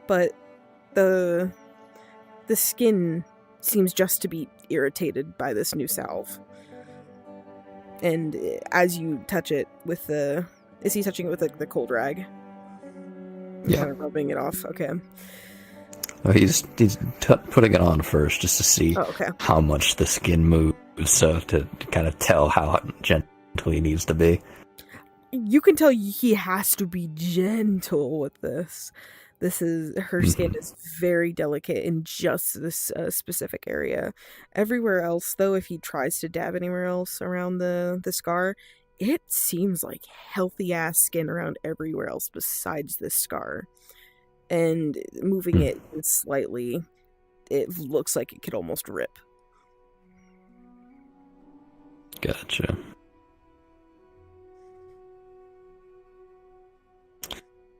but the skin seems just to be irritated by this new salve. And as you touch it with the... Is he touching it with the cold rag? Yeah. Kind of rubbing it off, okay. Well, he's putting it on first just to see how much the skin moves, so to kind of tell how gentle he needs to be. You can tell he has to be gentle with this. Her skin is very delicate in just this specific area. Everywhere else, though, if he tries to dab anywhere else around the scar, it seems like healthy ass skin around everywhere else besides this scar. And moving it slightly, it looks like it could almost rip. Gotcha.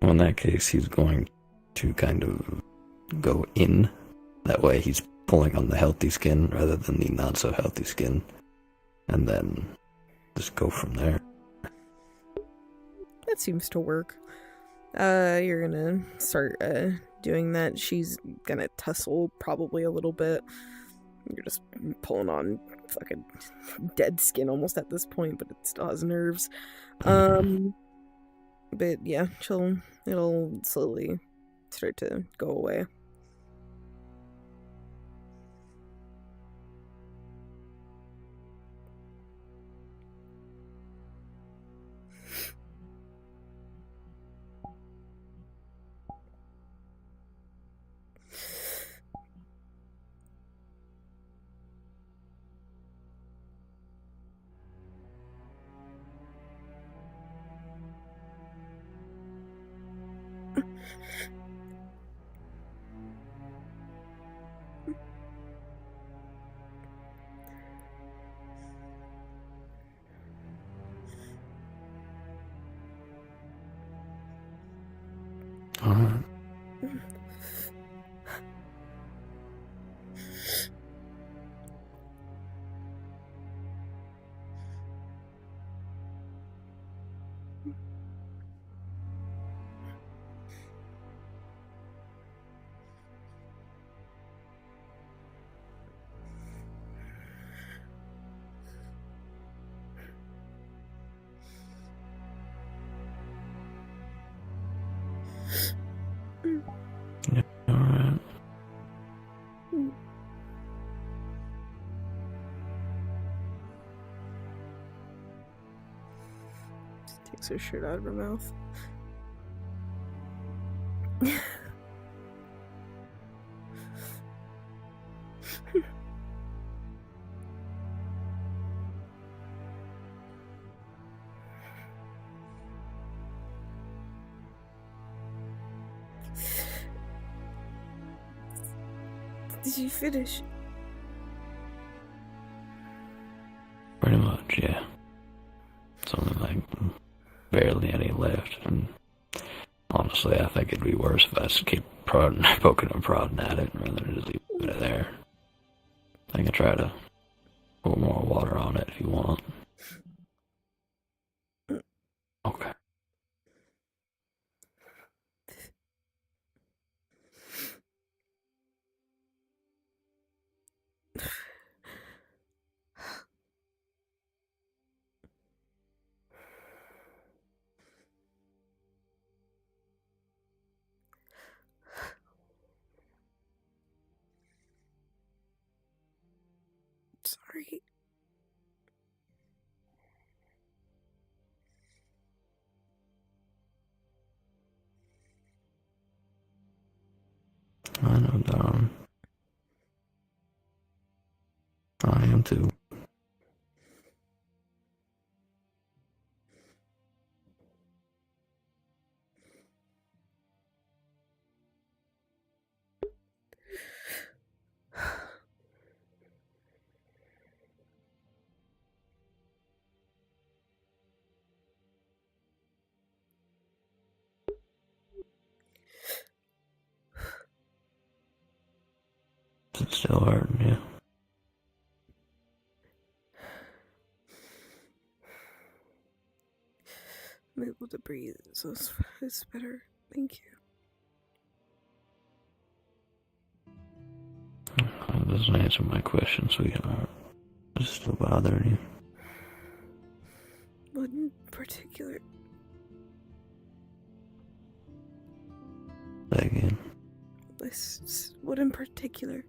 Well, in that case, he's going to kind of go in. That way he's pulling on the healthy skin rather than the not so healthy skin. And then just go from there. That seems to work. You're gonna start doing that. She's gonna tussle probably a little bit. You're just pulling on fucking dead skin almost at this point, but it still has nerves. But yeah, it'll slowly start to go away. Alright. Yeah, alright. Takes her shirt out of her mouth. Did you finish? Pretty much, yeah. It's only like barely any left, and honestly, I think it'd be worse if I just keep poking and prodding at it rather than just leave it there. I can try to pour more water on it if you want. Okay. Sorry. I know, darling. I am too. It's still hurting you. I'm able to breathe, so it's better. Thank you. That doesn't answer my question, sweetheart. Is it still bothering you? What in particular? Say again. What in particular?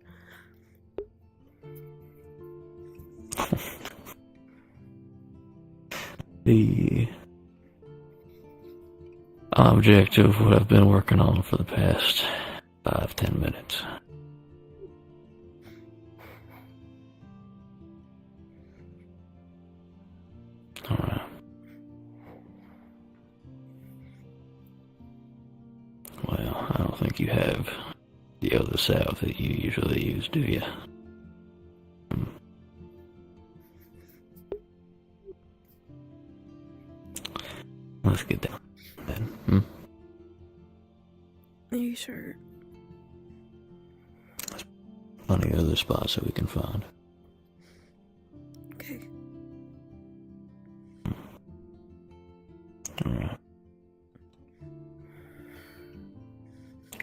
The objective what I've been working on for the past 5-10 minutes. Alright. Well, I don't think you have the other salve that you usually use, do you? Let's get down then. Are you sure? There's plenty of other spots that we can find. Okay. Alright.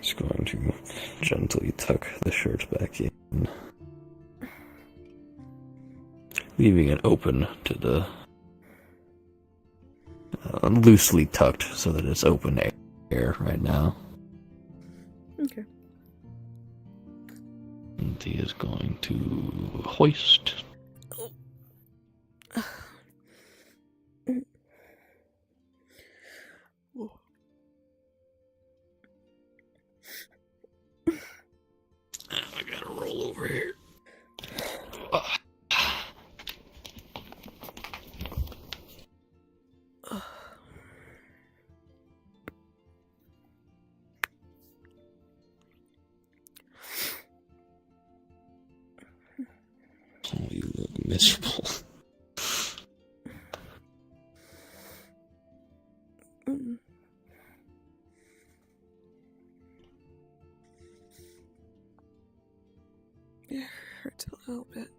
Just going to gently tuck the shirt back in. leaving it open to the loosely tucked so that it's open air right now. Okay. And he is going to hoist. I gotta roll over here. Oh, you look miserable. Yeah, hurts a little bit.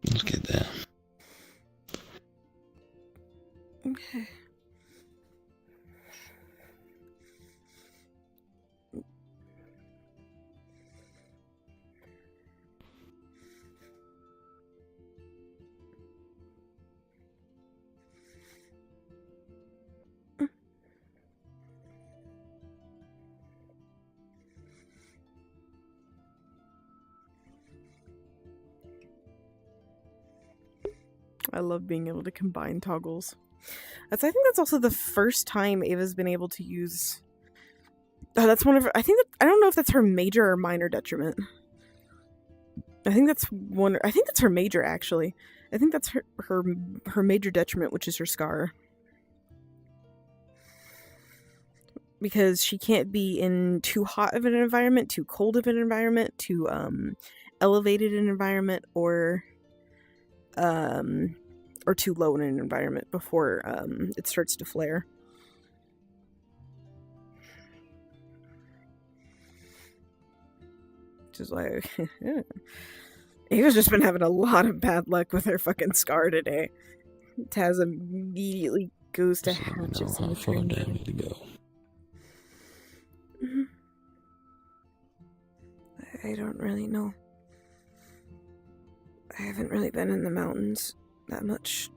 Let's get that. Okay. I love being able to combine toggles. I think that's also the first time Ava's been able to use. That's one of her. I don't know if that's her major or minor detriment. I think that's one. I think that's her major actually. I think that's her major detriment, which is her scar. Because she can't be in too hot of an environment, too cold of an environment, too elevated an environment, or too low in an environment before it starts to flare. Just like Ava's just been having a lot of bad luck with her fucking scar today. Taz immediately goes to hatches in the train. How far down need to go? I don't really know. I haven't really been in the mountains that much.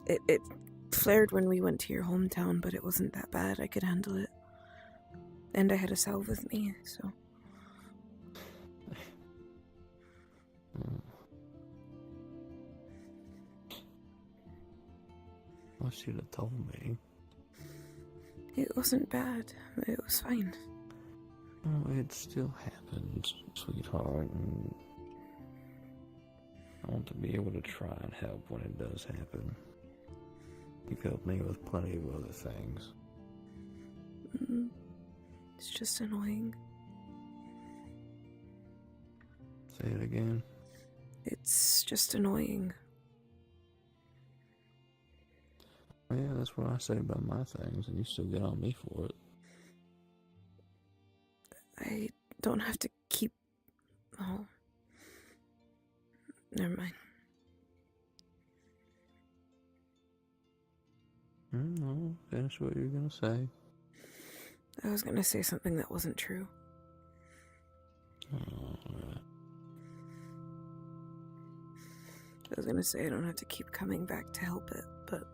It flared when we went to your hometown, but it wasn't that bad. I could handle it. And I had a salve with me, so. I should have told me. It wasn't bad. It was fine. Oh, it still happens, sweetheart, and I want to be able to try and help when it does happen. You've helped me with plenty of other things. It's just annoying. Say it again. It's just annoying. Oh, yeah, that's what I say about my things, and you still get on me for it. I don't have to keep... Oh. Never mind. No, finish what you're gonna say. I was gonna say something that wasn't true. Oh, alright. I was gonna say I don't have to keep coming back to help it, but...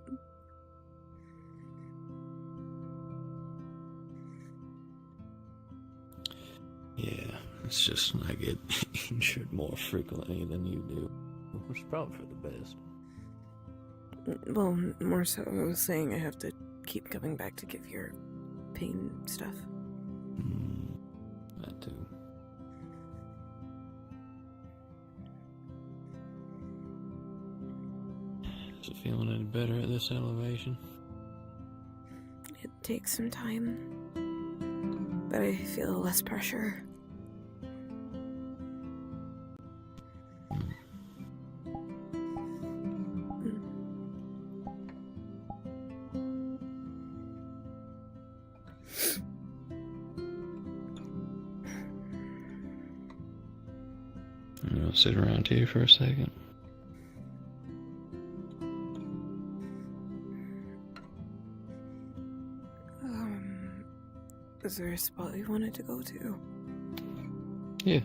Yeah, it's just I get injured more frequently than you do, which is probably for the best. Well, more so I was saying I have to keep coming back to give your pain stuff. That too. Is it feeling any better at this elevation? It takes some time, but I feel less pressure. I'm gonna sit around here for a second. Is there a spot you wanted to go to? Yeah.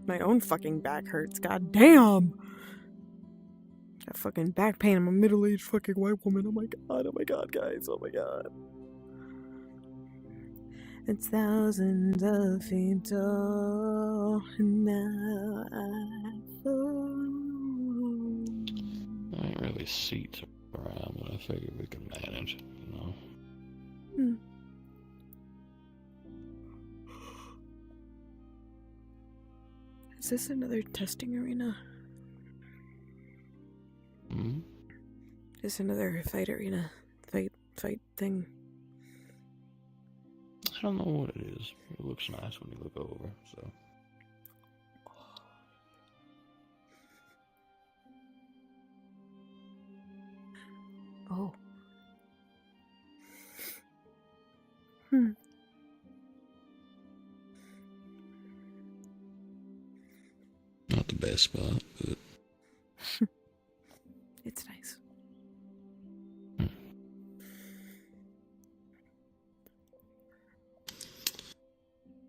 my own fucking back hurts. God damn! Got fucking back pain. I'm a middle-aged fucking white woman. Oh my god, guys. Oh my god. It's thousands of feet tall, and now I fall. I ain't really seats around, but I figure we can manage, you know. Hmm. Is this another testing arena? Hmm? Is this another fight arena? Fight thing? I don't know what it is. It looks nice when you look over, so. Oh. Hmm. Not the best spot, but. It's nice.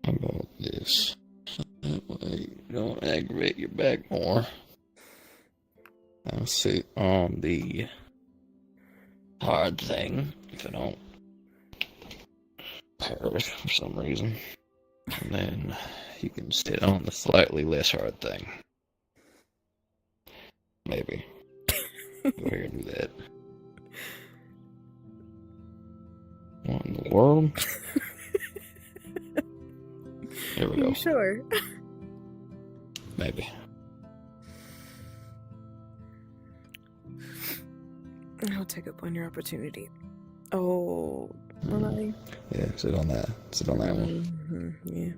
How about this? That way you don't aggravate your back more. I'll sit on the hard thing if I don't perish for some reason. And then you can sit on the slightly less hard thing. Maybe. Go here and do that. What in the world? Here we Are go. you sure? Maybe. I'll take up on your opportunity. Oh, will I? Yeah, sit on that. Sit on that one. Yeah.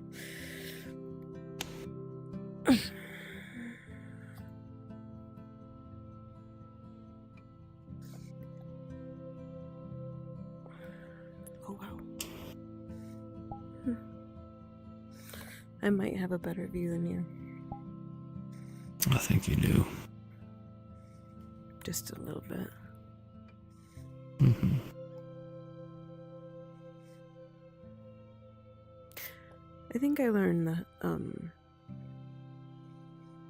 Oh, wow. I might have a better view than you. I think you do. Just a little bit. Mm-hmm. I think I learned that,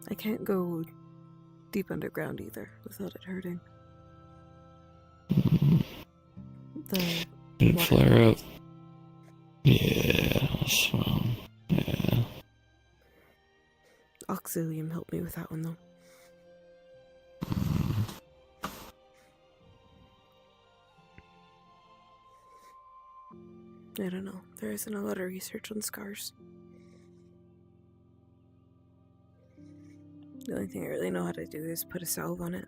I can't go deep underground either without it hurting. The Did it water- flare up? Yeah, that's fine. Yeah. Auxilium helped me with that one, though. I don't know. There isn't a lot of research on scars. The only thing I really know how to do is put a salve on it.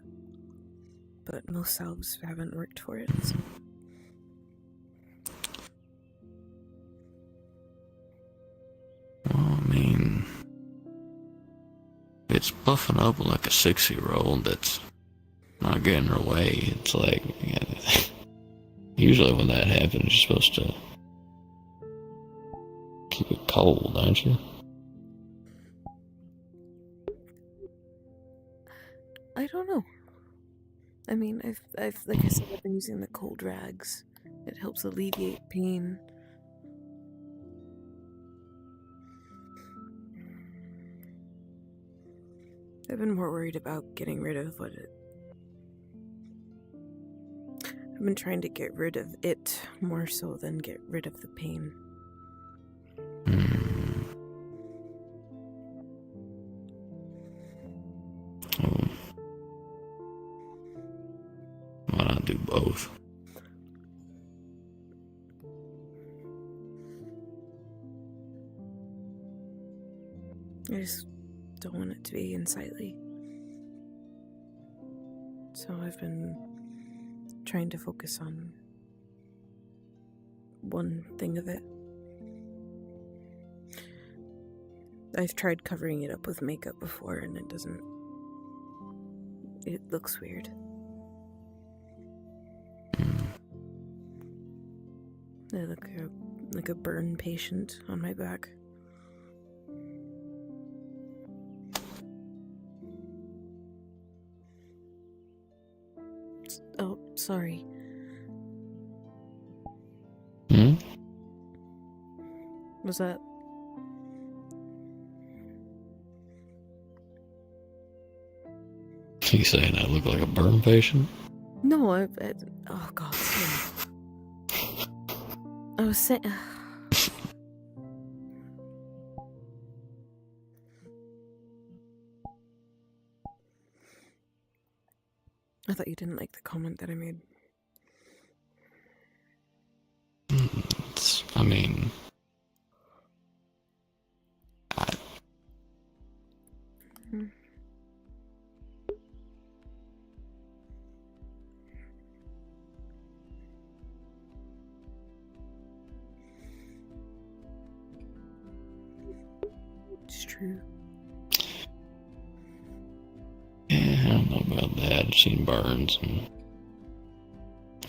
But most salves haven't worked for it, so. Well, I mean, it's buffing up like a 6-year-old that's not getting her way. It's like, yeah, usually when that happens, you're supposed to keep it cold, aren't you? I don't know. I mean, I've like I said, I've been using the cold rags. It helps alleviate pain. I've been more worried about getting rid of what it. I've been trying to get rid of it more so than get rid of the pain. Why not do both? I just don't want it to be unsightly. So I've been trying to focus on one thing of it. I've tried covering it up with makeup before and it doesn't. It looks weird. I look like a burn patient on my back. Oh, sorry. Was that... You saying I look like a burn patient? No, oh god. I was saying. I thought you didn't like the comment that I made. I mean, Hmm. It's true. yeah, I don't know about that. I've seen burns and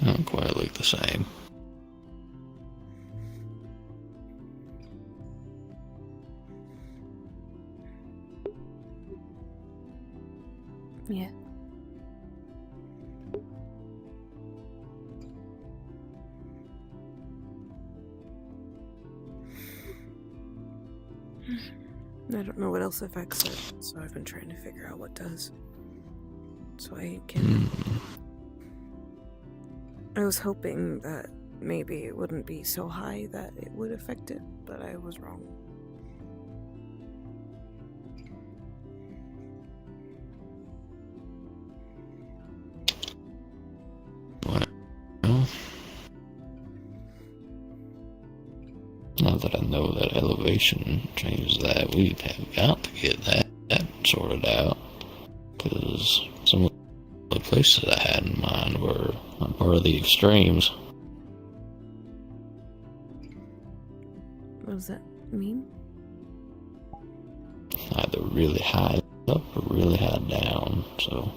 I don't quite look the same. Yeah. I don't know what else affects it, so I've been trying to figure out what does. So I can. I was hoping that maybe it wouldn't be so high that it would affect it, but I was wrong. Well, now that I know that elevation changes that, we have got to get that sorted out. Because some of the places I had in mind were part of the extremes. What does that mean? Either really high up or really high down, so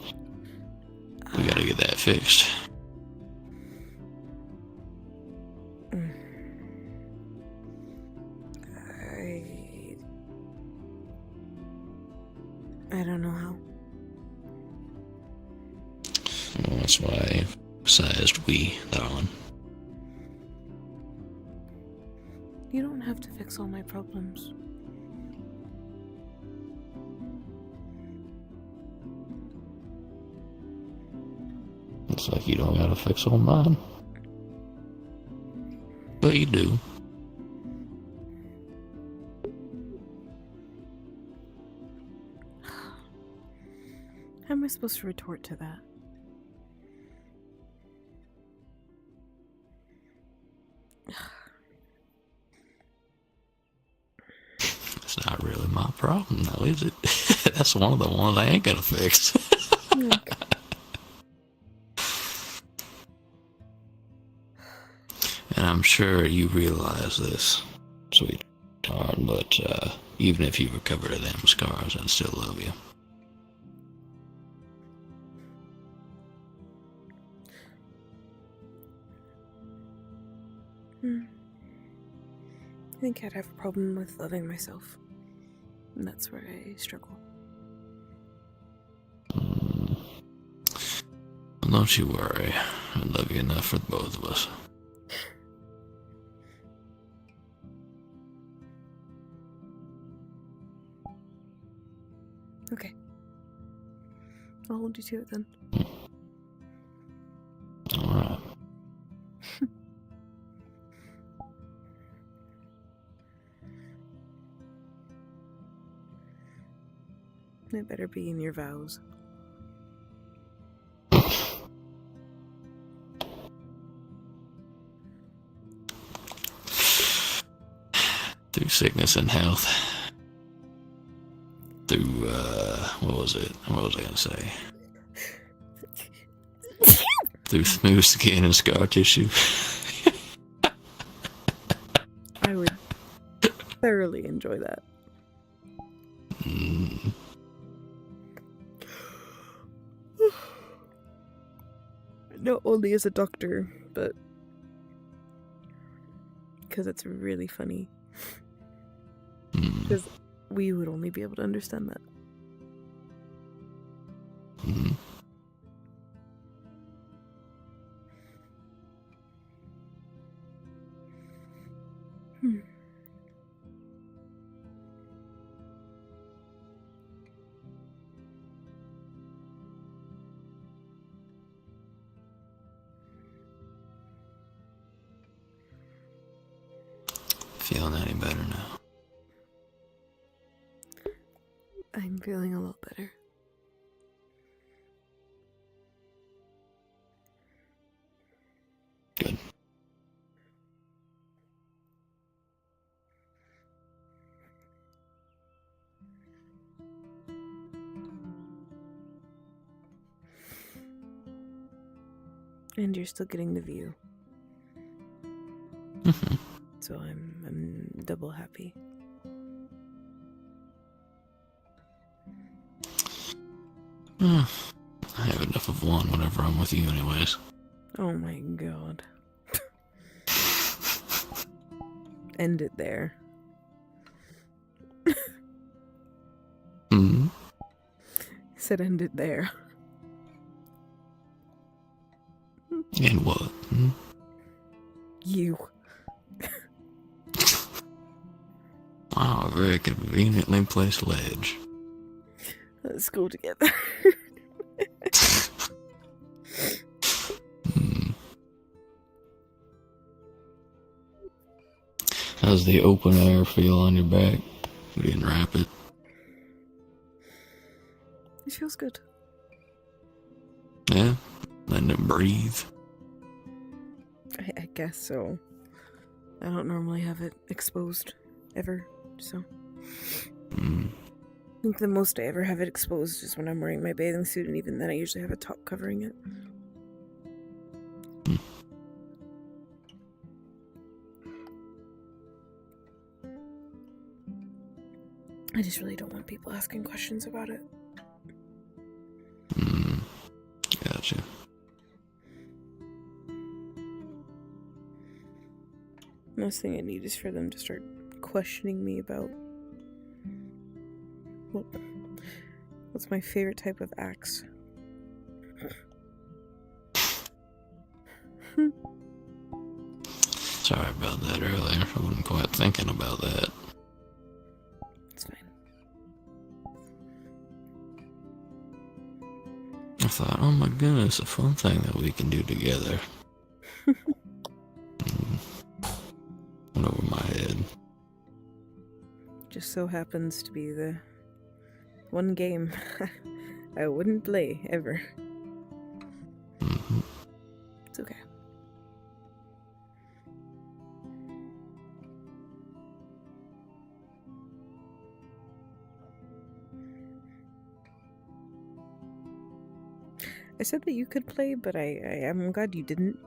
we gotta get that fixed. I don't know how. Well, that's why I emphasized we, darling. You don't have to fix all my problems. It's like you don't gotta fix all mine. But you do. How am I supposed to retort to that? It's not really my problem, though, is it? That's one of the ones I ain't gonna fix. And I'm sure you realize this, sweetheart, but even if you recover them scars, I'd still love you. I think I'd have a problem with loving myself. And that's where I struggle. Well, don't you worry. I love you enough for both of us. Okay. I'll hold you to it then. Alright. It better be in your vows. Through sickness and health. Through, what was it? What was I gonna say? Through smooth skin and scar tissue. I would thoroughly enjoy that. Not only as a doctor, but because it's really funny. Because we would only be able to understand that. feeling any better now? I'm feeling a lot better. Good. And you're still getting the view. Mm-hmm. So I'm double happy. I have enough of one whenever I'm with you anyways. Oh my god. End it there. Hmm? I said end it there. And what? Hmm? You. Wow, a very conveniently placed ledge. Let's go together. How's the open air feel on your back? We didn't wrap it. It feels good. Yeah? Letting it breathe. I guess so. I don't normally have it exposed ever, so. I think the most I ever have it exposed is when I'm wearing my bathing suit, and even then I usually have a top covering it. I just really don't want people asking questions about it. Gotcha. Last thing I need is for them to start questioning me about what's my favorite type of axe. Sorry about that earlier. I wasn't quite thinking about that. It's fine. I thought, oh my goodness, a fun thing that we can do together. Went over my head. Just so happens to be the one game I wouldn't play ever. It's okay. I said that you could play, but I'm glad you didn't.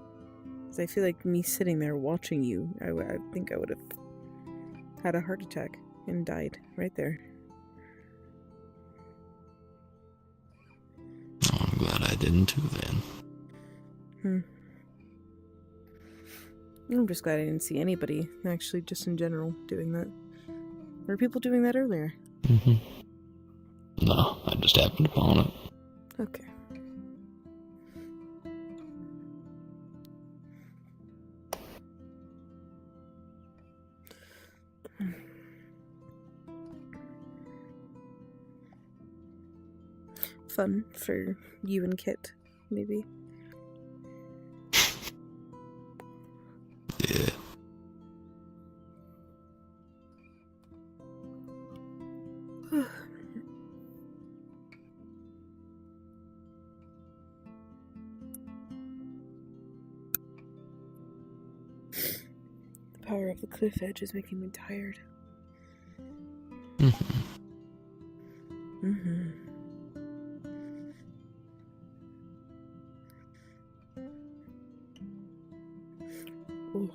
Because I feel like me sitting there watching you, I think I would have had a heart attack and died right there. Oh, I'm glad I didn't too then. I'm just glad I didn't see anybody, actually, just in general, doing that. Were people doing that earlier? No, I just happened upon it. Okay. Fun for you and Kit, maybe. Yeah. The power of the cliff edge is making me tired. Oh.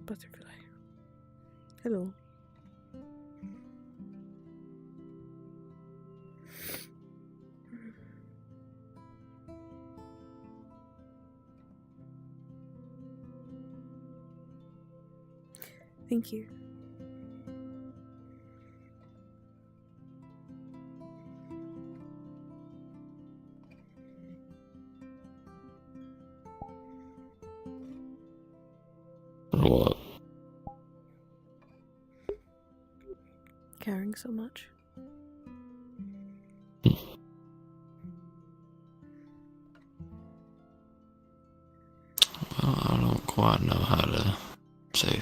Butterfly. Hello. Thank you. For what? Caring so much. Well, I don't quite know how to say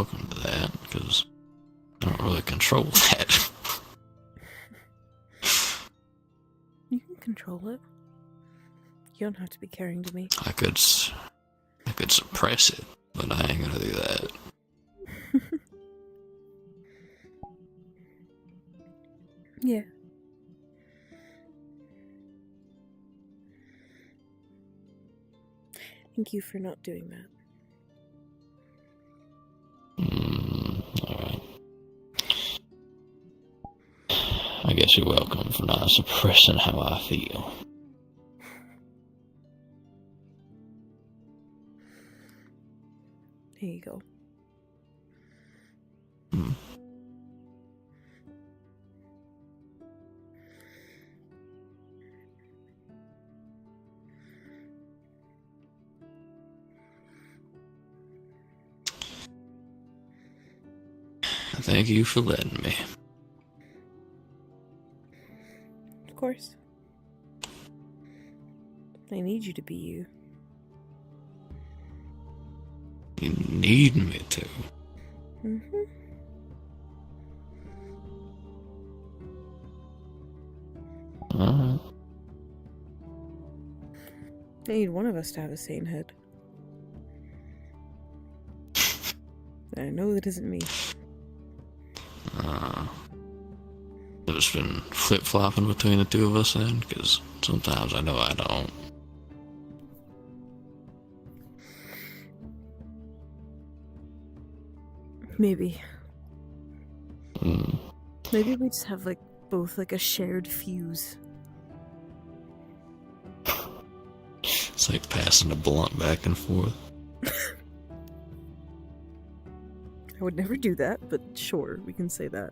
welcome to that, because I don't really control that. You can control it. You don't have to be caring to me. I could suppress it, but I ain't gonna do that. Yeah. Thank you for not doing that. Alright. I guess you're welcome for not suppressing how I feel. Here you go. Thank you for letting me. Of course. I need you to be you. You need me to. Mm-hmm. Alright. I need one of us to have a sane head. I know that isn't me. I've just been flip-flopping between the two of us then, because sometimes I know I don't. Maybe. Maybe we just have, like, both, like, a shared fuse. It's like passing a blunt back and forth. I would never do that, but sure, we can say that.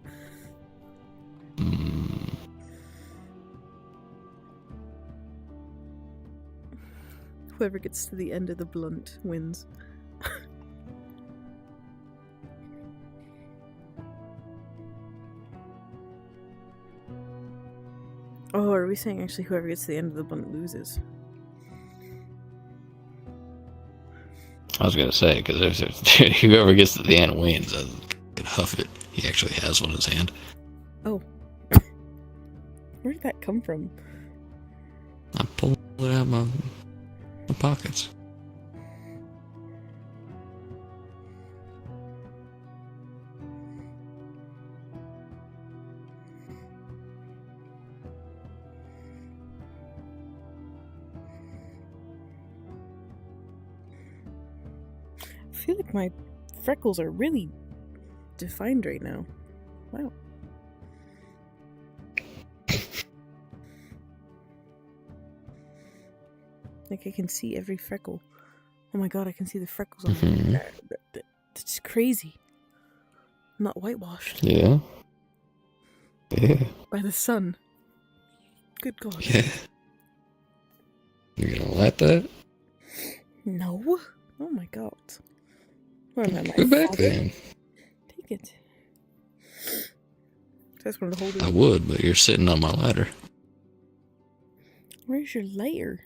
Whoever gets to the end of the blunt wins. Oh, are we saying actually whoever gets to the end of the blunt loses? I was gonna say, because if whoever gets to the end wins, I could huff it. He actually has one in his hand. Oh. Where did that come from? I pulled it out of my pockets. I feel like my freckles are really defined right now. Wow. Like I can see every freckle. Oh my god, I can see the freckles on my That's crazy. I'm not whitewashed. Yeah. Yeah. By the sun. Good god. Yeah. You gonna let that? No. Oh my god. What am I, Go my back father? then. Take it. Just wanted to hold it. I would, but you're sitting on my ladder. Where's your layer?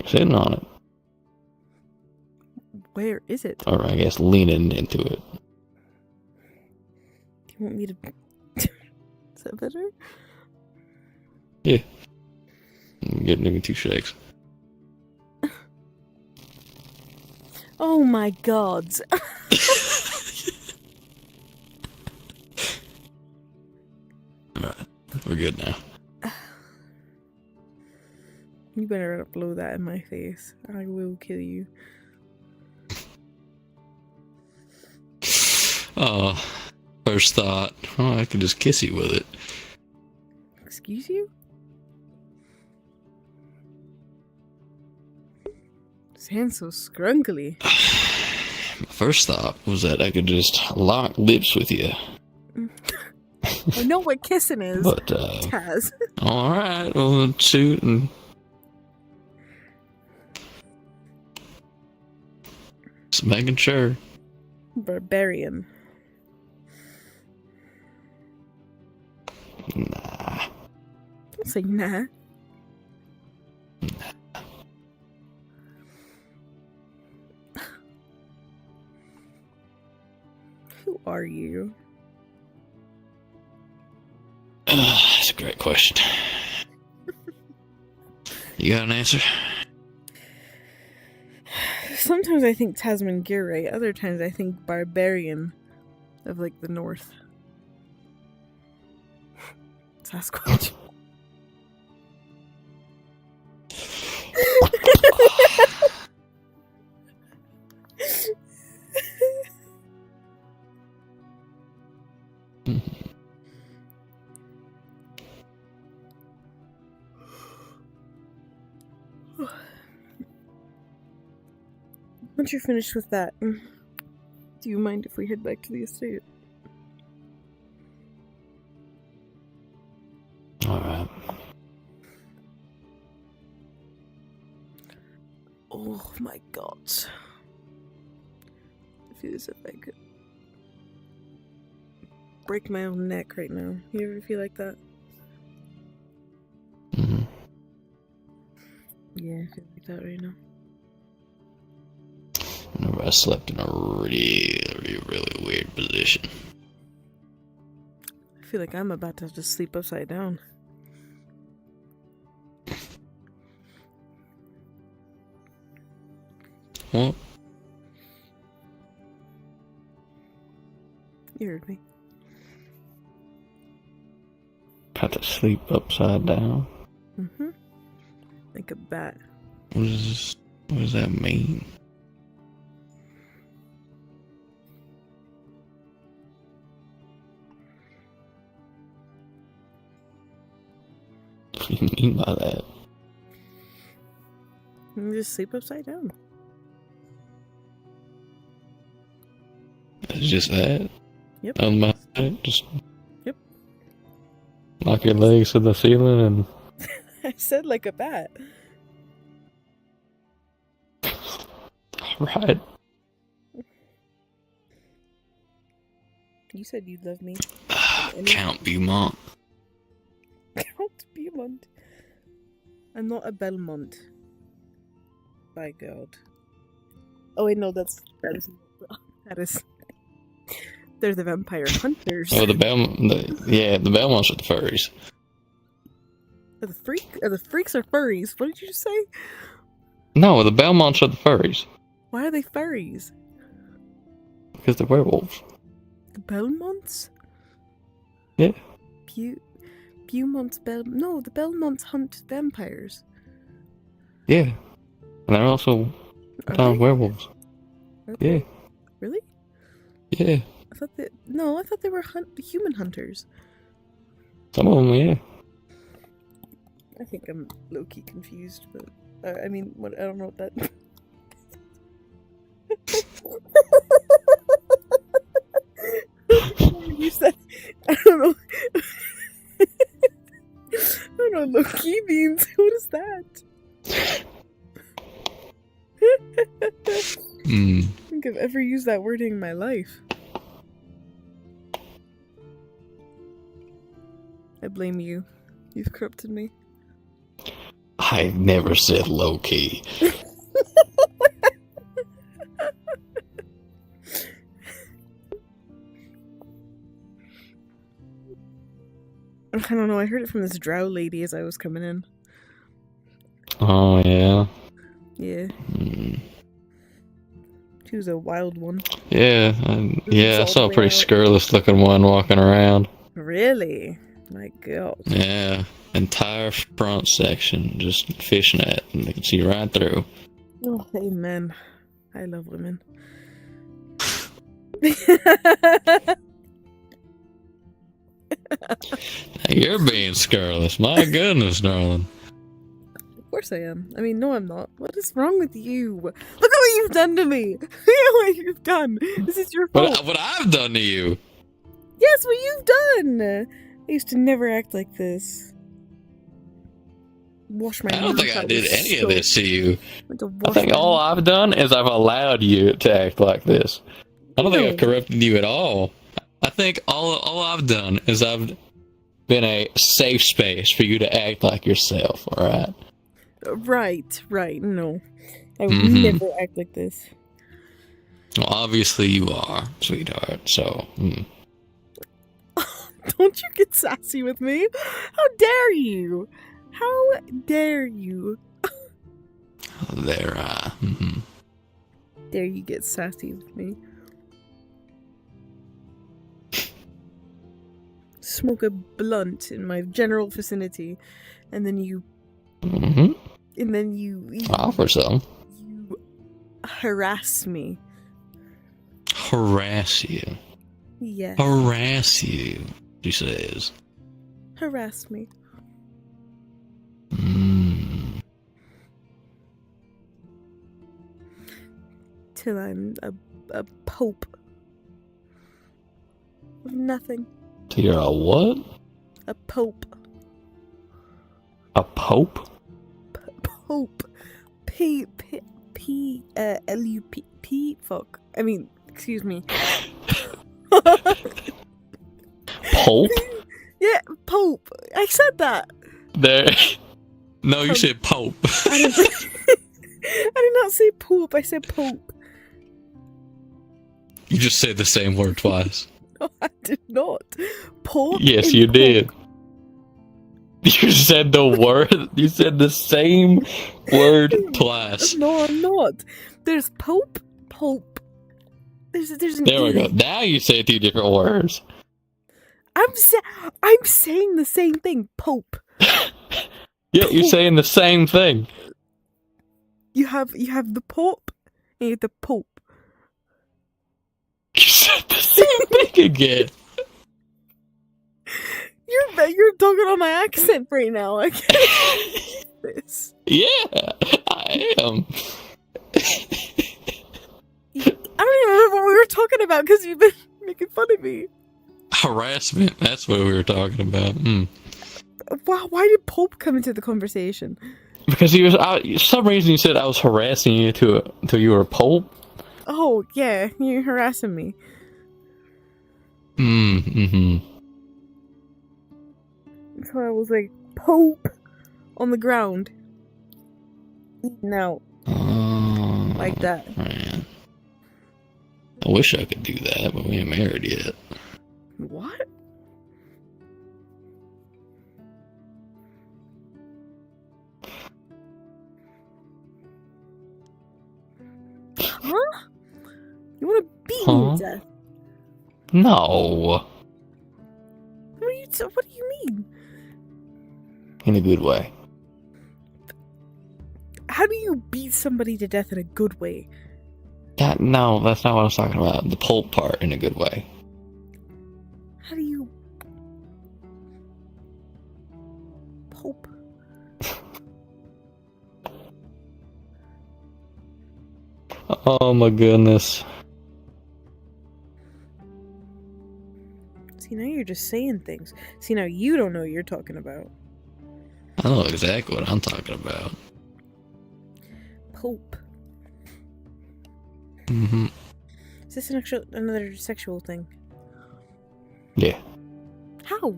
Sitting on it. Where is it? Or I guess leaning into it. Do you want me to... Is that better? Yeah. Give me 2 shakes. Oh my god. Alright. We're good now. You better not blow that in my face. I will kill you. Oh, first thought. Oh, I could just kiss you with it. Excuse you? His hand's so scrunkly. My first thought was that I could just lock lips with you. I know what kissing is. But, Taz. alright, well, shoot and... Just making sure. Barbarian. Nah. Don't say nah. Who are you? That's a great question. You got an answer? Sometimes I think Tasman Giray, other times I think barbarian of like the north. Sasquatch. Once you're finished with that, do you mind if we head back to the estate? Alright. Oh my god. I feel as if I could break my own neck right now. You ever feel like that? Mm-hmm. Yeah, I feel like that right now. Whenever I slept in a really weird position. I feel like I'm about to just sleep upside down. What? You heard me. About to sleep upside down? Mm-hmm. Like a bat. What does that mean? What do you mean by that? You just sleep upside down. It's just that? Yep. Just Yep. lock your legs to the ceiling and... I said like a bat. Right. You said you love me. Count Beaumont. Count Beaumont. I'm not a Belmont. By God. Oh wait, no, that is. They're the vampire hunters. Oh, the Belmonts are the furries. Are the freaks or furries? What did you just say? No, the Belmonts are the furries. Why are they furries? Because they're werewolves. The Belmonts? Yeah. Beaumont's No, the Belmonts hunt vampires. Yeah. And they're also werewolves. Okay. Yeah. Really? Yeah. I thought they were human hunters. Some of them, yeah. I think I'm low-key confused, but I mean, what? I don't know what that. You said I don't know. I don't know what low-key means. What is that? I think I've ever used that wording in my life. I blame you. You've corrupted me. I never said low key. I don't know, I heard it from this drow lady as I was coming in. Oh, yeah. Yeah. She was a wild one. Yeah, I saw a pretty scurrilous looking one walking around. Really? My God. Yeah, entire front section just fishnet, and they can see right through. Oh, amen. I love women. Hey, you're being scurrilous. My goodness, darling. Of course I am. I mean, no, I'm not. What is wrong with you? Look at what you've done to me. Look at what you've done. This is your fault. What I've done to you? Yes, what you've done. I used to never act like this. Wash my hands. I don't think I did any of this to you. I think all I've done is I've allowed you to act like this. I don't think I've corrupted you at all. I think all I've done is I've been a safe space for you to act like yourself, alright? Right, no. I would never act like this. Well, obviously you are, sweetheart, so... Don't you get sassy with me? How dare you? How dare you? There, Dare you get sassy with me? Smoke a blunt in my general vicinity, and then you... Mm-hmm. And then you Offer some. you harass me. Harass you. Yes. Harass you, she says. Harass me. Till I'm a pope. Of nothing. Till you're a what? A pope. A pope? Pope. P-L-U-P. Fuck. I mean, excuse me. Pope? Yeah, Pope. I said that. There. No, you said Pope. I did not say Pope. I said Pope. You just said the same word twice. No, I did not. Pope. Yes, and you Pope. did. You said the word. You said the same word twice. No, I'm not. There's Pope. Pope. There's an There we E. go. Now you say 2 different words. I'm saying the same thing. Pope. Yeah, you're saying the same thing. You have the Pope and you have the Pope. You said the same thing again. You're dogging on my accent right now. I can't believe this. Yeah, I am. I don't even remember what we were talking about because you've been making fun of me. Harassment. That's what we were talking about. Wow, why did Pope come into the conversation? Because he was. Some reason you said I was harassing you till you were a pope. Oh yeah, you're harassing me. Mm-hmm. So I was like, Pope on the ground. Eating out. Like that. Man. I wish I could do that, but we ain't married yet. What? Huh? You want to beat me to death? No. What do you mean? In a good way. How do you beat somebody to death in a good way? No, that's not what I was talking about. The pulp part in a good way. How do you... Pope? Oh my goodness. See, now you're just saying things. See, now you don't know what you're talking about. I know exactly what I'm talking about. Pope. Mm-hmm. Is this another sexual thing? Yeah. How?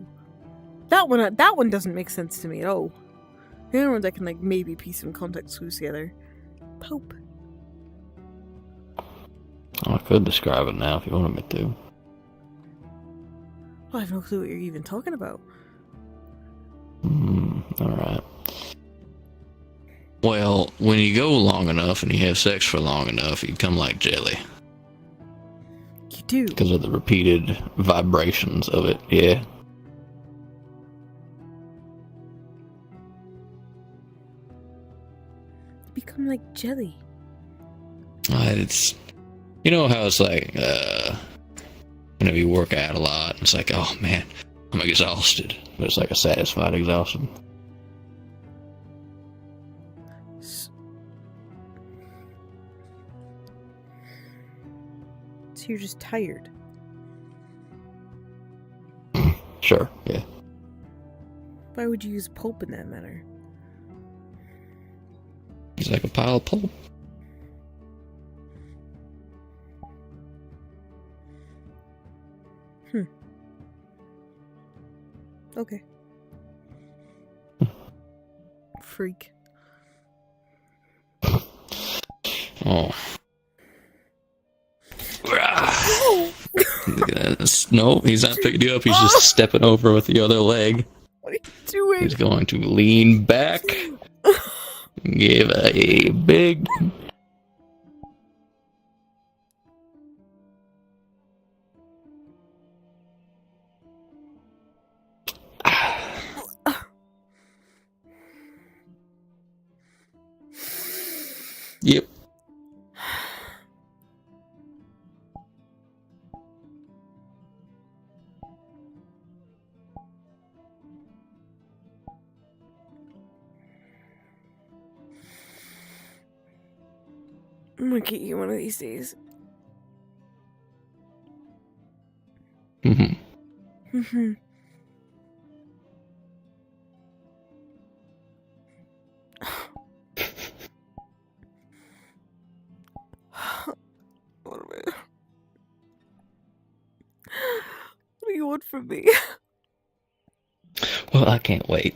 That one doesn't make sense to me at all. The other ones I can maybe piece some context clues together. Pope. I could describe it now if you wanted me to. I have no clue what you're even talking about. Alright. Well, when you go long enough and you have sex for long enough, you become like jelly. You do? Because of the repeated vibrations of it, yeah. You become like jelly. It's... You know how it's like, whenever you work out a lot, it's like, oh man, I'm exhausted. But it's like a satisfied exhaustion. So you're just tired. Sure, yeah. Why would you use pulp in that manner? It's like a pile of pulp. Okay. Freak. Oh. no, he's not picking you up. He's just stepping over with the other leg. What are you doing? He's going to lean back, give a big. Yep. I'm gonna get you one of these days. Mm-hmm. Mm-hmm. What do you want from me? Well, I can't wait.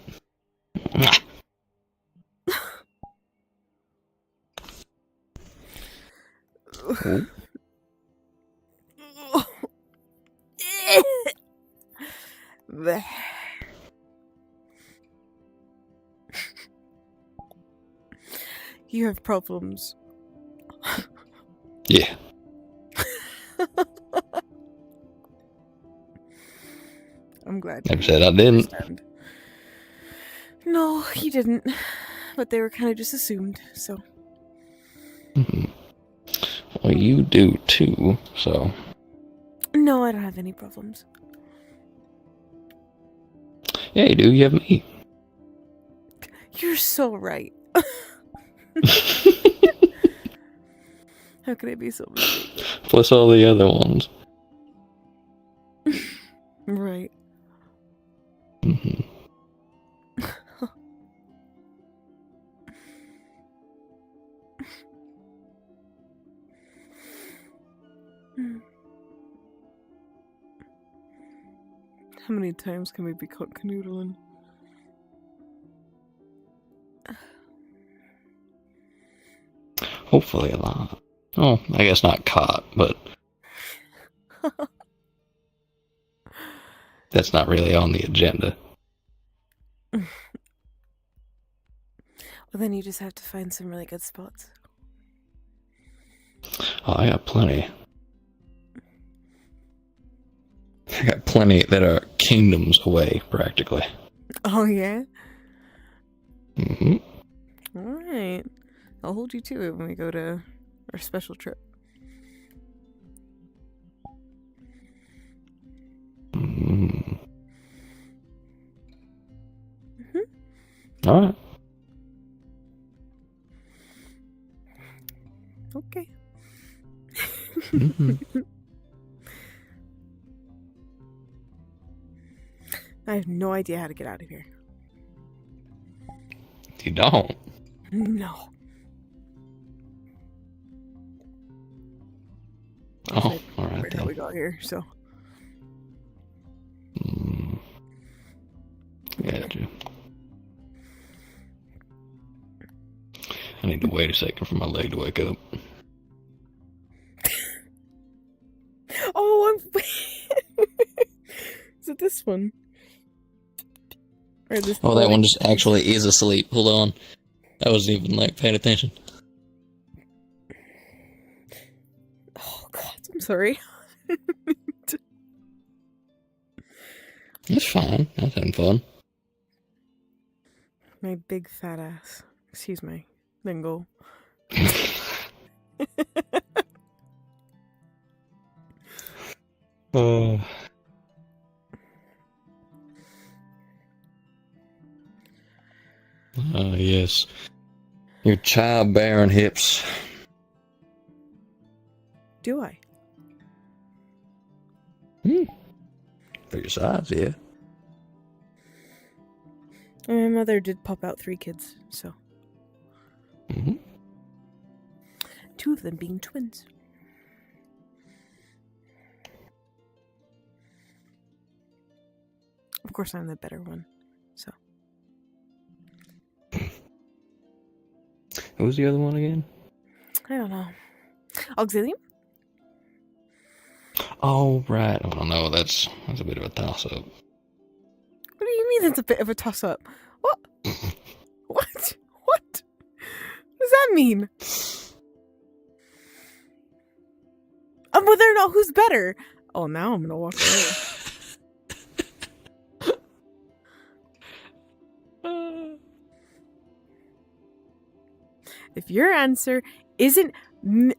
Oh. Bleh. You have problems. Yeah. I'm glad. Never said I didn't. Understand. No, you didn't. But they were kind of just assumed, so. Mm-hmm. Well, you do too, so. No, I don't have any problems. Yeah, you do. You have me. You're so right. How could I be so mistaken? Plus all the other ones. Right. Mm-hmm. How many times can we be caught canoodling? Hopefully a lot. Oh, I guess not caught, but that's not really on the agenda. Well, then you just have to find some really good spots. Oh, I got plenty. I got plenty that are kingdoms away, practically. Oh, yeah? Mm-hmm. Alright. I'll hold you to it when we go to our special trip. Mm-hmm. All right. Okay. Mm-hmm. I have no idea how to get out of here. You don't? No. Oh, all right Right how we got here, so. Gotcha. I need to wait a second for my leg to wake up. Oh, I'm. Is it this one? Or this? Oh, that one just actually is asleep. Hold on. I wasn't even, paying attention. Oh, God, I'm sorry. It's fine. I was having fun. My big fat ass. Excuse my lingo. Yes. Your childbearing hips. Do I? For your size, yeah. My mother did pop out 3 kids, so. Mm-hmm. 2 of them being twins. Of course, I'm the better one, so. Who was the other one again? I don't know. Auxilium? Oh, right. Oh, no, that's a bit of a toss-up. What do you mean it's a bit of a toss-up? What? What? What? What does that mean? Whether or not who's better. Oh, now I'm gonna walk away. If your answer isn't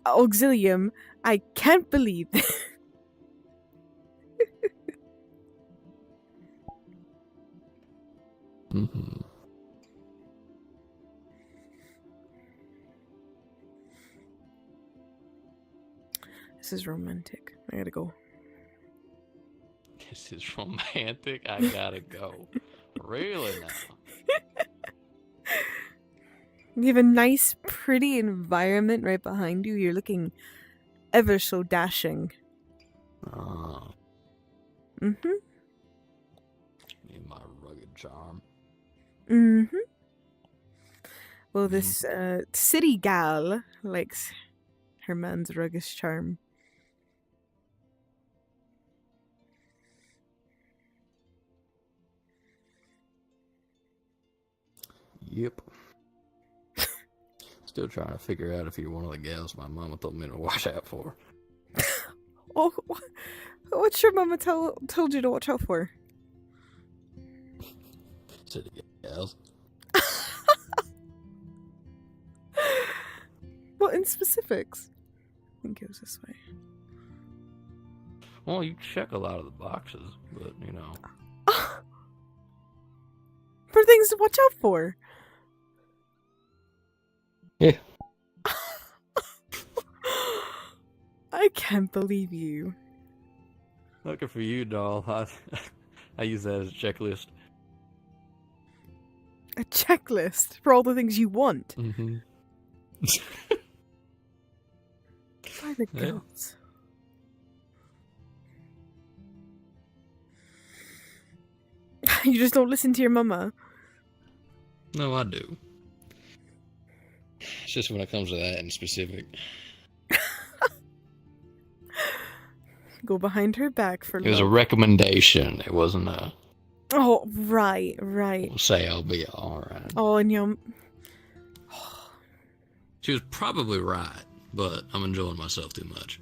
auxilium, I can't believe this. Mm-hmm. This is romantic. I gotta go. This is romantic. I gotta go. Really now? You have a nice, pretty environment right behind you. You're looking ever so dashing. Oh, Mm-hmm. need my rugged charm. Mm-hmm. Well, this city gal likes her man's rugged charm. Yep. Still trying to figure out if you're one of the gals my mama told me to watch out for. Oh, what's your mama told you to watch out for? City gals. What in specifics? I think it was this way. Well, you check a lot of the boxes, but you know. For things to watch out for. Yeah. I can't believe you. Looking for you, doll. I use that as a checklist. A checklist for all the things you want. Mm-hmm. By the Yeah. gods. You just don't listen to your mama. No, I do. It's just when it comes to that in specific. Go behind her back for It was a love. recommendation. It wasn't a Oh, right. say I'll be alright. Oh, and you. She was probably right, but I'm enjoying myself too much.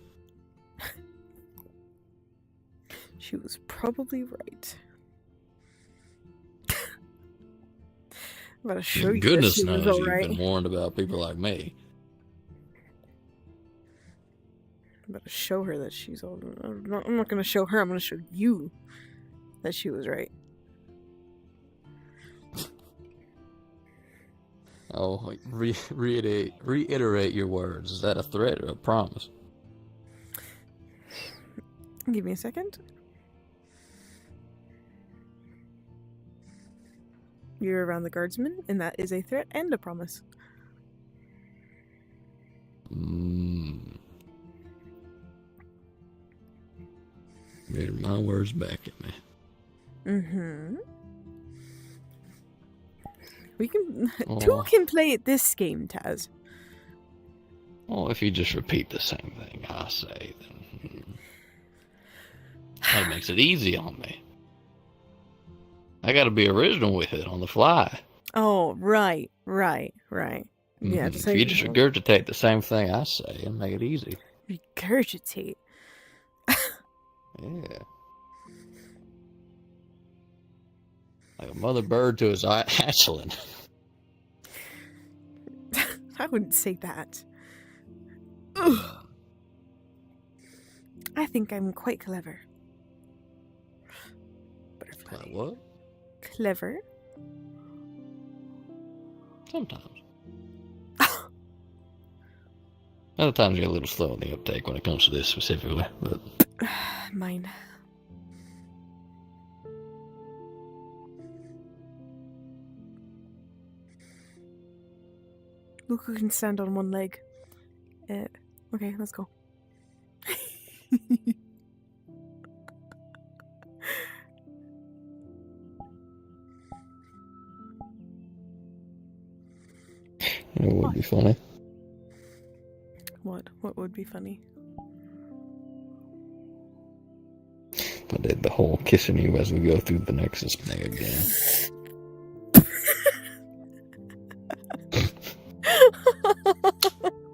She was probably right. I'm gonna show you that Goodness she was knows you've alright. been warned about people like me. I'm gonna show her that she's all. I'm not gonna show her. I'm gonna show you that she was right. Oh, reiterate your words. Is that a threat or a promise? Give me a second. You're around the guardsman, and that is a threat and a promise. Read my words back at me. Mm-hmm. We can. Oh. Two can play at this game, Taz. Well, if you just repeat the same thing I say, then that makes it easy on me. I gotta be original with it on the fly. Oh, right. Yeah, If you just regurgitate the same thing I say, it'll make it easy. regurgitate. Yeah. Like a mother bird to his hatchling. I wouldn't say that. Ugh. I think I'm quite clever. Butterfly. Like what? Clever? Sometimes. Other times you're a little slow in the uptake when it comes to this specifically, but Mine. Look who can stand on one leg. Okay, let's go. it would be funny. What? What would be funny? I did the whole kissing you as we go through the Nexus thing again.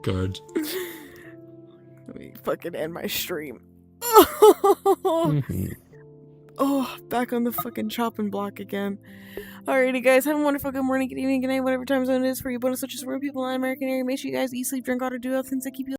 Cards. Let me fucking end my stream. Mhm. Oh, back on the fucking chopping block again. Alrighty, guys, have a wonderful good morning, good evening, good night, whatever time zone it is for you. Bonus such as for people in the American area. Make sure you guys eat, sleep, drink water, do other things that keep you